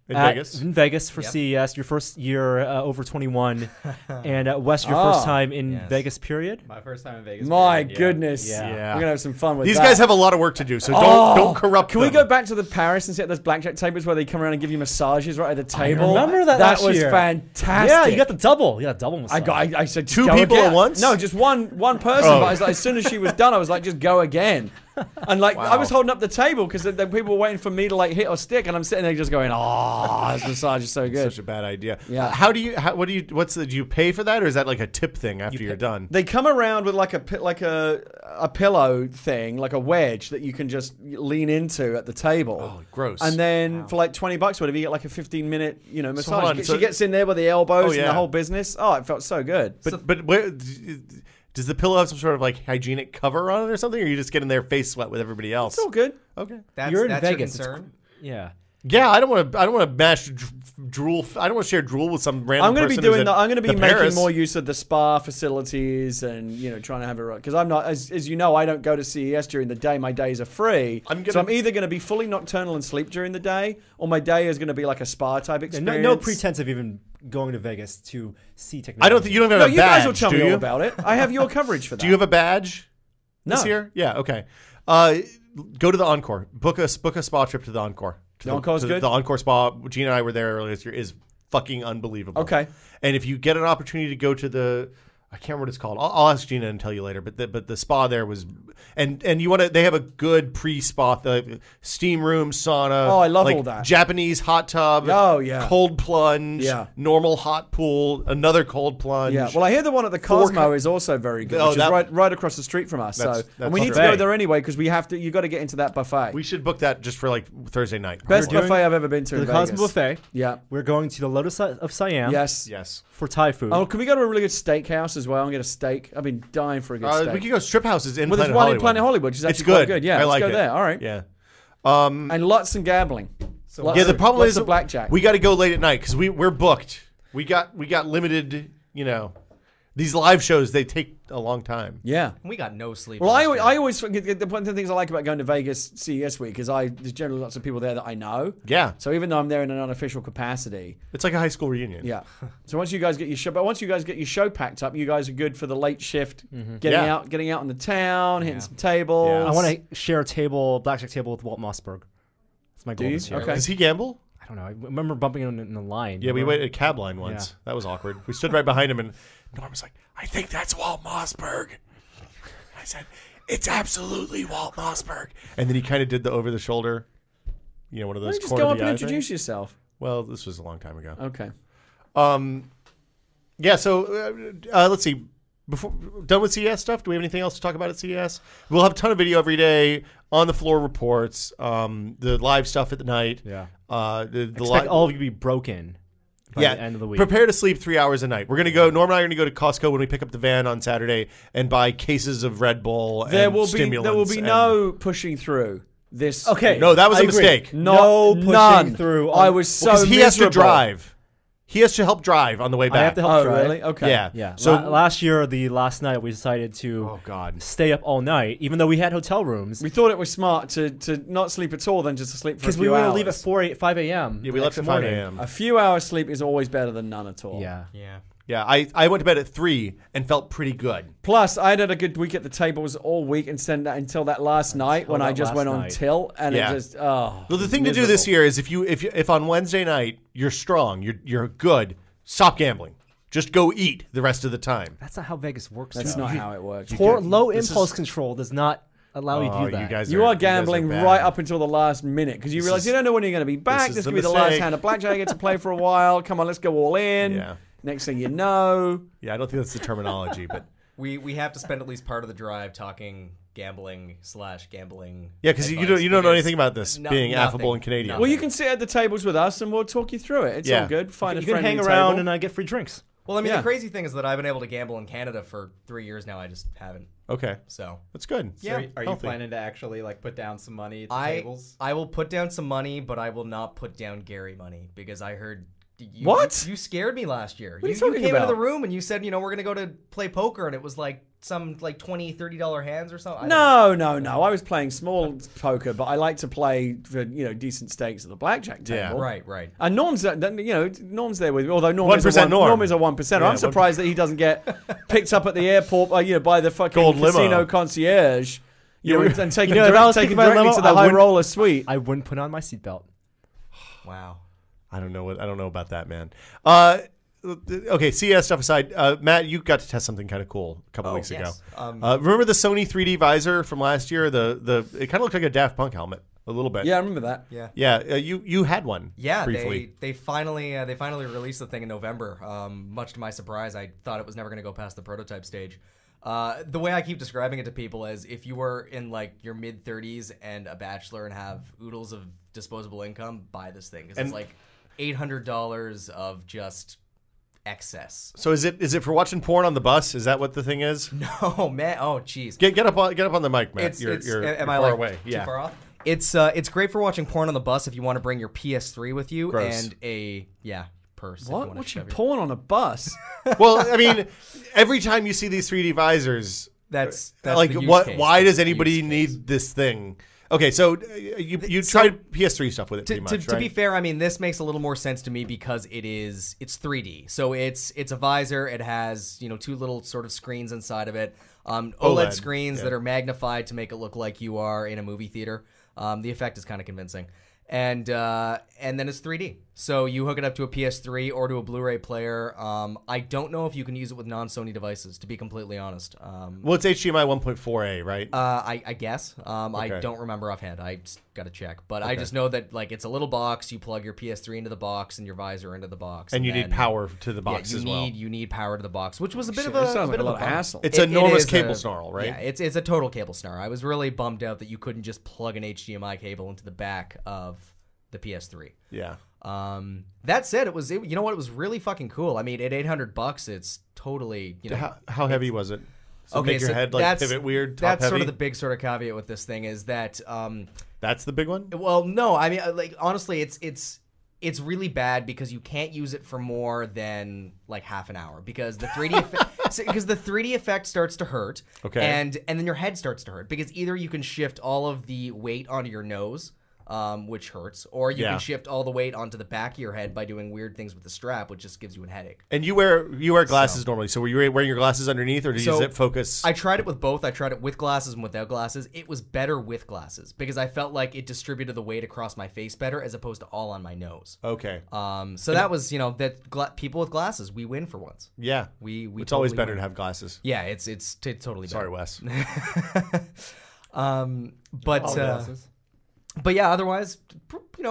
in Vegas for CES. Your first year over 21, and Wes, your first time in Vegas. Period. My first time in Vegas. My period, goodness. Yeah. We're gonna have some fun with These that. guys have a lot of work to do, so don't corrupt Can them. we go back to the Paris and sit at those blackjack tables where they come around and give you massages right at the table? remember that That last was year. fantastic. Yeah, you got the double. You got a double massage. I said just Two go people again. at once? No, just one person. Oh. But I was like, as soon as she was done, I was like, just go again. And like I was holding up the table because the people were waiting for me to like hit or stick, and I'm sitting there just going, "Oh, this massage is so good." Such a bad idea. Yeah. Do you pay for that, or is that like a tip thing after you're done? They come around with like a pillow thing, like a wedge that you can just lean into at the table. Oh, gross. And then for like $20, whatever, you get like a 15-minute, massage. hold on, She gets in there with the elbows and yeah. the whole business. Oh, it felt so good. But where, does the pillow have some sort of like hygienic cover on it or something, or you just get in there face sweat with everybody else? It's all good. Okay. You're in that's Vegas. your concern? Yeah. Yeah, I don't want to mash drool. I don't want to share drool with some random. I'm going to be doing that. I'm going to be making Paris. more use of the spa facilities and trying to have it right, because I'm not, as you know, I don't go to CES during the day. My days are free, so I'm either going to be fully nocturnal and sleep during the day, or my day is going to be like a spa type experience. No pretense of even going to Vegas to see technology. I don't think you don't have a badge. You guys will tell do me you? all about it. I have your coverage for that. Do you have a badge No. this year? Yeah. Okay. Go to the Encore. Book a spa trip to the Encore. The Encore's good? The Encore Spa. Gina and I were there earlier this year. Is fucking unbelievable. Okay. And if you get an opportunity to go to the, I can't remember what it's called. I'll ask Gina and tell you later. But the spa there was, and you want to. They have a good pre-spa, steam room, sauna. Oh, I love all that. Japanese hot tub. Oh, yeah. Cold plunge. Yeah. Normal hot pool. Another cold plunge. Yeah, well, I hear the one at the Cosmo is also very good, which is right across the street from us. And we need to go there anyway because we have to. You got to get into that buffet. We should book that just for like Thursday night. Best buffet I've ever been to. The in Cosmo Vegas. Buffet. Yeah, we're going to the Lotus of Siam. Yes. For Thai food. Oh, can we go to a really good steakhouse as well and get a steak? I've been dying for a good steak. We could go strip houses in Well, there's Planet one Hollywood. in Planet Hollywood, which is actually it's good. quite good. Yeah, I let's like go it. there. All right. Yeah. And lots of gambling. The problem lots is of blackjack. We got to go late at night because we're booked. We got limited. These live shows, they take a long time. Yeah. We got no sleep. Well, I always forget one of the things I like about going to Vegas CES week is there's generally lots of people there that I know. Yeah. So even though I'm there in an unofficial capacity, it's like a high school reunion. Yeah. So once you guys get your show packed up, you guys are good for the late shift, getting out in the town, hitting some tables. Yeah. I want to share a blackjack table with Walt Mossberg. That's my goal this year. Okay. Does he gamble? I don't know. I remember bumping him in the line. Yeah, we waited a cab line once. Yeah. That was awkward. We stood right behind him, and Norm was like, "I think that's Walt Mossberg." I said, "It's absolutely Walt Mossberg." And then he kind of did the over the shoulder, one of those. Just go up and introduce yourself. Well, this was a long time ago. Okay. Yeah. So let's see. Before done with CES stuff, do we have anything else to talk about at CES? We'll have a ton of video every day, on the floor reports, the live stuff at the night. Yeah. Expect all of you to be broken by the end of the week. Prepare to sleep 3 hours a night. We're gonna go. Norm and I are gonna go to Costco when we pick up the van on Saturday and buy cases of Red Bull and stimulants. There will be no pushing through this. Okay. No, that was a agree. mistake. No pushing none. through. I was so because he has to miserable. drive. He has to help drive on the way back. I have to help drive. Really? Okay. Yeah. Yeah. So last night, we decided to stay up all night, even though we had hotel rooms. We thought it was smart to not sleep at all than just to sleep for a Because few we were hours. going to leave at 5 a.m. Yeah, we left at 5 a.m. A few hours sleep is always better than none at all. Yeah. Yeah. Yeah, I went to bed at 3 and felt pretty good. Plus, I had a good week at the tables all week until that last night when I just went on tilt and it just Well, the thing to do this year is if on Wednesday night you're strong, you're good, stop gambling. Just go eat the rest of the time. That's not how Vegas works. That's not how it works. Low impulse control does not allow you to do that. You are gambling right up until the last minute because you realize you don't know when you're going to be back. This could be the last hand of blackjack I get to play for a while. Come on, let's go all in. Yeah. Next thing you know. Yeah, I don't think that's the terminology, but we have to spend at least part of the drive talking gambling. Yeah, because you don't know anything about this being affable and Canadian. Well, you can sit at the tables with us and we'll talk you through it. It's all good. Find you can hang table. around and get free drinks. Well, I mean, the crazy thing is that I've been able to gamble in Canada for 3 years now. I just haven't. Okay. So that's good. So are you planning to actually put down some money at the tables? I will put down some money, but I will not put down Gary money because I heard. You scared me last year. What are you you talking came about? into the room and you said, we're going to go to play poker, and it was like some $20, $30 hands or something. No. I was playing small poker, but I like to play for decent stakes at the blackjack table. Yeah. Right. And Norm's Norm's there with me. Although Norm is a 1%. Yeah, I'm surprised that he doesn't get picked up at the airport by the fucking Gold casino limo. concierge. And taken if I was directly taking my limo, to the I high wouldn't- roller suite. I wouldn't put on my seatbelt. Wow. I don't know about that, man. okay, CES stuff aside, Matt, you got to test something kind of cool a couple weeks ago. Remember the Sony 3D visor from last year? It kind of looked like a Daft Punk helmet. A little bit. Yeah, I remember that. Yeah. You had one. Yeah, briefly. they finally released the thing in November. Much to my surprise, I thought it was never going to go past the prototype stage. The way I keep describing it to people is if you were in like your mid 30s and a bachelor and have oodles of disposable income, buy this thing because it's like $800 of just excess. So is it for watching porn on the bus? Is that what the thing is? No, man. Oh, jeez. Get up on the mic, Matt. You're am I far like away. too far off? It's great for watching porn on the bus if you want to bring your PS3 with you. Gross. And a purse. What? What's you porn on a bus? Well, I mean, every time you see these 3D visors, that's like the use what? case. Why That's does anybody need this thing? Okay, so you tried PS3 stuff with it pretty much, right? To be fair, I mean, this makes a little more sense to me because it's 3D. So it's a visor. It has, two little sort of screens inside of it. OLED screens that are magnified to make it look like you are in a movie theater. The effect is kind of convincing. And then it's 3D. So you hook it up to a PS3 or to a Blu-ray player. I don't know if you can use it with non-Sony devices, to be completely honest. Well, it's HDMI 1.4a, right? I guess. I don't remember offhand. I just got to check. But I just know that like it's a little box. You plug your PS3 into the box and your visor into the box. And you need power to the box as well. You need power to the box, which was a bit of It a sounds like a bit lot of of a hassle. It's an enormous cable snarl, right? Yeah, it's a total cable snarl. I was really bummed out that you couldn't just plug an HDMI cable into the back of the PS3. Yeah. That said, it was really fucking cool. I mean, at $800, it's totally How heavy was it? So okay, make your so head like pivot weird. That's top sort heavy? of the big sort of caveat with this thing is that that's the big one. Well, no, I mean, like honestly, it's really bad because you can't use it for more than like half an hour because the 3D effect starts to hurt. Okay. And then your head starts to hurt because either you can shift all of the weight onto your nose, which hurts, or you can shift all the weight onto the back of your head by doing weird things with the strap, which just gives you a headache. And you wear glasses normally, so were you wearing your glasses underneath, or did you zip focus? I tried it with both. I tried it with glasses and without glasses. It was better with glasses because I felt like it distributed the weight across my face better as opposed to all on my nose. Okay. So that was people with glasses, we win for once. Yeah. We it's totally always better win. to have glasses. Yeah, it's totally better. Sorry, Wes. But yeah, otherwise,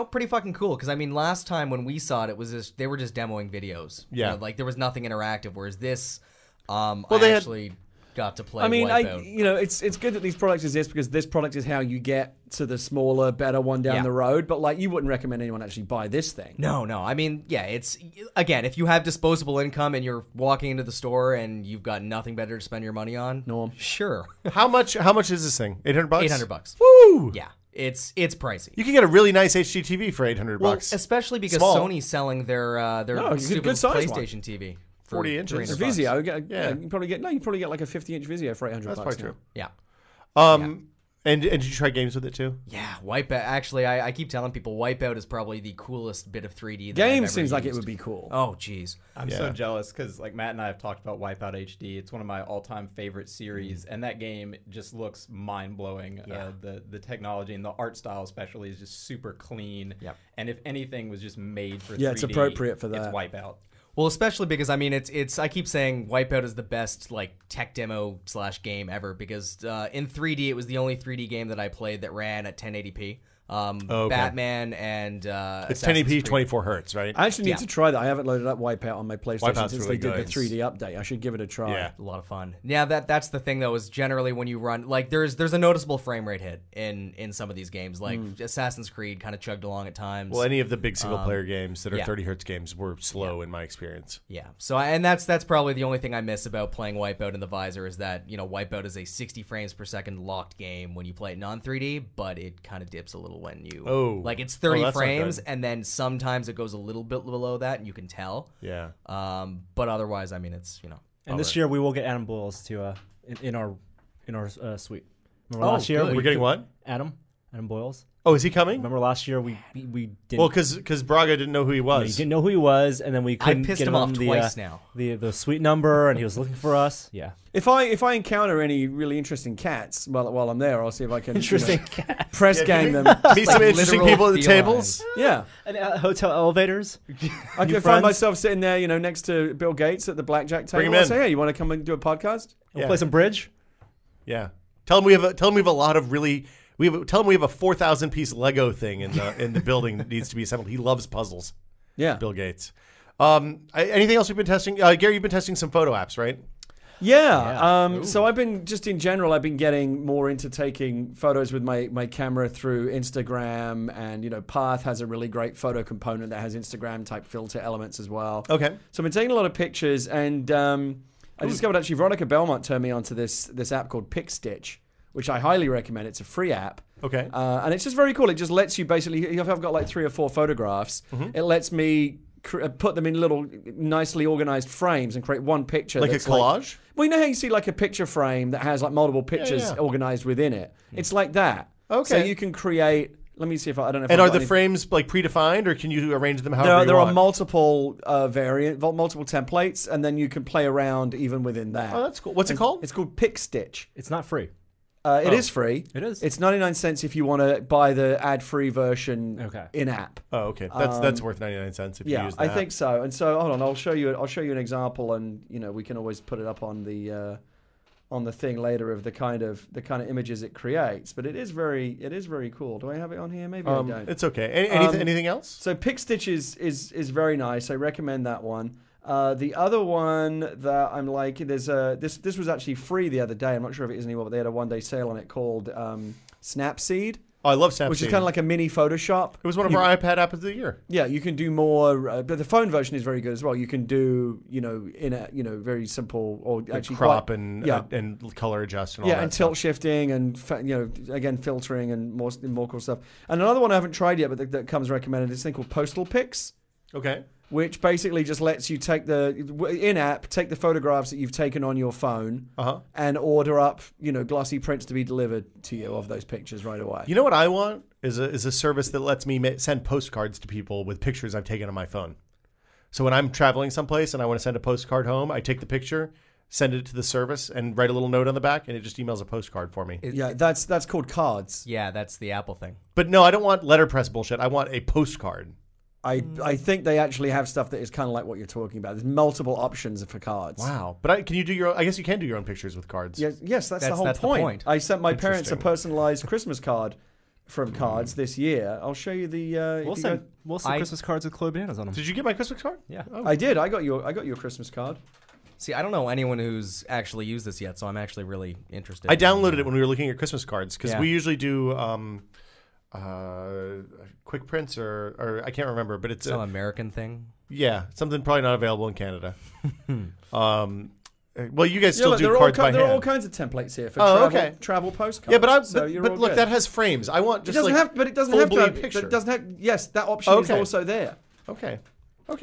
pretty fucking cool. Because I mean, last time when we saw it, they were just demoing videos. Yeah, like there was nothing interactive. Whereas this, I actually got to play. I mean, Wipeout. it's good that these products exist because this product is how you get to the smaller, better one down the road. But like, you wouldn't recommend anyone actually buy this thing. No. I mean, yeah, it's again, if you have disposable income and you're walking into the store and you've got nothing better to spend your money on, sure. How much is this thing? $800? $800. Woo! Yeah. It's pricey. You can get a really nice HDTV for $800. Well, especially because Sony's selling their stupid good size PlayStation TV. 40 inches. Vizio, you probably get like a 50-inch Vizio for $800. That's probably true. Yeah. And did you try games with it too? Yeah, Wipeout. Actually, I keep telling people Wipeout is probably the coolest bit of 3D. Game seems like it would be cool. Oh, jeez. I'm so jealous because like Matt and I have talked about Wipeout HD. It's one of my all-time favorite series, and that game just looks mind-blowing. Yeah. The technology and the art style especially is just super clean. Yep. And if anything was just made for 3D, it's appropriate for that. It's Wipeout. Well, especially because I mean, it's. I keep saying Wipeout is the best like tech demo / game ever because in 3D it was the only 3D game that I played that ran at 1080p. Batman and it's 1080p, 24 hertz, right? I actually need to try that. I haven't loaded up Wipeout on my PlayStation Wipeout's since really they did good. the 3D update. I should give it a try. Yeah. A lot of fun. Yeah, that's the thing though. Is generally when you run like there's a noticeable frame rate hit in some of these games. Like Assassin's Creed kind of chugged along at times. Well, any of the big single player games that are 30 hertz games were slow in my experience. Yeah. So and that's probably the only thing I miss about playing Wipeout in the visor is that Wipeout is a 60 frames per second locked game when you play it non 3D, but it kind of dips a little when you like it's 30 frames and then sometimes it goes a little bit below that and you can tell. Yeah. But otherwise, I mean, it's And this year we will get Adam Boyles to in our suite. Remember last year we're getting what? Adam. Adam Boyles. Oh, is he coming? Remember last year we didn't. Well, because Braga didn't know who he was. He didn't know who he was, and then we couldn't pissed get him on off the, twice now. The suite number, and he was looking for us. Yeah. If I encounter any really interesting cats while I'm there, I'll see if I can Cats. press gang them. Meet some interesting literal people at the felines. tables. Yeah. And hotel elevators. I New can find friends? myself sitting there, next to Bill Gates at the blackjack table. Bring him I'll in. say, hey, you want to come and do a podcast? We'll Yeah. play some bridge. Yeah. Tell him we have a lot of really. Tell him we have a 4,000 piece Lego thing in the building that needs to be assembled. He loves puzzles. Yeah. Bill Gates. Anything else you've been testing? Gary, you've been testing some photo apps, right? Yeah. So I've been I've been getting more into taking photos with my camera through Instagram, and Path has a really great photo component that has Instagram type filter elements as well. Okay. So I've been taking a lot of pictures, and I discovered actually Veronica Belmont turned me onto this app called PicStitch, which I highly recommend. It's a free app. Okay. And it's just very cool. It just lets you basically, if I've got like 3 or 4 photographs, it lets me put them in little nicely organized frames and create one picture. Like a that's collage? Well, you know how you see like a picture frame that has like multiple pictures yeah. organized within it? It's like that. Okay. So you can create, let me see if I don't know if And I've are got the any- frames like predefined, or can you arrange them however there you are want? multiple multiple templates, and then you can play around even within that. Oh, that's cool. What's it called? It's called PicStitch. It's not free. It is free. It is. It's 99 cents if you want to buy the ad-free version Okay. in app. Oh, okay. That's worth 99 cents if you Yeah, use I that. think so. And so, hold on, I'll show you an example, and we can always put it up on the thing later of the kind of images it creates. But it is very cool. Do I have it on here? Maybe I don't. It's okay. Anything else? So PicStitch is very nice. I recommend that one. The other one that I'm liking, this was actually free the other day. I'm not sure if it is anymore, but they had a one-day sale on it called Snapseed, Oh, I love Snapseed. which is kind of like a mini Photoshop. It was one of our iPad apps of the year. Yeah, you can do more, but the phone version is very good as well. You can do, very simple or actually Crop quite, and color adjust and all that. and tilt shifting and again filtering and more cool stuff. And another one I haven't tried yet, but that comes recommended, is this thing called Postal Pics, Okay. which basically just lets you take the photographs that you've taken on your phone and order up, glossy prints to be delivered to you of those pictures right away. You know what I want is a service that lets me send postcards to people with pictures I've taken on my phone. So when I'm traveling someplace and I want to send a postcard home, I take the picture, send it to the service, and write a little note on the back, and it just emails a postcard for me. Yeah, that's called Cards. Yeah, that's the Apple thing. But no, I don't want letterpress bullshit. I want a postcard. I think they actually have stuff that is kind of like what you're talking about. There's multiple options for cards. Wow. But can you do your own? I guess you can do your own pictures with cards. Yes, that's the whole that's the point. point. I sent my parents a Interesting. personalized Christmas card from Cards this year. I'll show you the. We'll send Christmas cards with Chloe bananas on them. Did you get my Christmas card? Yeah. Oh. I did. I got your Christmas card. See, I don't know anyone who's actually used this yet, so I'm actually really interested. I downloaded it when we were looking at Christmas cards because Yeah. we usually do quick prints or I can't remember, but it's Some American thing. something probably not available in Canada. Well, you guys still look, do there are cards all, by there are all hand. kinds of templates here for travel postcards. Yeah, but so you're but all look, good. that has frames. I want It just doesn't like have, but it doesn't full have to. bleed Have, picture. but it doesn't have. Yes, that option is Okay. also there. Okay,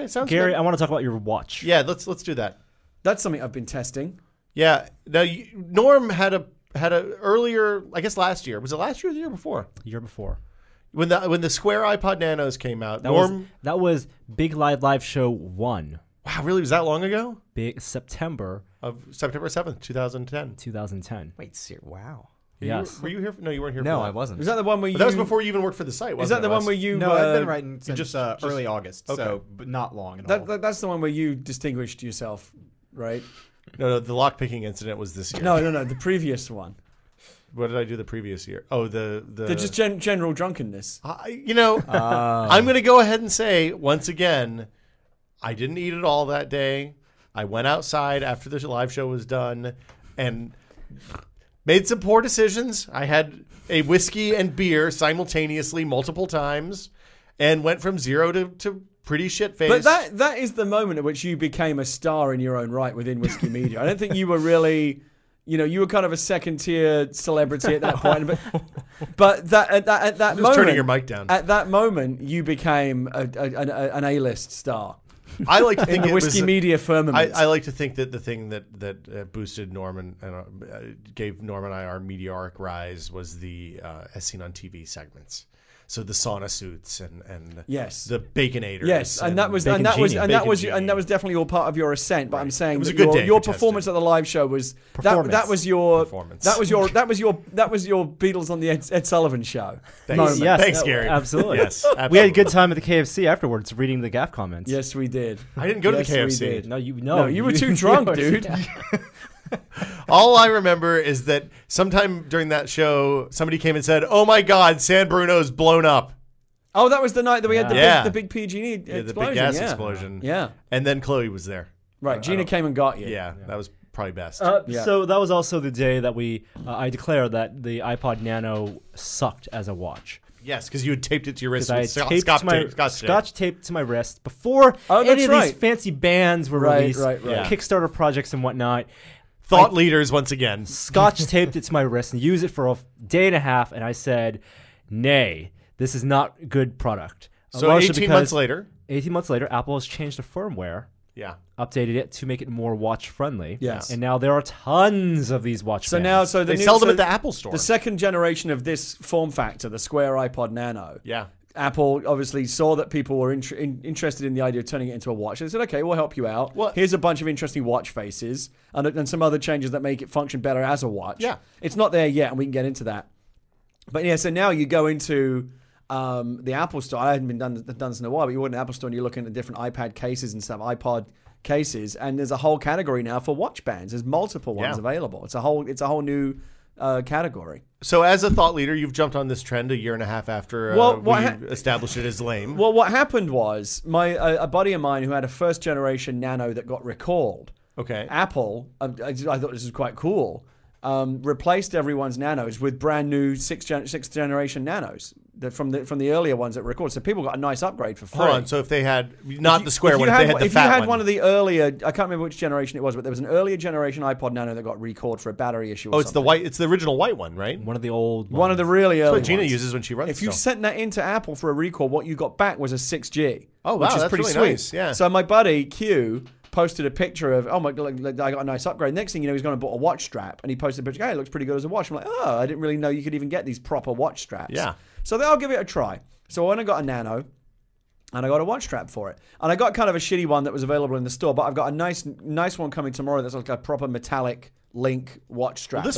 sounds Gary, good. I want to talk about your watch. Yeah, let's do that. That's something I've been testing. Yeah. Now, Norm had a earlier, I guess last year. Was it last year or the year before? The year before. When the Square iPod Nanos came out, That was Big Live Show 1. Wow, really? Was that long ago? Big September Of September 7th, 2010. 2010. Wait, wow. Yes. Were you here? No, you weren't here. No, for I that. wasn't. Was that the one where you? But that was before you even worked for the site. Is Wasn't that the it, one where Wes? you? No, I've been writing since just early August, okay. so but not long at all. That's the one where you distinguished yourself, right? No, the lockpicking incident was this year. No, the previous one. What did I do the previous year? Oh, the Just general drunkenness. I'm going to go ahead and say once again, I didn't eat it all that day. I went outside after the live show was done and made some poor decisions. I had a whiskey and beer simultaneously multiple times and went from 0 to pretty shit-faced. But that is the moment at which you became a star in your own right within Whiskey Media. I don't think you were really, you were kind of a second-tier celebrity at that point. But at that Just moment, turning your mic down. At that moment, you became an A-list star. I like to think in the it whiskey was, media firmament. I like to think that the thing that boosted Norman and gave Norman and I our meteoric rise was the as seen on TV segments. So the sauna suits and yes, the Baconators. Yes, and that was definitely all part of your ascent. But I'm saying it was that a good day your for performance testing. at the live show was that was your Beatles on the Ed Sullivan show. Thanks, yes, thanks, Gary. Absolutely. Yes, absolutely. We had a good time at the KFC afterwards, reading the gaff comments. Yes, we did. I didn't go to the KFC. We did. No, you were too drunk, dude. All I remember is that sometime during that show, somebody came and said, "Oh my God, San Bruno's blown up." Oh, that was the night that we had the big PG&E explosion. The big gas explosion. Yeah. And then Chloe was there. Right, Gina came and got you. Yeah, that was probably best. So that was also the day that I declared that the iPod Nano sucked as a watch. Yes, because you had taped it to your wrist. I with taped scotch tape to my wrist before any of these fancy bands were released, Kickstarter projects and whatnot. Thought leaders once again. Scotch taped it to my wrist and used it for a day and a half, and I said, "Nay, this is not good product." So 18 months later, Apple has changed the firmware. Yeah. Updated it to make it more watch friendly. Yes. And now there are tons of these watch bands. They sell them at the Apple Store. The second generation of this form factor, the Square iPod Nano. Yeah. Apple obviously saw that people were interested in the idea of turning it into a watch. They said, okay, we'll help you out. Well, here's a bunch of interesting watch faces and some other changes that make it function better as a watch. Yeah. It's not there yet, and we can get into that. But yeah, so now you go into the Apple Store. I hadn't done this in a while, but you went to the Apple Store and you're looking at different iPad cases and stuff, iPod cases, and there's a whole category now for watch bands. There's multiple ones available. It's a whole new category. So as a thought leader, you've jumped on this trend a year and a half after we established it as lame. Well, what happened was a buddy of mine who had a first generation Nano that got recalled. Okay. Apple, I thought this was quite cool, replaced everyone's Nanos with brand new sixth generation Nanos from the earlier ones that were recorded. So people got a nice upgrade for free. Hold on. So if they had not the square one, if they had the fat one. If you had one of the earlier, I can't remember which generation it was, but there was an earlier generation iPod Nano that got recalled for a battery issue. It's the white. It's the original white one, right? One of the old ones. One of the really early That's what Gina ones. uses when she runs. If you sent that into Apple for a recall, what you got back was a 6G. Oh, wow, which is that's pretty really sweet. nice, yeah. So my buddy Q posted a picture of, oh my God, I got a nice upgrade. Next thing you know, he's going to bought a watch strap, and he posted a picture. Hey, it looks pretty good as a watch. I'm like, oh, I didn't really know you could even get these proper watch straps. Yeah. So then I'll give it a try. So I went and got a Nano, and I got a watch strap for it. And I got kind of a shitty one that was available in the store, but I've got a nice one coming tomorrow that's like a proper metallic link watch strap. Well,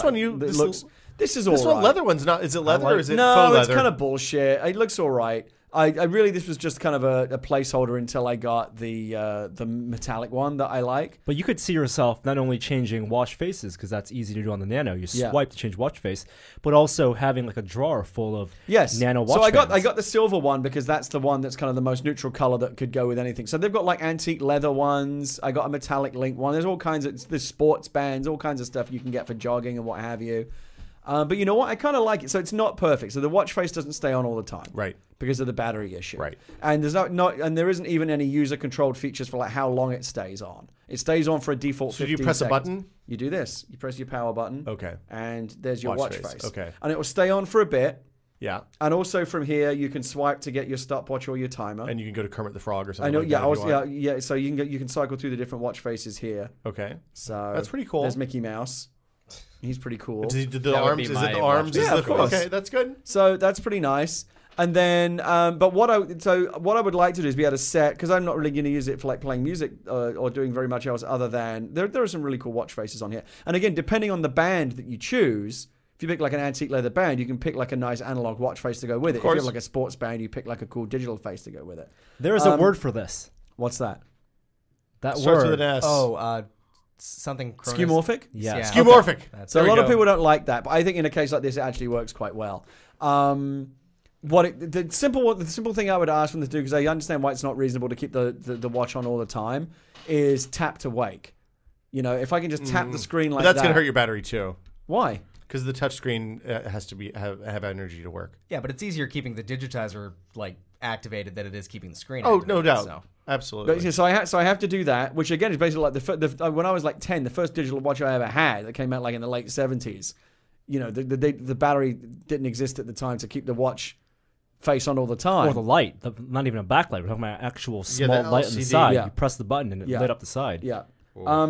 this is all this right. one leather one's not. Is it leather or is it no, faux leather? it's kind of bullshit. It looks all right. I really, this was just kind of a placeholder until I got the metallic one that I like. But you could see yourself not only changing watch faces, because that's easy to do on the Nano. You swipe to change watch face, but also having like a drawer full of Nano watch So I bands. got the silver one because that's the one that's kind of the most neutral color that could go with anything. So they've got like antique leather ones. I got a metallic link one. There's all kinds of there's sports bands, all kinds of stuff you can get for jogging and what have you. But you know what? I kind of like it. So it's not perfect. So the watch face doesn't stay on all the time, right? Because of the battery issue, right? And there's and there isn't even any user controlled features for like how long it stays on. It stays on for a default. So 15 do you press seconds. a button? You do this. You press your power button. Okay. And there's your watch face. Okay. And it will stay on for a bit. Yeah. And also from here, you can swipe to get your stopwatch or your timer. And you can go to Kermit the Frog or something. I know. Like yeah. So you can cycle through the different watch faces here. Okay. So that's pretty cool. There's Mickey Mouse. He's pretty cool. Is it the arms? Yeah, of course. Okay, that's good. So that's pretty nice. And then, but what I would like to do is be able to set, because I'm not really going to use it for like playing music or doing very much else other than there are some really cool watch faces on here. And again, depending on the band that you choose, if you pick like an antique leather band, you can pick like a nice analog watch face to go with it. If you have like a sports band, you pick like a cool digital face to go with it. There is a word for this. What's that? That starts word. with an S. Oh, something skeuomorphic? Yeah. Skeuomorphic. Okay. So a lot of people don't like that, but I think in a case like this, it actually works quite well. The simple thing I would ask them to do, because I understand why it's not reasonable to keep the watch on all the time, is tap to wake. You know, if I can just tap the screen like that. But that's going to hurt your battery too. Why? Because the touch screen has to have energy to work. Yeah, but it's easier keeping the digitizer like activated than it is keeping the screen. Oh, activated, no doubt. So. Absolutely. But, so I have to do that, which again is basically like when I was like 10, the first digital watch I ever had that came out like in the late 70s. You know, the battery didn't exist at the time to keep the watch face on all the time. Or the light, not even a backlight. We're talking about actual small the light on the LCD. side. Yeah. You press the button and it lit up the side. Yeah.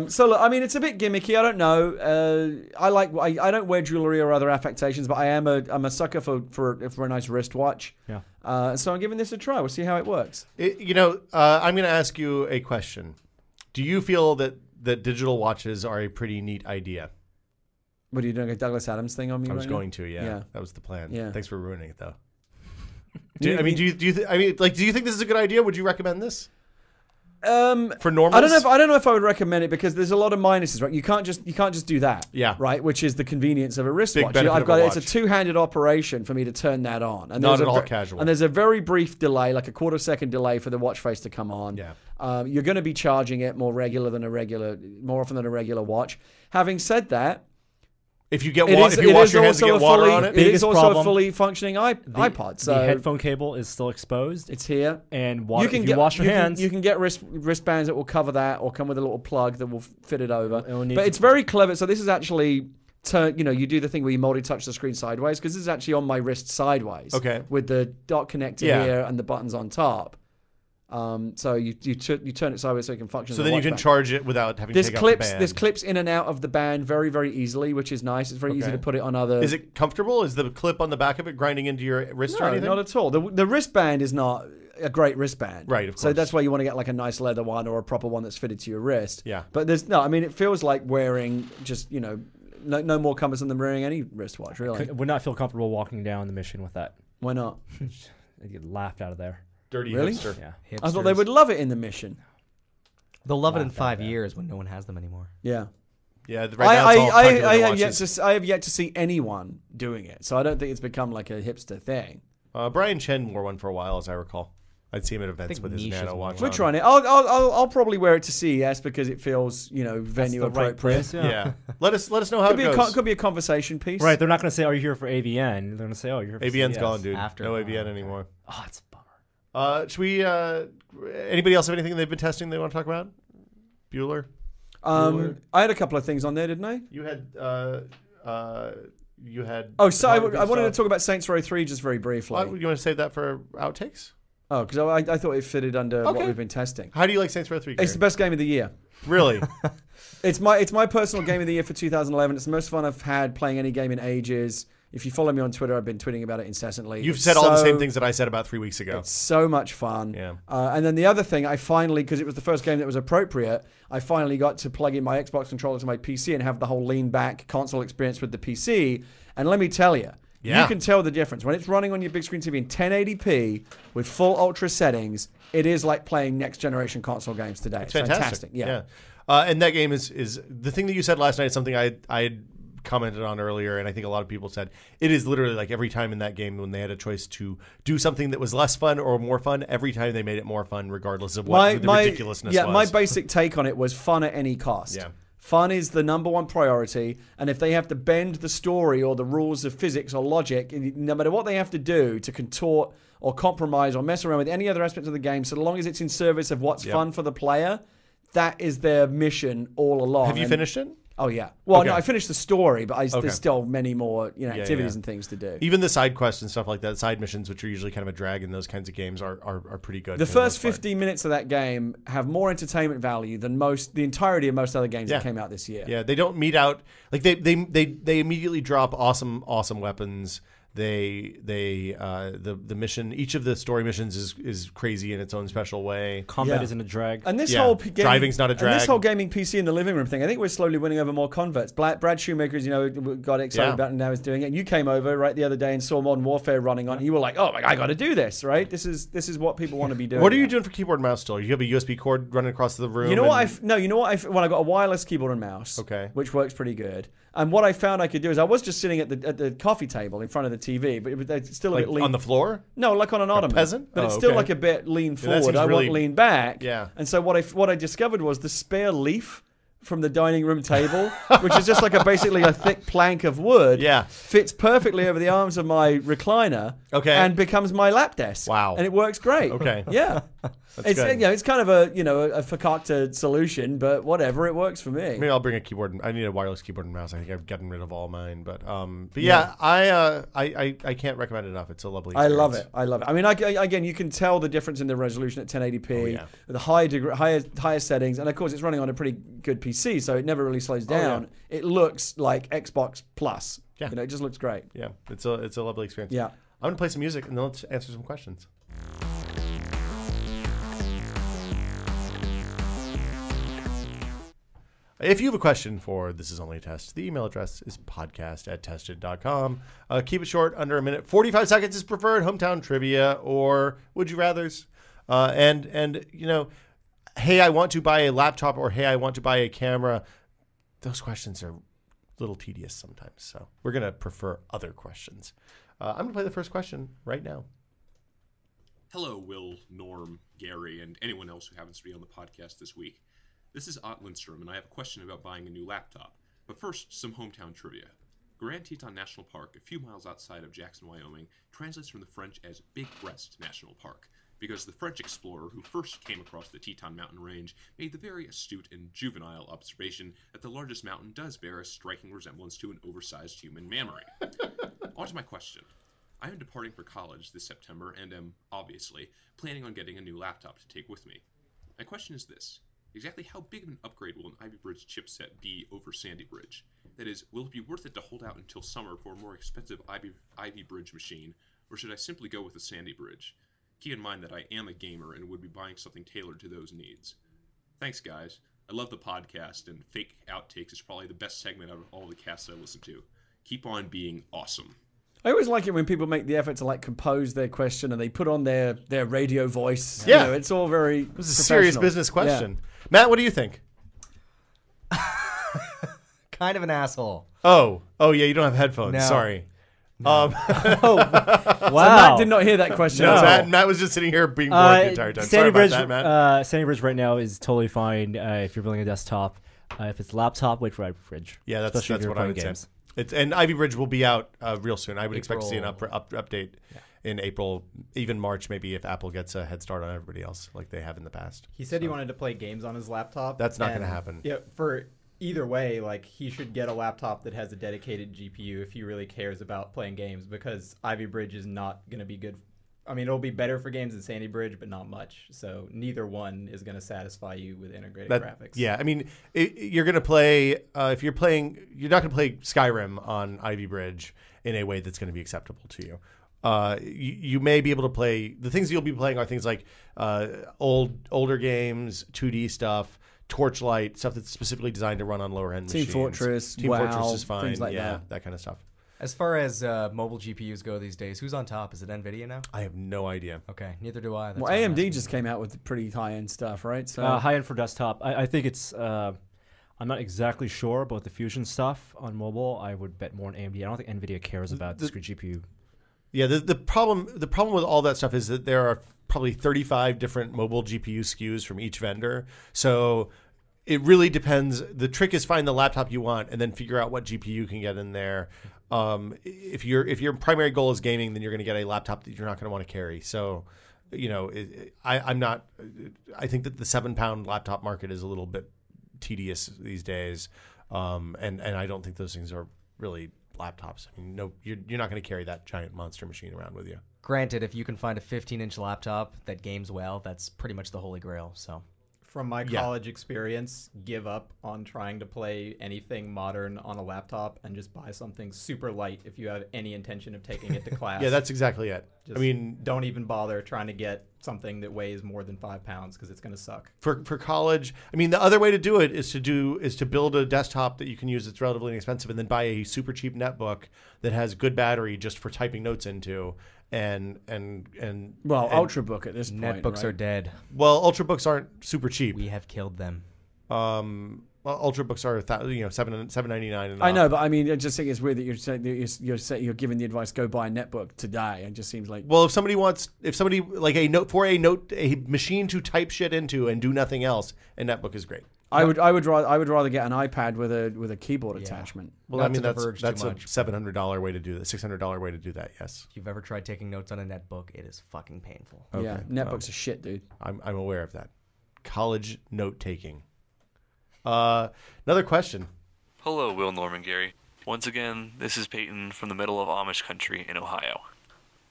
So look, I mean, it's a bit gimmicky. I don't know. I don't wear jewelry or other affectations, but I'm a sucker for a nice wristwatch. Yeah. So I'm giving this a try. We'll see how it works. I'm going to ask you a question. Do you feel that digital watches are a pretty neat idea? What are you doing? A Douglas Adams thing on me? I was right now? going to, yeah. That was the plan. Yeah. Thanks for ruining it, though. Do you think this is a good idea? Would you recommend this? For normals? I don't know if I would recommend it because there's a lot of minuses, right? You can't just do that. Yeah. Right, which is the convenience of a wristwatch. benefit of a watch. It's a two-handed operation for me to turn that on. And Not there's at a all casual. And there's a very brief delay, like a quarter-second delay for the watch face to come on. Yeah. You're going to be charging it more often than a regular watch. Having said that, if you wash your hands and get water on it, it is Biggest also problem, a fully functioning iPod. So the headphone cable is still exposed. it's here. And if you wash your hands, you can get wristbands that will cover that, or come with a little plug that will fit it over. But it's very clever. So this is actually you do the thing where you multi-touch the screen sideways, because this is actually on my wrist sideways. Okay. With the dot connector here and the buttons on top. So you turn it sideways so it can function. So as a then you watch can band. charge it without having to take out the band. This clips in and out of the band very, very easily, which is nice. It's very easy to put it on other. Is it comfortable? Is the clip on the back of it grinding into your wrist or anything? No, not at all. The wristband is not a great wristband. Right, of course. So that's why you want to get like a nice leather one or a proper one that's fitted to your wrist. Yeah. But it feels like wearing just, no more cumbersome than wearing any wristwatch, really. would not feel comfortable walking down the mission with that. Why not? I'd get laughed out of there. Dirty Really? hipster. Yeah. I thought they would love it in the mission. They'll love it in Laugh out 5 there. years when no one has them anymore. Yeah. Yeah, right now it's all calculator watches. I have yet to see anyone doing it, so I don't think it's become like a hipster thing. Brian Chen wore one for a while, as I recall. I'd see him at events with his Niche is Nano more watch. We're on. trying it. I'll probably wear it to CES because it feels venue the right appropriate. place, Yeah. Let us know how Could it goes. could be a conversation piece. Right, they're not going to say, "Are you here for AVN?" They're going to say, "Oh, you're here for AVN's CES. gone, dude. After. No AVN anymore. Oh, it's a bummer. Should we? Anybody else have anything they've been testing they want to talk about? Bueller. I had a couple of things on there, didn't I? You had. Oh, so I wanted to talk about Saints Row 3 just very briefly. You want to save that for outtakes? Oh, because I thought it fitted under what we've been testing. How do you like Saints Row 3? It's the best game of the year. Really? It's my personal game of the year for 2011. It's the most fun I've had playing any game in ages. If you follow me on Twitter, I've been tweeting about it incessantly. You've said all the same things that I said about 3 weeks ago. It's so much fun. Yeah. And then the other thing, I finally, because it was the first game that was appropriate, I finally got to plug in my Xbox controller to my PC and have the whole lean back console experience with the PC. And let me tell you, you can tell the difference. When it's running on your big screen TV in 1080p with full ultra settings, it is like playing next generation console games today. It's fantastic. Yeah. And that game is the thing that you said last night is something I had commented on earlier, and I think a lot of people said it is literally like every time in that game when they had a choice to do something that was less fun or more fun, every time they made it more fun regardless of what the ridiculousness was. My basic take on it was fun at any cost. Yeah. Fun is the number one priority, and if they have to bend the story or the rules of physics or logic, no matter what they have to do to contort or compromise or mess around with any other aspect of the game, so long as it's in service of what's fun for the player, that is their mission all along. Have you finished it? Oh, yeah. Well, Okay. no, I finished the story, but there's still many more activities yeah. and things to do. Even the side quests and stuff like that, side missions, which are usually kind of a drag in those kinds of games, are pretty good. The first 15 minutes of that game have more entertainment value than the entirety of most other games that came out this year. Yeah, they don't mete out like they immediately drop awesome weapons. The mission, each of the story missions is crazy in its own special way. Combat isn't a drag. And this Yeah. whole Driving's not a drag. And this whole gaming PC in the living room thing, I think we're slowly winning over more converts. Brad Shoemaker's, got excited about it and now is doing it. And you came over right the other day and saw Modern Warfare running on. You were like, "Oh, I got to do this!" Right? This is what people want to be doing. What are you doing for keyboard and mouse still? You have a USB cord running across the room. You know what? When I got a wireless keyboard and mouse, which works pretty good. And what I found I could do is I was just sitting at the coffee table in front of the TV, but it's still a like bit lean. on the floor? No, like on an ottoman. Peasant? But it's still like a bit lean forward. seems I really- want lean back. Yeah. And so what I discovered was the spare leaf from the dining room table, which is just like basically a thick plank of wood. Yeah. Fits perfectly over the arms of my recliner. Okay. And becomes my lap desk. Wow. And it works great. Okay. Yeah. It's it's kind of a a fakakta solution, but whatever, it works for me. Maybe I'll bring a keyboard. I need a wireless keyboard and mouse. I think I've gotten rid of all mine, but yeah, I can't recommend it enough. It's a lovely experience. I love it. I mean, again, you can tell the difference in the resolution at 1080p, the higher settings, and of course, it's running on a pretty good PC, so it never really slows down. It looks like Xbox Plus. Yeah, it just looks great. Yeah, it's a lovely experience. Yeah, I'm gonna play some music and then let's answer some questions. If you have a question for This Is Only a Test, the email address is podcast@tested.com. Keep it short, under a minute. 45 seconds is preferred. Hometown trivia or would you rathers. And hey, I want to buy a laptop, or hey, I want to buy a camera. Those questions are a little tedious sometimes. So we're going to prefer other questions. I'm going to play the first question right now. Hello, Will, Norm, Gary, and anyone else who happens to be on the podcast this week. This is Ott Lindstrom, and I have a question about buying a new laptop. But first, some hometown trivia. Grand Teton National Park, a few miles outside of Jackson, Wyoming, translates from the French as Big Breast National Park, because the French explorer who first came across the Teton Mountain Range made the very astute and juvenile observation that the largest mountain does bear a striking resemblance to an oversized human mammary. On to my question. I am departing for college this September and am, obviously, planning on getting a new laptop to take with me. My question is this. Exactly how big of an upgrade will an Ivy Bridge chipset be over Sandy Bridge? That is, will it be worth it to hold out until summer for a more expensive Ivy Bridge machine, or should I simply go with a Sandy Bridge? Keep in mind that I am a gamer and would be buying something tailored to those needs. Thanks, guys. I love the podcast, and Fake Outtakes is probably the best segment out of all the casts I listen to. Keep on being awesome. I always like it when people make the effort to compose their question and they put on their radio voice. Yeah, it's all very. This is a serious business question. Yeah. Matt, what do you think? Kind of an asshole. Oh yeah, you don't have headphones. No. Sorry. Wow. So Matt did not hear that question. No, Matt was just sitting here being bored the entire time. Sorry about that, Matt. Sandy Bridge right now is totally fine if you're building a desktop. If it's a laptop, wait for Ivy Bridge. Yeah, that's what I would say. And Ivy Bridge will be out real soon. I would expect to see an update in April, even March, maybe, if Apple gets a head start on everybody else like they have in the past. He said he wanted to play games on his laptop. That's not going to happen. Yeah, for either way, he should get a laptop that has a dedicated GPU if he really cares about playing games, because Ivy Bridge is not going to be good. I mean, it'll be better for games than Sandy Bridge, but not much. So neither one is going to satisfy you with integrated graphics. Yeah, I mean, you're going to play, if you're playing, you're not going to play Skyrim on Ivy Bridge in a way that's going to be acceptable to you. You may be able to play, the things you'll be playing are things like older games, 2D stuff, Torchlight, stuff that's specifically designed to run on lower end machines. Team Fortress is fine. Things like that kind of stuff. As far as mobile GPUs go these days, who's on top? Is it NVIDIA now? I have no idea. Okay, neither do I. Well, AMD just came out with pretty high-end stuff, right? So high-end for desktop. I think it's... I'm not exactly sure about the Fusion stuff on mobile. I would bet more on AMD. I don't think NVIDIA cares about discrete GPU. Yeah, the problem with all that stuff is that there are probably 35 different mobile GPU SKUs from each vendor. So it really depends. The trick is find the laptop you want and then figure out what GPU you can get in there. If your primary goal is gaming, then you're going to get a laptop that you're not going to want to carry. So, I think that the 7-pound laptop market is a little bit tedious these days, and I don't think those things are really laptops. I mean, no, you're not going to carry that giant monster machine around with you. Granted, if you can find a 15-inch laptop that games well, that's pretty much the holy grail. So. From my college experience, give up on trying to play anything modern on a laptop and just buy something super light if you have any intention of taking it to class. Yeah, that's exactly it. Don't even bother trying to get something that weighs more than 5 pounds because it's going to suck. For college, I mean, the other way to do it is to build a desktop that you can use that's relatively inexpensive, and then buy a super cheap netbook that has good battery just for typing notes into. Ultrabook at this point. Netbooks are dead. Well, Ultrabooks aren't super cheap. We have killed them. Ultrabooks are $799. I know, but I mean, I just think it's weird that you're giving the advice go buy a netbook today. It just seems like if somebody like a machine to type shit into and do nothing else, a netbook is great. I would rather get an iPad with a keyboard attachment. Well, Not I mean to diverge that's too a much. $700 way to do that. $600 way to do that. Yes, If you've ever tried taking notes on a netbook, it is fucking painful. Yeah, netbooks are shit, dude. I'm aware of that. College note taking. Another question. Hello, Will, Norman, Gary. Once again, this is Peyton from the middle of Amish country in Ohio.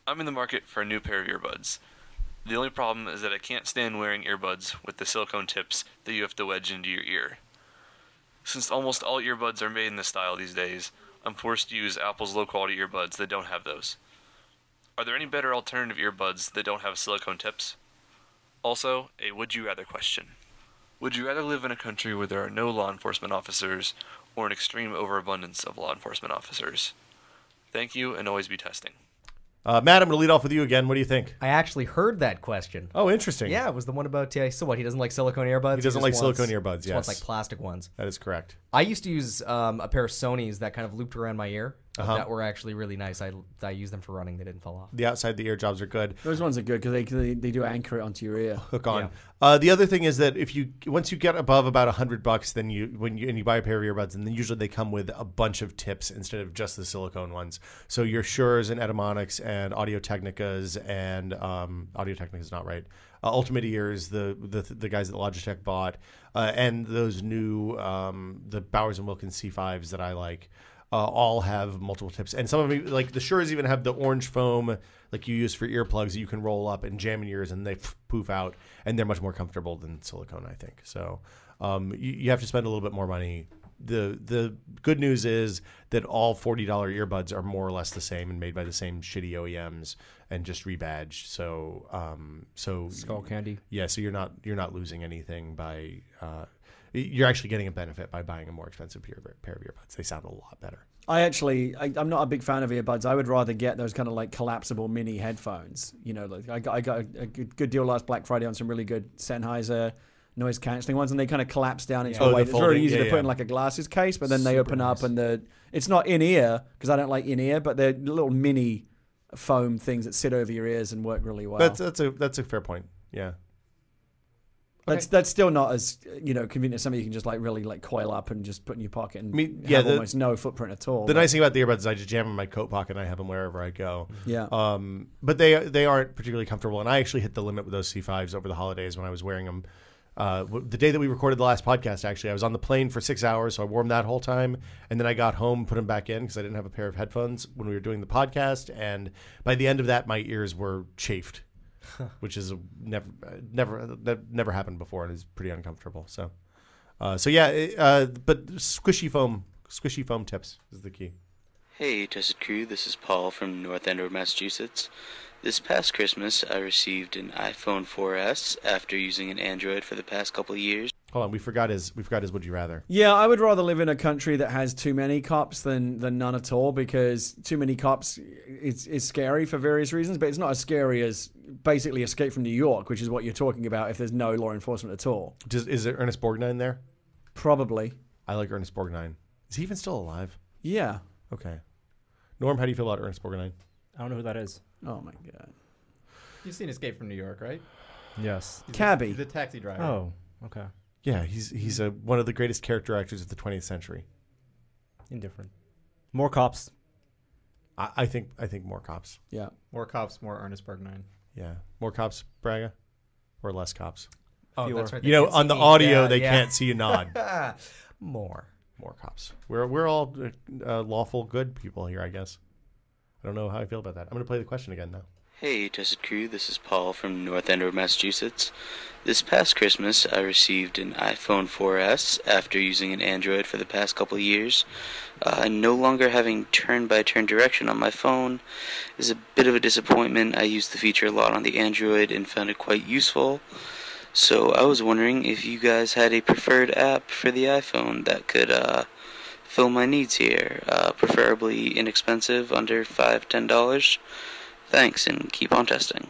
I'm in the market for a new pair of earbuds. The only problem is that I can't stand wearing earbuds with the silicone tips that you have to wedge into your ear. Since almost all earbuds are made in this style these days, I'm forced to use Apple's low-quality earbuds that don't have those. Are there any better alternative earbuds that don't have silicone tips? Also, a would-you-rather question. Would you rather live in a country where there are no law enforcement officers or an extreme overabundance of law enforcement officers? Thank you, and always be testing. Matt, I'm going to lead off with you again. What do you think? I actually heard that question. Oh, interesting. Yeah, it was the one about so what? He doesn't like silicone earbuds. He doesn't like silicone earbuds. He wants Yes, like plastic ones. that is correct. I used to use a pair of Sonys that kind of looped around my ear. That were actually really nice. I used them for running. They didn't fall off. The outside the ear jobs are good. Those ones are good because they do anchor it onto your ear. Hook on. The other thing is that once you get above about $100, then you buy a pair of earbuds, and then usually they come with a bunch of tips instead of just the silicone ones. So your Sures and Etymonics and Audio Technicas and Audio Technica's not right. Ultimate Ears, the guys that Logitech bought, and those new the Bowers and Wilkins C5s that I like. All have multiple tips, and some of them, like the Sures, even have the orange foam like you use for earplugs that you can roll up and jam in your ears, and they poof out, and they're much more comfortable than silicone, I think. So you have to spend a little bit more money. The good news is that all $40 earbuds are more or less the same and made by the same shitty OEMs and just rebadged. So Skull candy. Yeah, so you're not losing anything by. You're actually getting a benefit by buying a more expensive pair of earbuds. They sound a lot better. I'm not a big fan of earbuds. I would rather get those kind of like collapsible mini headphones. You know, like I got a good deal last Black Friday on some really good Sennheiser noise cancelling ones, and they kind of collapse down into a way that's very easy to put in like a glasses case, but then they open up and it's not in ear because I don't like in ear, but they're little mini foam things that sit over your ears and work really well. That's a fair point. Yeah. That's still not as convenient as something you can just like really like coil up and just put in your pocket and have almost no footprint at all. The nice thing about the earbuds is I just jam them in my coat pocket and I have them wherever I go. Yeah. But they aren't particularly comfortable, and I actually hit the limit with those C5s over the holidays when I was wearing them. The day that we recorded the last podcast, actually, I was on the plane for 6 hours, so I wore them that whole time, and then I got home, put them back in because I didn't have a pair of headphones when we were doing the podcast, and by the end of that, my ears were chafed. Which is never happened before and is pretty uncomfortable. So yeah, but squishy foam tips is the key. Hey, Tested Crew, this is Paul from North Andover, Massachusetts. This past Christmas, I received an iPhone 4S after using an Android for the past couple of years. Hold on, we forgot his would you rather. Yeah, I would rather live in a country that has too many cops than none at all, because too many cops is scary for various reasons, but it's not as scary as basically Escape from New York, which is what you're talking about if there's no law enforcement at all. Is there Ernest Borgnine there? Probably. I like Ernest Borgnine. Is he even still alive? Yeah. Okay. Norm, how do you feel about Ernest Borgnine? I don't know who that is. Oh my god. You've seen Escape from New York, right? Yes. Cabby. He's a taxi driver. Oh, okay. Yeah, he's one of the greatest character actors of the 20th century. Indifferent. More cops. I think more cops. Yeah. More cops, more Ernest Borgnine. Yeah, more cops, Braga, or less cops. Oh, Fewer. that's right. You know, on the audio they can't see you nod. More cops. We're all lawful good people here, I guess. I don't know how I feel about that. I'm going to play the question again now. Hey, Tested Crew, this is Paul from North Andover, Massachusetts. This past Christmas, I received an iPhone 4S after using an Android for the past couple of years. No longer having turn-by-turn direction on my phone is a bit of a disappointment. I used the feature a lot on the Android and found it quite useful. So I was wondering if you guys had a preferred app for the iPhone that could fill my needs here, preferably inexpensive, under $5-10. Thanks, and keep on testing.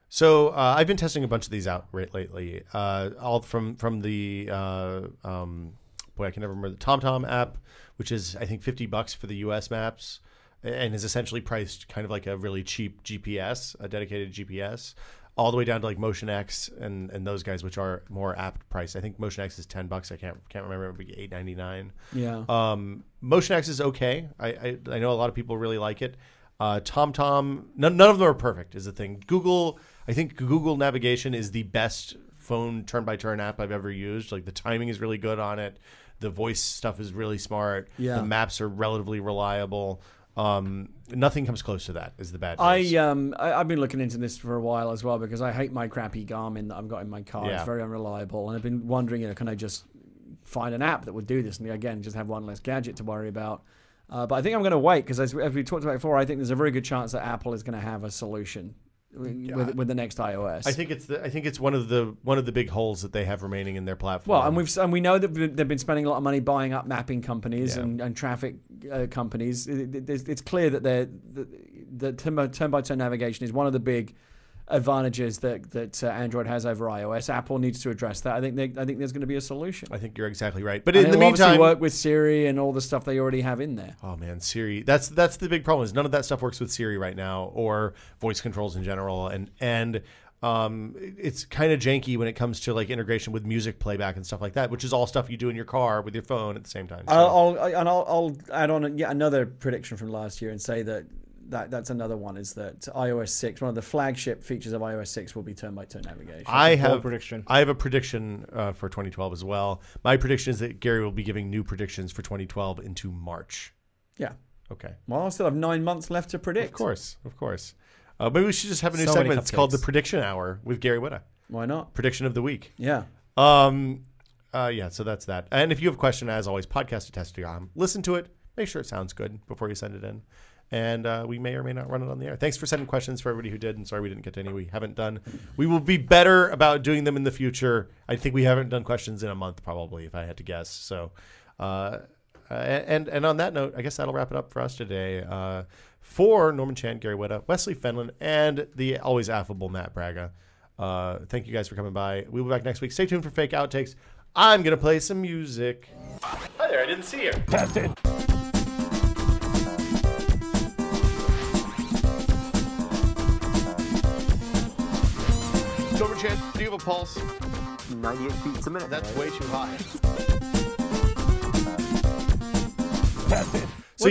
So I've been testing a bunch of these out lately, all from the I can never remember the TomTom app, which is I think $50 for the U.S. maps, and is essentially priced kind of like a really cheap GPS, a dedicated GPS, all the way down to like Motion X and those guys, which are more apt priced. I think Motion X is $10. I can't remember. It would be $8.99. Yeah. Motion X is okay. I know a lot of people really like it. TomTom, none of them are perfect is the thing. Google, I think Google Navigation is the best phone turn-by-turn app I've ever used. Like the timing is really good on it. The voice stuff is really smart. Yeah. The maps are relatively reliable. Nothing comes close to that is the bad news. I've been looking into this for a while as well because I hate my crappy Garmin that I've got in my car. Yeah. It's very unreliable, and I've been wondering, can I just find an app that would do this? And again, just have one less gadget to worry about. But I think I'm going to wait because as we talked about before, I think there's a very good chance that Apple is going to have a solution with the next iOS. I think it's one of the big holes that they have remaining in their platform. Well, and we know that they've been spending a lot of money buying up mapping companies and traffic companies. It's clear that the turn-by-turn navigation is one of the big advantages that Android has over iOS. Apple needs to address that. I think there's going to be a solution. I think you're exactly right. But and in the obviously meantime, work with Siri and all the stuff they already have in there. Oh man, Siri. That's the big problem. Is none of that stuff works with Siri right now or voice controls in general, and it's kind of janky when it comes to like integration with music playback and stuff like that, which is all stuff you do in your car with your phone at the same time. So. I'll add on yet another prediction from last year and say that's another one is that iOS 6, one of the flagship features of iOS 6 will be turn-by-turn navigation. I have a prediction for 2012 as well. My prediction is that Gary will be giving new predictions for 2012 into March. Yeah. Okay. Well, I still have 9 months left to predict. Of course. Maybe we should just have a new segment. It's called the Prediction Hour with Gary Whitta. Why not? Prediction of the week. Yeah. Yeah, so that's that. And if you have a question, as always, podcast@test.com. Listen to it. Make sure it sounds good before you send it in. And we may or may not run it on the air. Thanks for sending questions for everybody who did. And sorry we didn't get to any we haven't done. We will be better about doing them in the future. I think we haven't done questions in a month probably, if I had to guess. So, and on that note, I guess that'll wrap it up for us today. For Norman Chan, Gary Whitta, Wesley Fenlon, and the always affable Matt Braga. Thank you guys for coming by. We'll be back next week. Stay tuned for Fake Outtakes. I'm going to play some music. Hi there, I didn't see you. Test it. Norman Chan, do you have a pulse? 98 beats a minute. That's way too high. So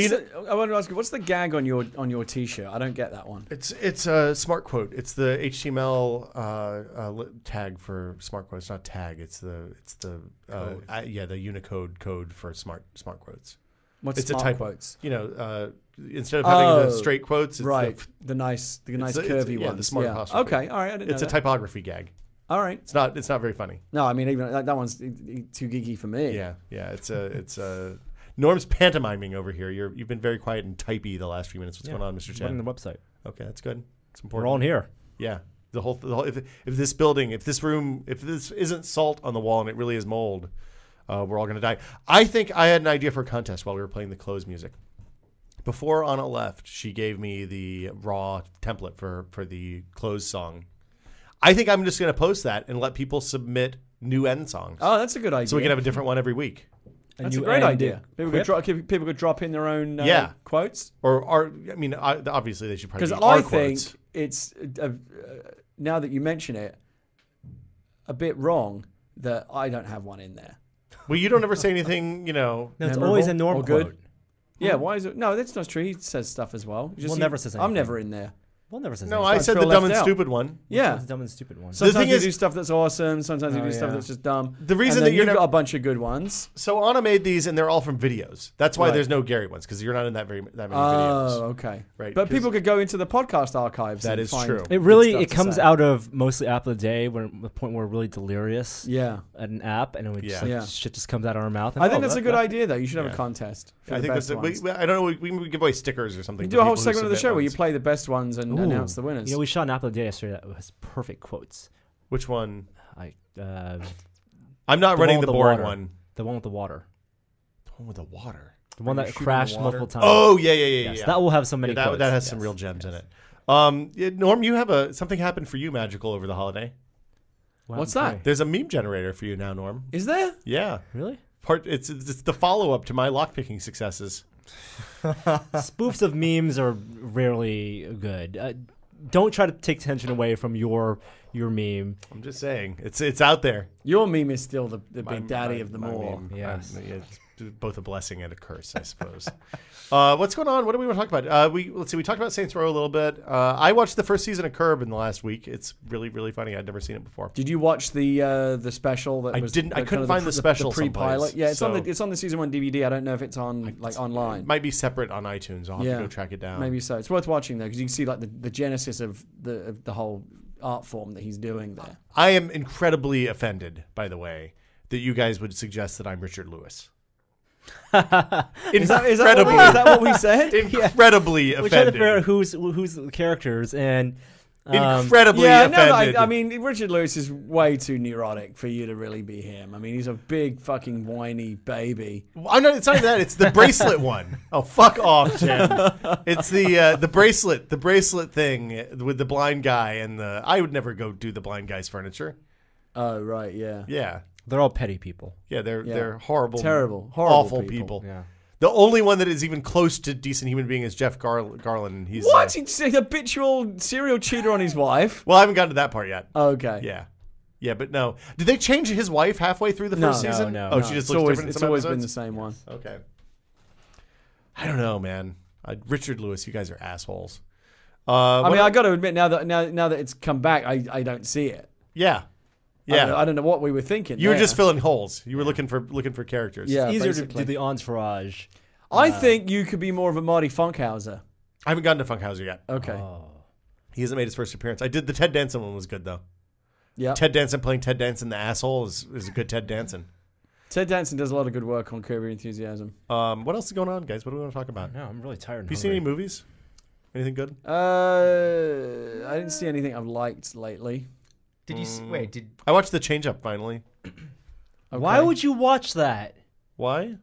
I want to ask you, what's the gag on your T-shirt? I don't get that one. It's a smart quote. It's the HTML tag for smart quotes. It's not tag. It's the the Unicode code for smart quotes. What's smart type quotes? Instead of having the straight quotes, it's the nice curvy ones. The smart apostrophe. Okay, all right. I didn't know It's a typography gag. All right. It's not very funny. No, I mean even that one's too geeky for me. Yeah. It's Norm's pantomiming over here. You've been very quiet and typey the last few minutes. What's going on, Mr. Chen? Running the website. Okay, that's good. It's important. We're all in here. Yeah. The whole if this building, if this room, if this isn't salt on the wall and it really is mold, we're all going to die. I think I had an idea for a contest while we were playing the close music. Before Anna left, she gave me the raw template for the close song. I think I'm just going to post that and let people submit new end songs. Oh, that's a good idea. So we can have a different one every week. That's a great idea. People could drop in their own quotes. Obviously they should probably because I think it's now that you mention it, a bit wrong that I don't have one in there. Well, you don't ever say anything, No, it's always a Norm quote. Good. Yeah, why is it? No, that's not true. He says stuff as well. Never says anything. I'm never in there. We'll never say no, I said the dumb and stupid one. Yeah. The dumb and stupid one. Sometimes you do stuff that's awesome. Sometimes you do stuff that's just dumb. The reason that you've got a bunch of good ones. So Anna made these, and they're all from videos. That's why there's no Gary ones, because you're not in that many videos. Oh, okay. Right. But people could go into the podcast archives. That is true. It comes out of mostly App of the Day, the point where we're really delirious. Yeah. At an app, and shit just comes out of our mouth. I think that's a good idea, though. You should have a contest. I think that's. I don't know. We give away stickers or something. You do a whole segment of the show where you play the best ones and announce the winners. We shot an App of the Day yesterday that was perfect quotes. Which one? I'm not running the boring one. The one with the water. The one with the water. The one that crashed multiple times. Oh yeah. That will have so many quotes. That has some real gems in it. Norm, you have something happened for you magical over the holiday. What's that? There's a meme generator for you now, Norm. Is there? Yeah. Really? It's the follow up to my lockpicking successes. Spoofs of memes are rarely good. Don't try to take attention away from your meme. I'm just saying, it's out there. Your meme is still the big daddy of them all. Meme, Yes. it's both a blessing and a curse, I suppose. What's going on? What do we want to talk about? Let's see. We talked about Saints Row a little bit. I watched the first season of Curb in the last week. It's really, really funny. I'd never seen it before. Did you watch the special? That I was didn't. I kind couldn't of find the special. the pre-pilot. someplace, Yeah, so it's on the season 1 DVD. I don't know if it's on online. It might be separate on iTunes. I'll have to go track it down. Maybe so. It's worth watching though, because you can see like the genesis of the whole art form that he's doing there. I am incredibly offended, by the way, that you guys would suggest that I'm Richard Lewis. Is that what we said? Incredibly offended. We tried to figure out who's the characters and. Incredibly offended. I mean, Richard Lewis is way too neurotic for you to really be him. I mean, he's a big fucking whiny baby. It's not even that. It's the bracelet one. Oh, fuck off, Jim. It's the bracelet thing with the blind guy and the. I would never go do the blind guy's furniture. Oh right, yeah. Yeah. They're all petty people. Yeah, they're horrible, horrible, awful people. Yeah. The only one that is even close to decent human being is Jeff Garland. And he's What? He's a habitual serial cheater on his wife. Well, I haven't gotten to that part yet. Okay. Yeah, but no. Did they change his wife halfway through the first season? No. Oh, she just looks different in It's some always episodes? been the same one. Okay. I don't know, man. Richard Lewis, you guys are assholes. I mean, I got to admit now that it's come back, I don't see it. Yeah. I don't know what we were thinking. You were just filling holes. You were looking for characters. Yeah, It's easier basically. to do the entourage. I think you could be more of a Marty Funkhauser. I haven't gotten to Funkhauser yet. Okay. He hasn't made his first appearance. I did the Ted Danson one was good though. Yeah. Ted Danson playing Ted Danson the asshole is a good Ted Danson. Ted Danson does a lot of good work on Curb Your Enthusiasm. What else is going on, guys? What do we want to talk about? No, I'm really tired. Have you seen any movies? Anything good? I didn't see anything I've liked lately. Did you see, wait? Did I watched The Change Up finally? Okay. Why would you watch that? Why?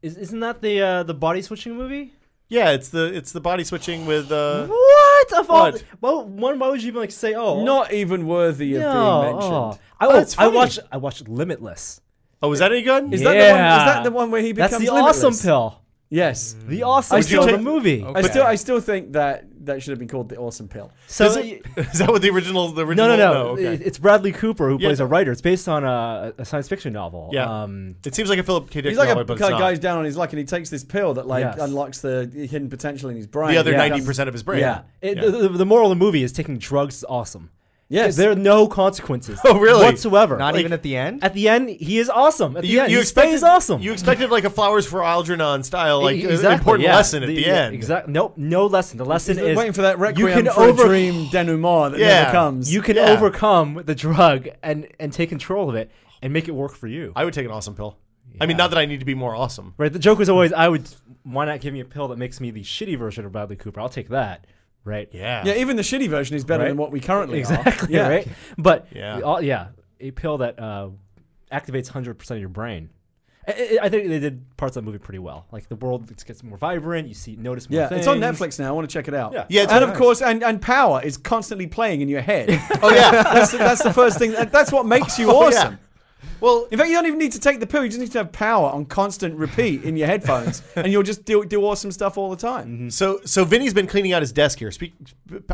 Isn't that the body switching movie? Yeah, it's the body switching with What? Of all, What? well, why would you even say Not even worthy of being mentioned. I watched Limitless. Oh, is that any good? Is that the one where he becomes That's the limitless? awesome pill. Yes. The awesome I pill still- of the movie. Okay. I still think that should have been called the awesome pill. So Is that what the original? no. Oh, okay. It's Bradley Cooper who Yeah. plays a writer. It's based on a science fiction novel. Yeah. It seems like a Philip K. Dick He's like novel, a but guy it's not. guy's down on his luck, and he takes this pill that Yes. unlocks the hidden potential in his brain. The other Yeah. 90% of his brain. Yeah. The moral of the movie is taking drugs is awesome. Yes. There are no consequences. Oh, really? Whatsoever. not Like- even at the end? At the end, he is awesome. At the end, he expected, stays awesome. You expected like a Flowers for Algernon style, like Exactly, important yeah. lesson at the end. Exactly. Nope. No lesson. The lesson He's is waiting for that requiem you can for a dream denouement that Yeah. never comes. You can Yeah. overcome the drug and take control of it and make it work for you. I would take an awesome pill. I mean, not that I need to be more awesome. Right. The joke was always, why not give me a pill that makes me the shitty version of Bradley Cooper? I'll take that. Right. Yeah. Yeah, even the shitty version is better Right. than what we currently Exactly. are. Yeah. Right. But Yeah. a pill that activates 100% of your brain. I think they did parts of the movie pretty well. Like the world gets more vibrant. You notice more Yeah, things. it's on Netflix now. I want to check it out. Yeah. Yeah, it's and nice. of course, and power is constantly playing in your head. Oh yeah. that's the first thing. That's what makes you Oh, awesome. yeah. Well, In fact, you don't even need to take the pill. You just need to have power on constant repeat in your headphones, and you'll just do awesome stuff all the time. so Vinny's been cleaning out his desk here.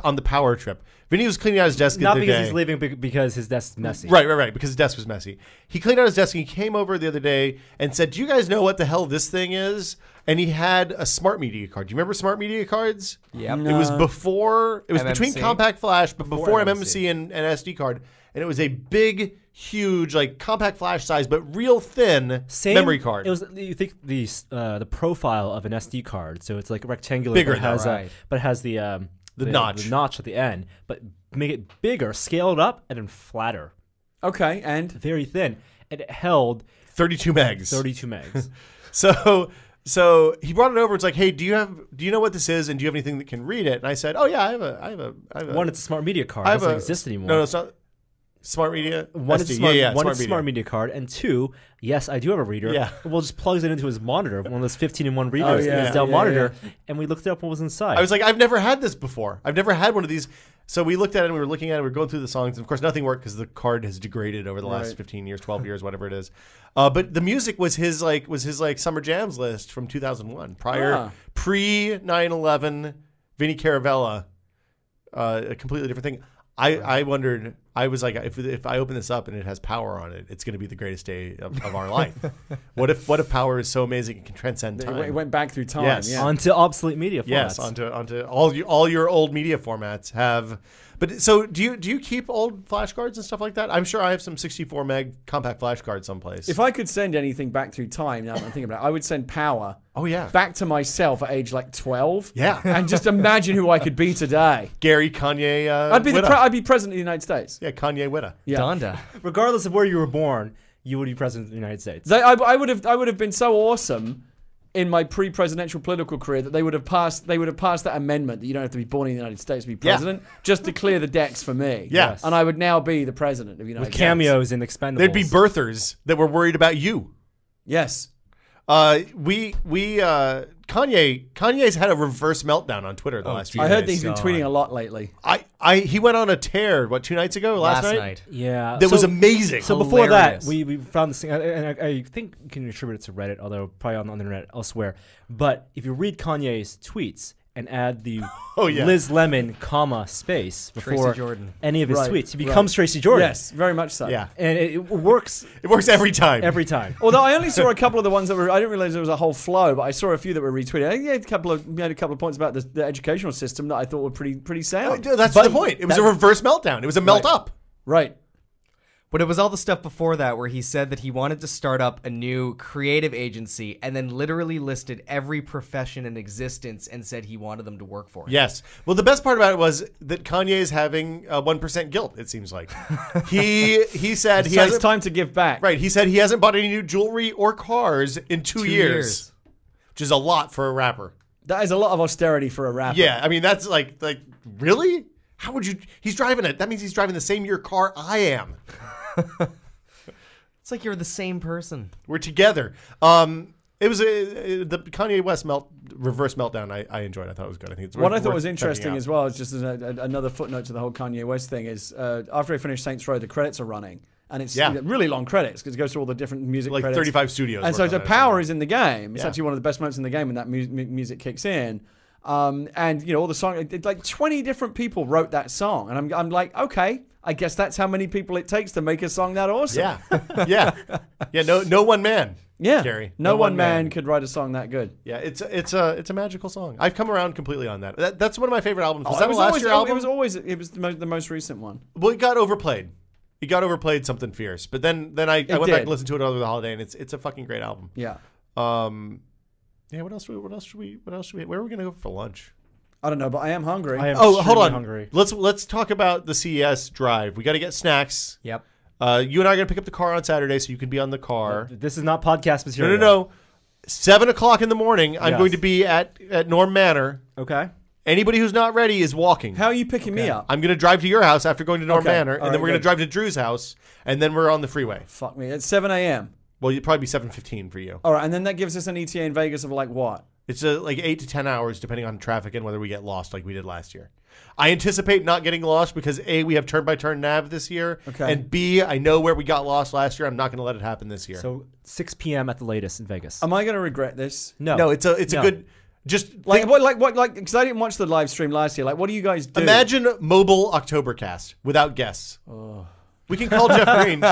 On the power trip. Vinny was cleaning out his desk the Not other because day. he's leaving, because his desk's messy. Right. Because his desk was messy. He cleaned out his desk and he came over the other day and said, "Do you guys know what the hell this thing is?" And he had a smart media card. Do you remember smart media cards? Yep. It was before. It was between MMC? compact flash, but before MMC. MMC and SD card. And it was a big, huge, like compact flash size, but real thin memory card. It was. You think the profile of an SD card, so it's like rectangular, Bigger but it has though, right. but it has the notch. the notch at the end. But make it bigger, scale it up, and then flatter, Okay, and very thin, and it held 32 megs. 32 megs. So he brought it over. It's like, hey, do you know what this is, and do you have anything that can read it? And I said, oh yeah, I have a One, it's a smart media card. I It have doesn't a- exist anymore. No, it's not. Smart media. One is SD. smart, Yeah, one is smart media card, and two, yes, I do have a reader. Yeah. We'll just plugs it into his monitor, one of those 15-in-1 readers, yeah. his Dell Yeah, monitor, and we looked up what was inside. I was like, I've never had this before. I've never had one of these. So we looked at it and we were looking at it. We were going through the songs. And of course, nothing worked because the card has degraded over the last 15 years, 12 years, whatever it is. But the music was his summer jams list from 2001, pre 9/11, Vinnie Caravella, a completely different thing. I wondered. I was like, if I open this up and it has power on it, it's going to be the greatest day of our life. What if power is so amazing it can transcend time? It went back through time. Yes. Yeah. onto obsolete media formats. Yes, onto all your old media formats have. But so do you keep old flashcards and stuff like that? I'm sure I have some 64 meg compact flashcards someplace. If I could send anything back through time, now that I'm thinking about it, I would send power. Oh yeah, Back to myself at age like 12. Yeah. And just imagine who I could be today. Gary Kanye. I'd be president of the United States. Yeah, Kanye Witta. Yeah. Donda. Regardless of where you were born, you would be president of the United States. I would have been so awesome in my pre-presidential political career that they would have passed that amendment that you don't have to be born in the United States to be president, just to clear the decks for me. Yeah. Yes. And I would now be the president of the United With States. cameos in Expendables. There'd be birthers that were worried about you. Yes. Kanye's had a reverse meltdown on Twitter the last few I days. heard that he's been tweeting a lot lately. He went on a tear, 2 nights ago? Last night? Yeah. That was amazing. So before that, Hilarious. we found this thing, and I think you can attribute it to Reddit, although probably on the internet elsewhere. But if you read Kanye's tweets and add the Liz Lemon, space before Tracy Jordan. any of his Right, tweets, he becomes Tracy Jordan. Yes, very much so. Yeah. And it works It works every time. every time. Although I only saw a couple of the ones that were, I didn't realize there was a whole flow, but I saw a few that were retweeted. I think he had a couple of points about the educational system that I thought were pretty sound. That's the point. It was a reverse meltdown. It was a melt up. Right. But it was all the stuff before that where he said that he wanted to start up a new creative agency and then literally listed every profession in existence and said he wanted them to work for him. Yes. Well, the best part about it was that Kanye is having 1% guilt, it seems like. He said So it's time to give back. Right. He said he hasn't bought any new jewelry or cars in 2 years, which is a lot for a rapper. That is a lot of austerity for a rapper. Yeah. I mean, that's like really? How would you? He's driving it. That means he's driving the same year car I am. It's like you're the same person. We're together. It was the Kanye West reverse meltdown. I enjoyed. I thought it was good. I think it's What I thought worth was checking interesting out. as well, is just as another footnote to the whole Kanye West thing, is after I finished Saints Row, the credits are running. And it's really long credits because it goes through all the different music Like credits. 35 studios. And so worth the on it. power is in the game. It's Yeah. actually one of the best moments in the game when that music kicks in. And all the songs, like 20 different people wrote that song. And I'm like, okay, I guess that's how many people it takes to make a song that awesome. Yeah. No one man. Yeah. Gary. No one man could write a song that good. Yeah, it's a magical song. I've come around completely on that. That's one of my favorite albums. Was Oh, that the last year album? It was the most recent one. Well, it got overplayed. It got overplayed something fierce. But then I went back and listened to it over the holiday, and it's a fucking great album. Yeah. Yeah. What else should we? Where are we gonna go for lunch? I don't know, but I am hungry. I am Hold extremely on. hungry. Let's talk about the CES drive. We got to get snacks. Yep. You and I are gonna pick up the car on Saturday, so you can be on the car. This is not podcast material. No. 7 o'clock in the morning. I'm Yes. going to be at Norm Manor. Okay. Anybody who's not ready is walking. How are you picking me up? I'm going to drive to your house after going to Norm Okay. Manor, All and then right, we're going to good. drive to Drew's house, and then we're on the freeway. Fuck me. It's 7 a.m. Well, you'd probably be 7:15 for you. All right, and then that gives us an ETA in Vegas of like what? It's like 8 to 10 hours, depending on traffic and whether we get lost like we did last year. I anticipate not getting lost because A, we have turn-by-turn nav this year, Okay. and B, I know where we got lost last year. I'm not going to let it happen this year. So 6 p.m. at the latest in Vegas. Am I going to regret this? No, it's a No. good. Just Like think- what? Because I didn't watch the live stream last year. Like, what do you guys do? imagine mobile Oktobercast without guests. We can call Jeff Green.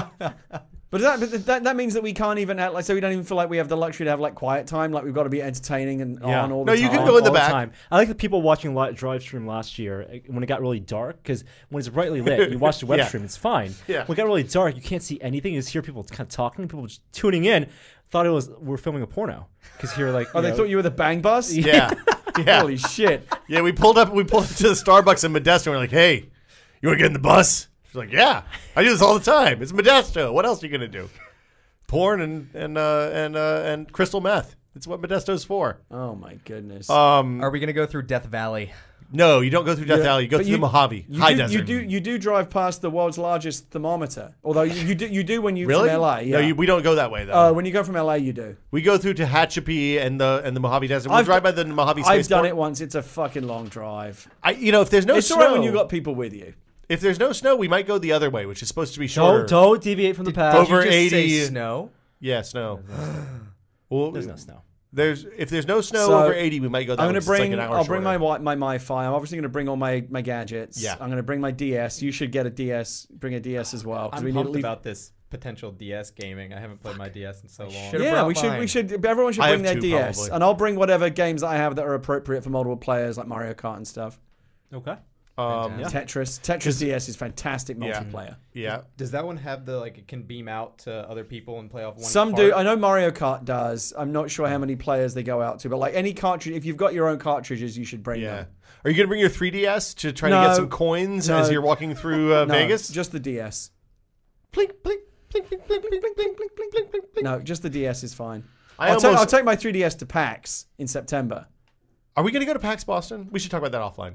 But that means that we can't even have, like, so we don't even feel like we have the luxury to have like quiet time. Like, we've got to be entertaining and on all the No, time. you can go in the all back. time. I like the people watching drive stream last year when it got really dark, because when it's brightly lit, you watch the web Yeah. stream, it's fine. Yeah. When it got really dark, you can't see anything. You just hear people kind of talking, people just tuning in, thought we're filming a porno because you're like, Oh, they thought you were the Bang Bus? Yeah. Holy shit. Yeah, we pulled up to the Starbucks in Modesto, and we're like, hey, you want to get in the bus? She's like, yeah, I do this all the time. It's Modesto. What else are you going to do? Porn and crystal meth. It's what Modesto's for. Oh my goodness. Are we going to go through Death Valley? No, you don't go through Death Yeah. Valley. You go But through the Mojave High Desert. You do drive past the world's largest thermometer. Although you do when you Really? from LA. Yeah. No, we don't go that way though. When you go from LA, you do. We go through Tehachapi and the Mojave Desert. We'll drive by the Mojave I've Spaceport. done it once. It's a fucking long drive. If there's no It's snow, all right when you got people with you. if there's no snow, we might go the other way, which is supposed to be shorter. Don't deviate from the path. over Did you just 80 say snow? Yeah, snow. Well, There's no snow. if there's no snow So, over 80, we might go that I'm way. going It's to like bring. an hour I'll bring shorter. my MiFi. I'm obviously going to bring all my gadgets. Yeah. I'm going to bring my DS. You should get a DS. Bring a DS as well. 'cause I'm we need at pumped least. about this potential DS gaming. I haven't played my DS in so long. Should've Yeah, brought we should. mine. We should. Everyone should I bring have their two, DS, probably. and I'll bring whatever games that I have that are appropriate for multiple players, like Mario Kart and stuff. Okay. Tetris. Tetris DS is fantastic Yeah. multiplayer. Yeah. Does that one have the it can beam out to other people and play off one? Some cart? do. I know Mario Kart does. I'm not sure how many players they go out to, but like any cartridge, if you've got your own cartridges, you should bring Yeah. them. Are you going to bring your 3DS to try to No. get some coins No. as you're walking through No, Vegas? just the DS. Blink, blink, blink, blink, blink, blink, blink, blink, blink, blink, blink, blink. No, just the DS is fine. I'll I'll take my 3DS to PAX in September. Are we going to go to PAX Boston? We should talk about that offline.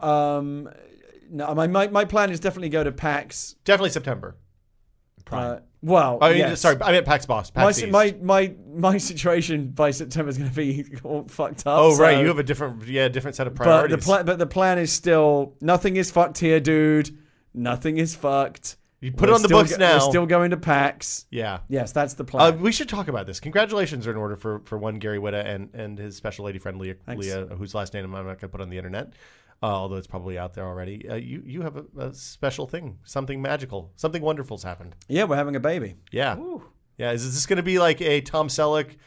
No, my plan is definitely go to PAX. Definitely September. Well, I mean, yes. sorry, I meant PAX Boston. PAX East. My situation by September is going to be all fucked up. Oh, so- right. You have a different set of But priorities. the plan is still nothing is fucked here, dude. Nothing is fucked. You put it on the books now. We're still going to PAX. Yeah. Yes, that's the plan. We should talk about this. Congratulations are in order for one Gary Whitta and his special lady friend Leah, whose last name I'm not going to put on the internet, although it's probably out there already. You have a special thing, something magical, something wonderful's happened. Yeah, we're having a baby. Yeah. Yeah. Is this going to be like a Tom Selleck,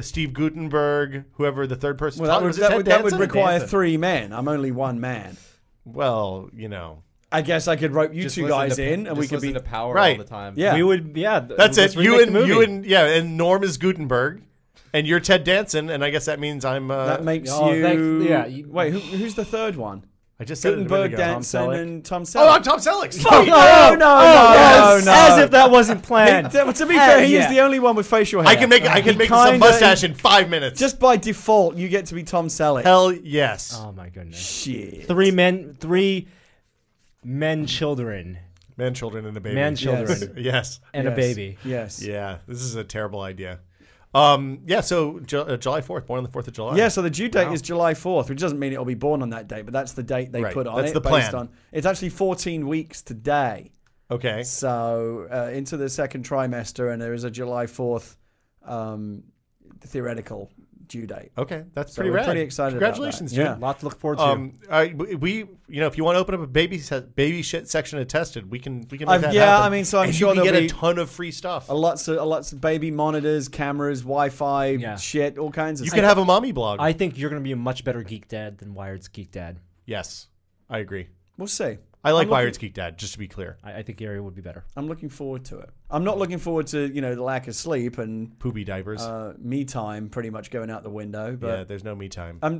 Steve Gutenberg, whoever the third person? Well, Was it Ted that would Danson? require 3 men. I'm only 1 man. Well, you know. I guess I could rope you Just two listen guys to- in, and we just could listen be to Power Right. all the time. Yeah. We would. Yeah. That's let's it. remake the movie. And Norm is Gutenberg, and you're Ted Danson, and I guess that means I'm. that makes Oh, you. thanks. Yeah, Wait, who's the third one? I just said it a minute Gutenberg, ago. Danson, Selleck. and Tom Selleck. Oh, I'm Tom Selleck. Oh, no, Yes, no. As if that wasn't planned. To be fair, he yeah. is the only one with facial hair. I can make some kinda- mustache in 5 minutes. Just by default, you get to be Tom Selleck. Hell yes. Oh my goodness. Shit. 3 men, children, Man, children, and a baby. Man, children. Yes. and a Yes. baby. Yes. Yeah. This is a terrible idea. So July 4th, born on the 4th of July. Yeah, so the due date is July 4th, which doesn't mean it'll be born on that date, but that's the date they Right, put on that's it. the based plan. on it's actually 14 weeks today. Okay. So into the second trimester, and there is a July 4th theoretical due date. Okay. That's So pretty we're rad. pretty excited about Congratulations, that. Jim. Yeah. Lot to look forward to. We if you want to open up a baby shit section of Tested, we can make that yeah, happen. I mean, so I'm and sure you can there'll get be a ton of free stuff. lots of baby monitors, cameras, Wi-Fi, Yeah. shit, all kinds of You stuff. can have a mommy blog. I think you're going to be a much better geek dad than Wired's geek dad. Yes, I agree. We'll see. I like I'm looking- Wired's Geek Dad, just to be clear. I think Gary would be better. I'm looking forward to it. I'm not looking forward to the lack of sleep and Poopy diapers. me time pretty much going out the window. But Yeah, there's no me time. I'm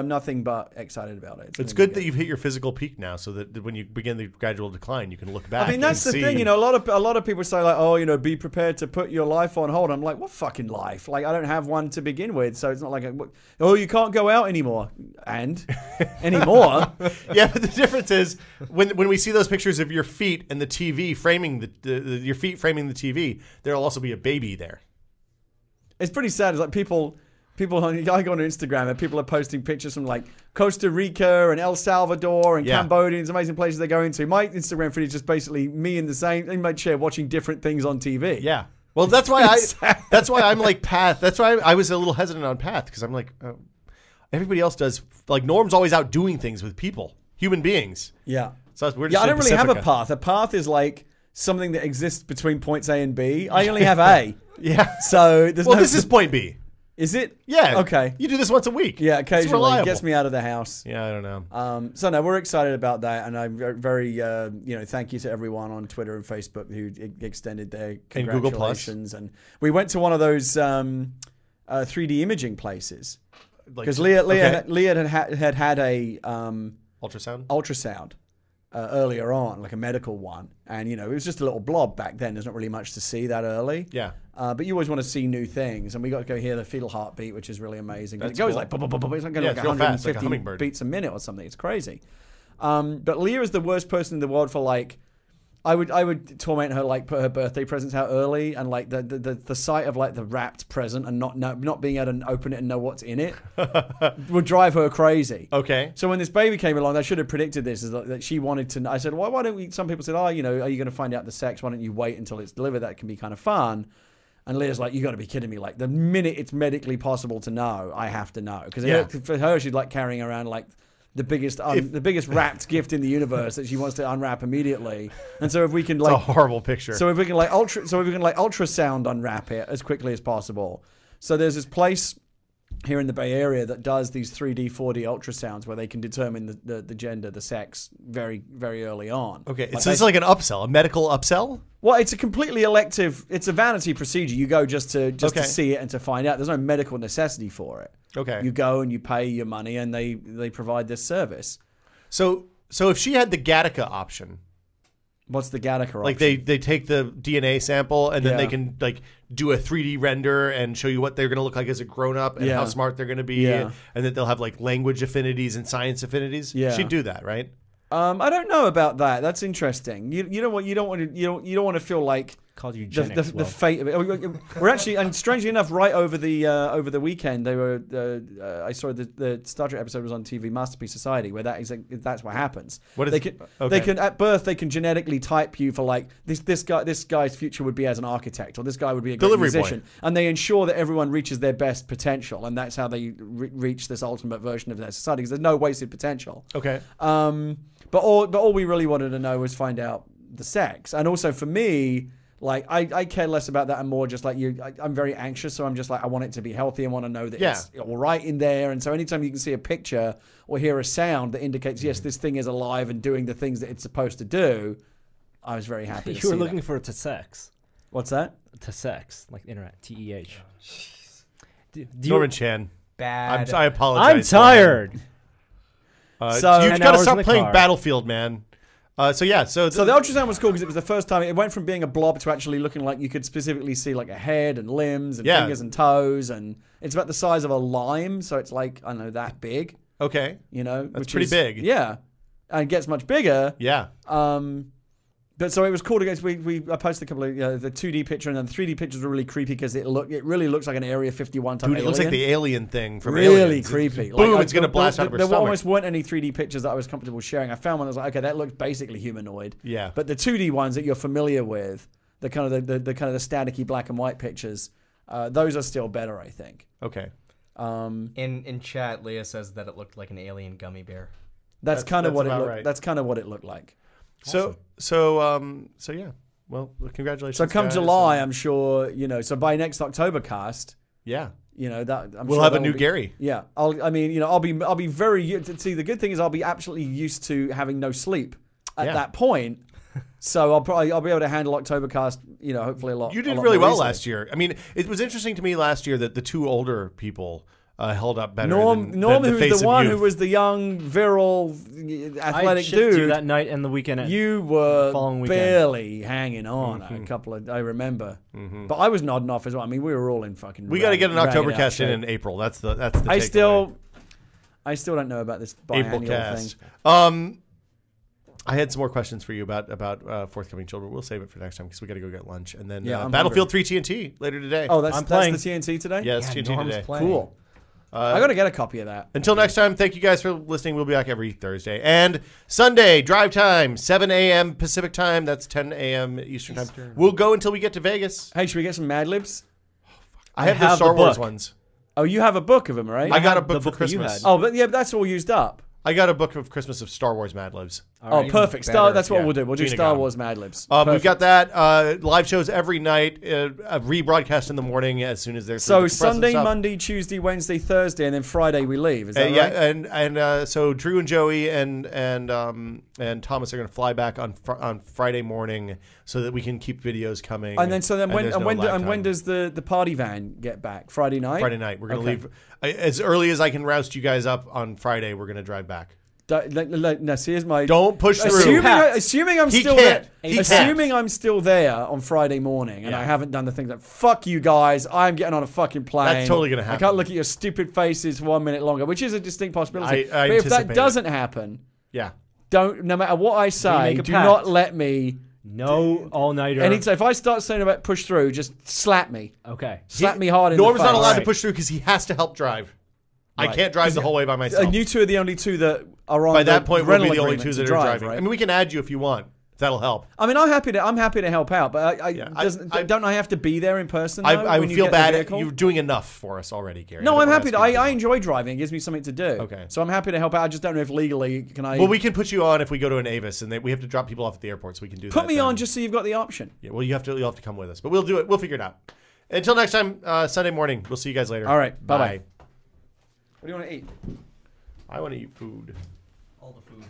nothing but excited about it. It's good that you've hit your physical peak now, so that when you begin the gradual decline, you can look back. I mean, that's the and thing. see- A lot of people say like, oh, be prepared to put your life on hold. I'm like, what fucking life? Like, I don't have one to begin with, so it's not like, you can't go out anymore, and anymore. Yeah, but the difference is when we see those pictures of your feet and the TV framing your feet framing the TV, there'll also be a baby there. It's pretty sad. It's like people. I go on Instagram and people are posting pictures from like Costa Rica and El Salvador and Yeah. Cambodia. These amazing places they're going to. My Instagram feed is just basically me in my chair watching different things on TV. Yeah. Well, that's why I'm like Path. That's why I was a little hesitant on Path, because I'm like, everybody else does. Like Norm's always out doing things with people, human beings. Yeah. So we're just Yeah, I in don't really have a Pacifica. path. A path is like something that exists between points A and B. I only have A. Yeah. So there's Well, no. this is point B. Is it? Yeah. Okay. You do this once a week. Yeah, It's occasionally reliable. it gets me out of the house. Yeah, I don't know. So no, we're excited about that, and I'm very, thank you to everyone on Twitter and Facebook who extended their And Google+. congratulations. And we went to one of those 3D imaging places Like, because Leah okay. had a Ultrasound. ultrasound, earlier on, like a medical one. And, it was just a little blob back then. There's not really much to see that early. Yeah. But you always want to see new things. And we got to go hear the fetal heartbeat, which is really amazing. It goes cool. like, it's like going Yeah, like it's real fast, like a 150 hummingbird. beats a minute or something. It's crazy. But Leah is the worst person in the world for like, I would torment her, like put her birthday presents out early, and like the sight of like the wrapped present and not being able to open it and know what's in it would drive her crazy. Okay. So when this baby came along, I should have predicted this, is that she wanted to. I said, well, why don't we? Some people said, are you going to find out the sex? Why don't you wait until it's delivered? That can be kind of fun. And Leah's like, you got to be kidding me! Like the minute it's medically possible to know, I have to know, because for her, she's like carrying around like the biggest wrapped gift in the universe that she wants to unwrap immediately. And so if we can like, it's a horrible picture. So if we can like ultrasound unwrap it as quickly as possible. So there's this place here in the Bay Area that does these 3D, 4D ultrasounds where they can determine the gender, the sex very, very early on. Okay, so it's like an upsell, a medical upsell? Well, it's a completely elective, it's a vanity procedure. You go just to see it and to find out. There's no medical necessity for it. Okay. You go and you pay your money and they provide this service. So if she had the Gattaca option, what's the Gattaca option? like they take the DNA sample and then they can like do a 3D render and show you what they're going to look like as a grown up and how smart they're going to be, and that they'll have like language affinities and science affinities. Yeah. She'd do that, right? I don't know about that. That's interesting. You don't want to feel like called eugenics. The fate of it. We're actually, and strangely enough, right over the weekend, they were. I saw the Star Trek episode was on TV, Masterpiece Society, where that's what happens. What is they can at birth they can genetically type you for like this guy's future would be as an architect, or this guy would be a great musician, and they ensure that everyone reaches their best potential, and that's how they reach this ultimate version of their society, because there's no wasted potential. Okay. But all we really wanted to know was find out the sex, and also for me. Like, I care less about that and more just like you. I'm very anxious, so I'm just like, I want it to be healthy. I want to know that it's all right in there. And so anytime you can see a picture or hear a sound that indicates, yes, this thing is alive and doing the things that it's supposed to do, I was very happy to see You were looking for sex. What's that? To sex, like internet, TEH. Norman Chan. Bad. I apologize. I'm tired. So you've got to stop playing Battlefield, man. So the ultrasound was cool because it was the first time it went from being a blob to actually looking like you could specifically see like a head and limbs and fingers and toes, and it's about the size of a lime, so it's like, I don't know, that big. Okay. That's pretty big. Yeah. And it gets much bigger. Yeah. But so it was cool to go. I posted a couple of the 2D picture, and then the 3D pictures were really creepy because it really looks like an Area 51 type. Dude, it looks like the alien thing from really Aliens. Creepy. Boom! It's gonna blast out of her There stomach. almost weren't any 3D pictures that I was comfortable sharing. I found one that was like, okay, that looks basically humanoid. Yeah. But the 2D ones that you're familiar with, the kind of the staticky black and white pictures, those are still better, I think. Okay. In chat, Leah says that it looked like an alien gummy bear. That's kind of what it looked. Right. That's kind of what it looked like. So yeah. Well, congratulations. So come guys. July, I'm sure So by next October cast, yeah, we'll have a new Gary. Yeah, I'll be very. See, the good thing is I'll be absolutely used to having no sleep at that point. So I'll be able to handle October cast. Hopefully a lot. You did a lot really more well easily. last year. I mean, it was interesting to me last year that the two older people held up better. Norm, than who face was the of one youth. who was the young, virile, athletic I dude. you that night and the weekend. You were following weekend. barely hanging on a couple of. I remember, but I was nodding off as well. I mean, we were all in fucking. We got to get an October ragged out cast shape. in April. That's the. I still don't know about this April biannual cast. thing. I had some more questions for you about forthcoming children. We'll save it for next time because we got to go get lunch, and then Battlefield 3 TNT later today. Oh, that's I'm playing. the TNT today. Yeah, it's TNT Norm's today. playing. Cool. I got to get a copy of that. Until next time, thank you guys for listening. We'll be back every Thursday. And Sunday, drive time, 7 a.m. Pacific time. That's 10 a.m. Eastern time. We'll go until we get to Vegas. Hey, should we get some Mad Libs? I have the have Star the Wars book. ones. Oh, you have a book of them, right? I got a the book for book that you Christmas. had. Oh, but that's all used up. I got a book of Christmas of Star Wars Mad Libs. Oh, perfect. better. That's what Yeah. we'll do. We'll do Gina Star Gone. Wars Mad Libs. We've got that. Live shows every night. A rebroadcast in the morning as soon as they're So through the compressed Sunday, stuff. Monday, Tuesday, Wednesday, Thursday, and then Friday we leave. Is that Yeah, right? and so Drew and Joey and Thomas are going to fly back on Friday morning so that we can keep videos coming. And then there's no lag time. when does the party van get back? Friday night. Friday night. We're going to leave as early as I can roust you guys up on Friday. We're going to drive back. No, see, here's my. Don't push through. Assuming I'm He still can't. there. He Assuming can't. I'm still there on Friday morning, and Yeah. I haven't done the thing that fuck you guys. I'm getting on a fucking plane. That's totally gonna happen. I can't look at your stupid faces for 1 minute longer, which is a distinct possibility. I but if that anticipate it. doesn't happen, Yeah. no matter what I say, make a do pact. not let me. No all-nighter. If I start saying about push through, just slap me. Okay. Slap me hard in Norm's the face. not allowed to Right. push through because he has to help drive. I Right. can't drive the whole way by myself. And you two are the only two that are on. By the that point, we'll rental be the only agreement two to that are drive, driving. right? I mean, we can add you if you want. If that'll help. I mean, I'm happy to help out, but don't I have to be there in person? Though, I when would you feel get the bad. vehicle? You're doing enough for us already, Gary. No, I I'm don't happy to. wanna ask you I to do enjoy driving. It gives me something to do. Okay. So I'm happy to help out. I just don't know if legally can I. Well, we can put you on if we go to an Avis, and we have to drop people off at the airport, so we can do that. put me then. on just so you've got the option. Yeah. Well, you'll have to come with us, but we'll do it. We'll figure it out. Until next time, Sunday morning. We'll see you guys later. All right. Bye-bye. Bye. What do you want to eat? I want to eat food. All the food.